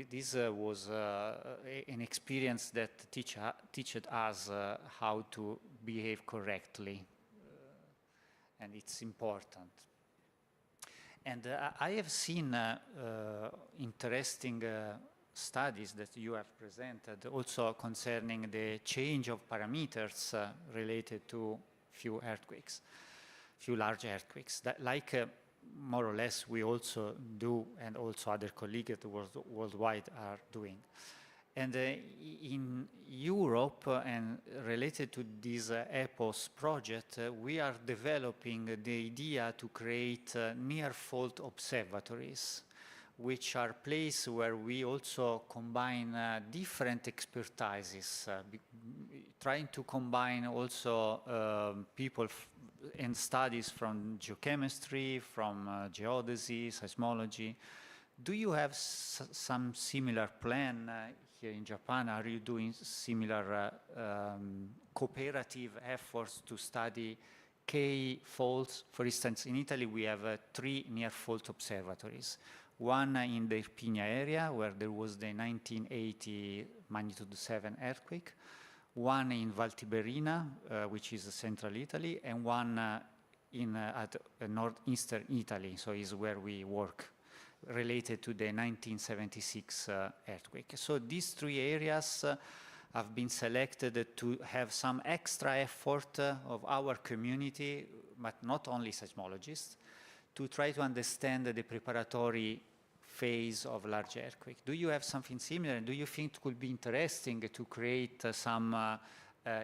This was an experience that teached us how to behave correctly, and it's important. And I have seen interesting studies that you have presented, also concerning the change of parameters related to few large earthquakes. More or less we also do, and also other colleagues worldwide are doing. And in Europe, and related to this EPOS project, we are developing the idea to create near-fault observatories, which are places where we also combine different expertises, trying to combine also people and studies from geochemistry, from geodesy, seismology. Do you have some similar plan here in Japan? Are you doing similar cooperative efforts to study K faults? For instance, in Italy we have 3 near-fault observatories. One in the Irpinia area, where there was the 1980 magnitude 7 earthquake. One in Valtiberina, which is central Italy, and one at northeastern Italy, so is where we work, related to the 1976 earthquake. So these 3 areas have been selected to have some extra effort of our community, but not only seismologists, to try to understand the preparatory phase of large earthquake. Do you have something similar? Do you think it could be interesting to create some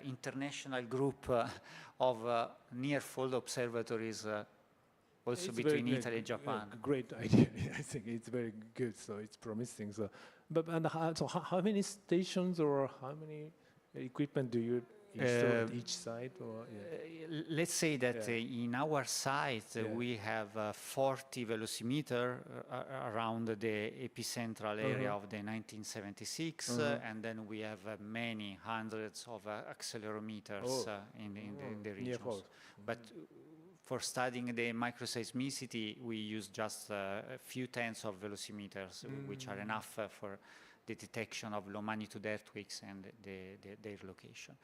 international group of near-fault observatories also It's between very Italy and Japan? Great idea. I think it's very good. So it's promising. So, how many stations or how many equipment do you install at each site? Or Let's say that in our site we have 40 velocimeter around the epicentral area of the 1976, and then we have many hundreds of accelerometers in the regions. But for studying the microseismicity, we use just a few tens of velocimeters, which are enough for the detection of low magnitude earthquakes and their location.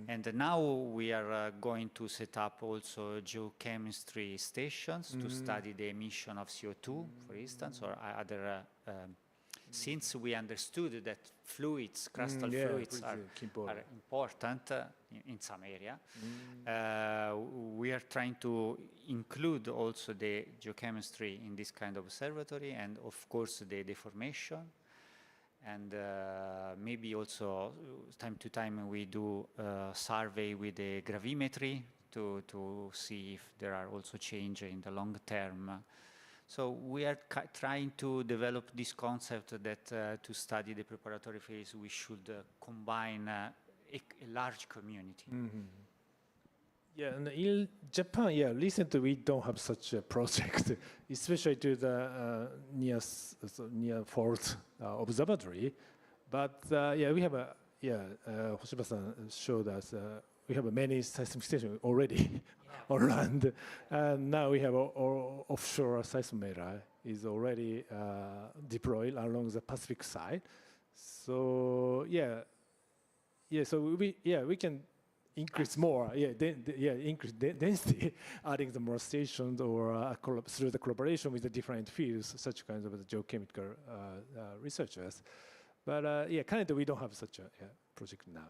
And now we are going to set up also geochemistry stations to study the emission of CO2, for instance, or other, since we understood that fluids, crustal fluids are important in some area, we are trying to include also the geochemistry in this kind of observatory, and of course the deformation. And maybe also time to time we do survey with the gravimetry to see if there are also changes in the long term. So we are trying to develop this concept that to study the preparatory phase we should combine a large community. Yeah, and in Japan, recently we don't have such a project, especially to the near fault observatory. But we have Hoshiba-san showed us we have many seismic stations already on land, and now we have offshore seismometer is already deployed along the Pacific side. So so we can increase more, increase density, adding the more stations or through the collaboration with the different fields, such kinds of geochemical researchers. But currently we don't have such a project now.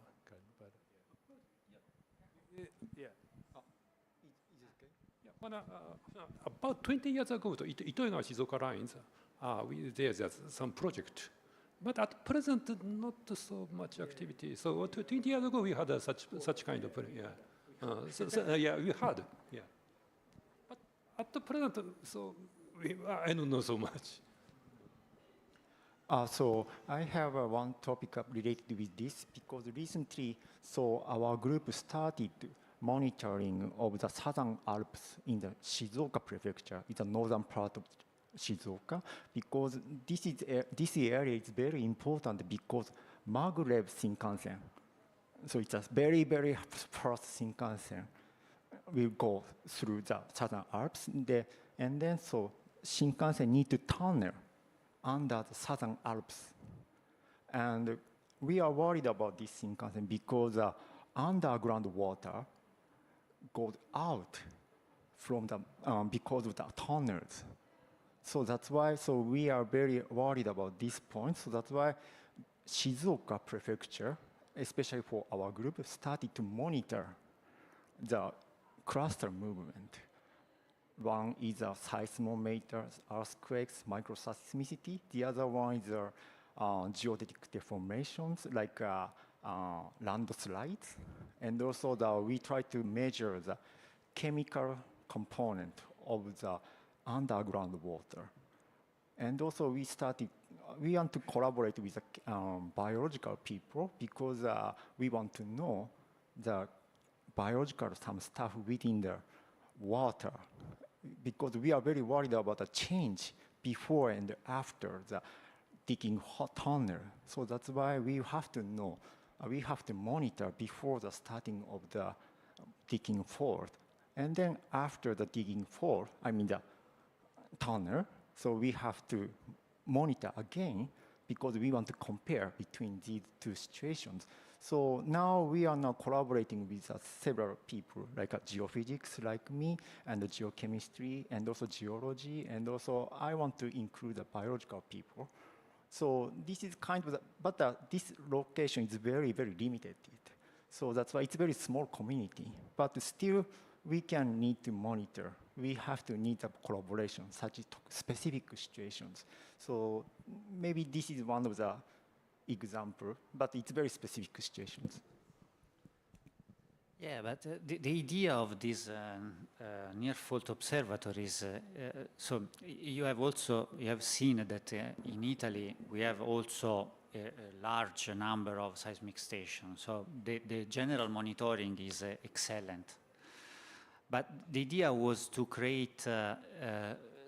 About 20 years ago, Itoigawa Shizuoka lines, there's some project. But at present, not so much activity. So 20 years ago, we had such kind of, we had, But at the present, I don't know so much. So I have one topic related with this, because recently, our group started monitoring of the southern Alps in the Shizuoka prefecture, in the northern part of Shizuoka, because this area is very important because Maglev Shinkansen, so it's a very, very fast Shinkansen, will go through the southern Alps, and then Shinkansen need to tunnel under the southern Alps. And we are worried about this Shinkansen because underground water goes out from the because of the tunnels. So that's why. So we are very worried about this point. So that's why Shizuoka Prefecture, especially for our group, started to monitor the cluster movement. One is seismometers, earthquakes, microseismicity. The other one is geodetic deformations like landslides. And also we try to measure the chemical component of the underground water. And also we want to collaborate with biological people because we want to know the biological some stuff within the water, because we are very worried about the change before and after the digging hot tunnel. So that's why we have to know, we have to monitor before the starting of the digging fault. And then after the digging fault, the tunnel, so we have to monitor again because we want to compare between these two situations. So now we are now collaborating with several people, like geophysics, like me, and the geochemistry, and also geology, and also I want to include the biological people. So this is kind of, but this location is very, very limited. So that's why it's a very small community. But still, we can need to monitor we have to need a collaboration, such specific situations. So maybe this is one of the example, but it's very specific situations. Yeah, but the idea of these near-fault observatories, so you have seen that in Italy we have also a large number of seismic stations. So the general monitoring is excellent. But the idea was to create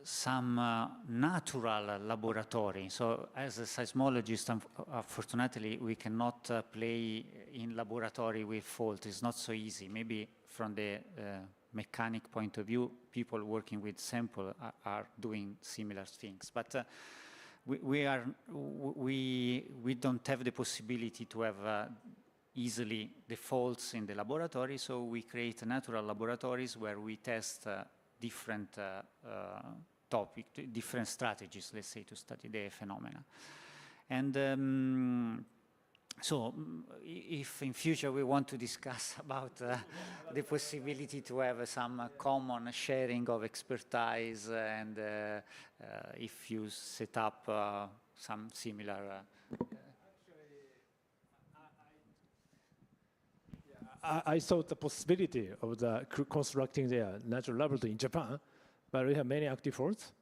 some natural laboratory. So as a seismologist, unfortunately, we cannot play in laboratory with fault. It's not so easy. Maybe from the mechanic point of view, people working with sample are doing similar things. But we don't have the possibility to have easily the faults in the laboratory, so we create natural laboratories where we test different different strategies, let's say, to study the phenomena. And so if in future we want to discuss about the possibility to have some common sharing of expertise and if you set up some similar I saw the possibility of constructing the natural laboratory in Japan, but we have many active faults.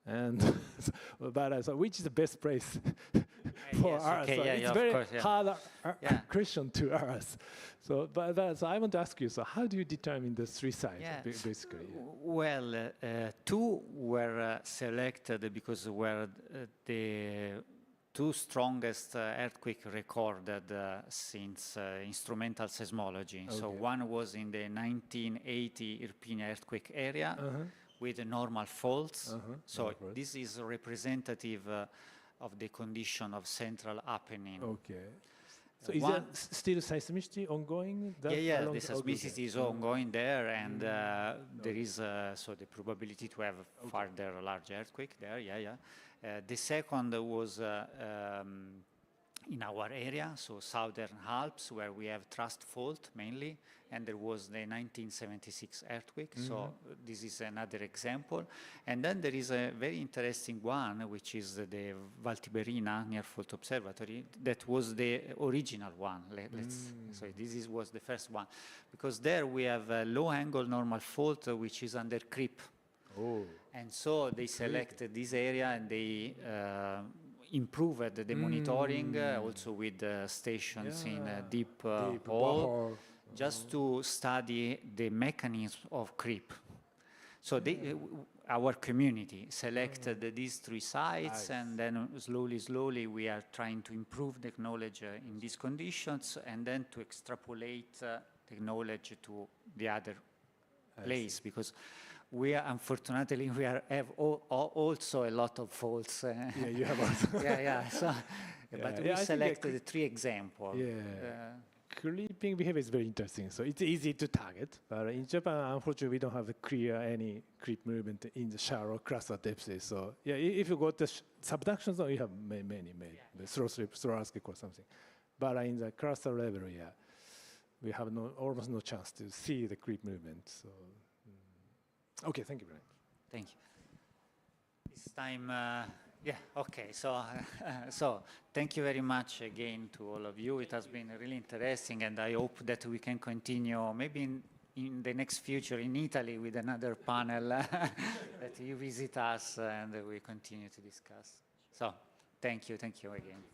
And but so which is the best place for yes, us? okay, So yeah, it's yeah, very of course, yeah. hard Yeah. question to us. So, so I want to ask you: so, how do you determine the three sites, basically? Well, two were selected because were the two strongest earthquake recorded since instrumental seismology. Okay. So one was in the 1980 Irpinia earthquake area with the normal faults. So this is representative of the condition of central happening. Okay. So is there still seismicity ongoing? Yeah, the seismicity is ongoing there, and there is so the probability to have further large earthquake there. Yeah. The second was in our area, so Southern Alps, where we have thrust fault mainly, and there was the 1976 earthquake. So this is another example. And then there is a very interesting one, which is the Valtiberina near fault observatory. That was the original one. So this was the first one, because there we have a low angle normal fault, which is under creep. And so they selected this area and they improved the monitoring also with stations in deep hole, just to study the mechanism of creep. So our community selected these three sites, and then slowly we are trying to improve the knowledge in these conditions, and then to extrapolate the knowledge to the other place, because unfortunately we have also a lot of faults. Yeah, you have also. yeah. So, but we selected the three examples. Creeping behavior is very interesting, so it's easy to target. But in Japan, unfortunately, we don't have any creep movement in the shallow cluster depths. So if you go to subduction zone, you have many slow slip, slow earthquake or something. But in the cluster level, we have almost no chance to see the creep movement. So. Okay, thank you very much. Thank you. This time, okay. So thank you very much again to all of you. It has been really interesting, and I hope that we can continue maybe in the next future in Italy with another panel that you visit us and we continue to discuss. So thank you again.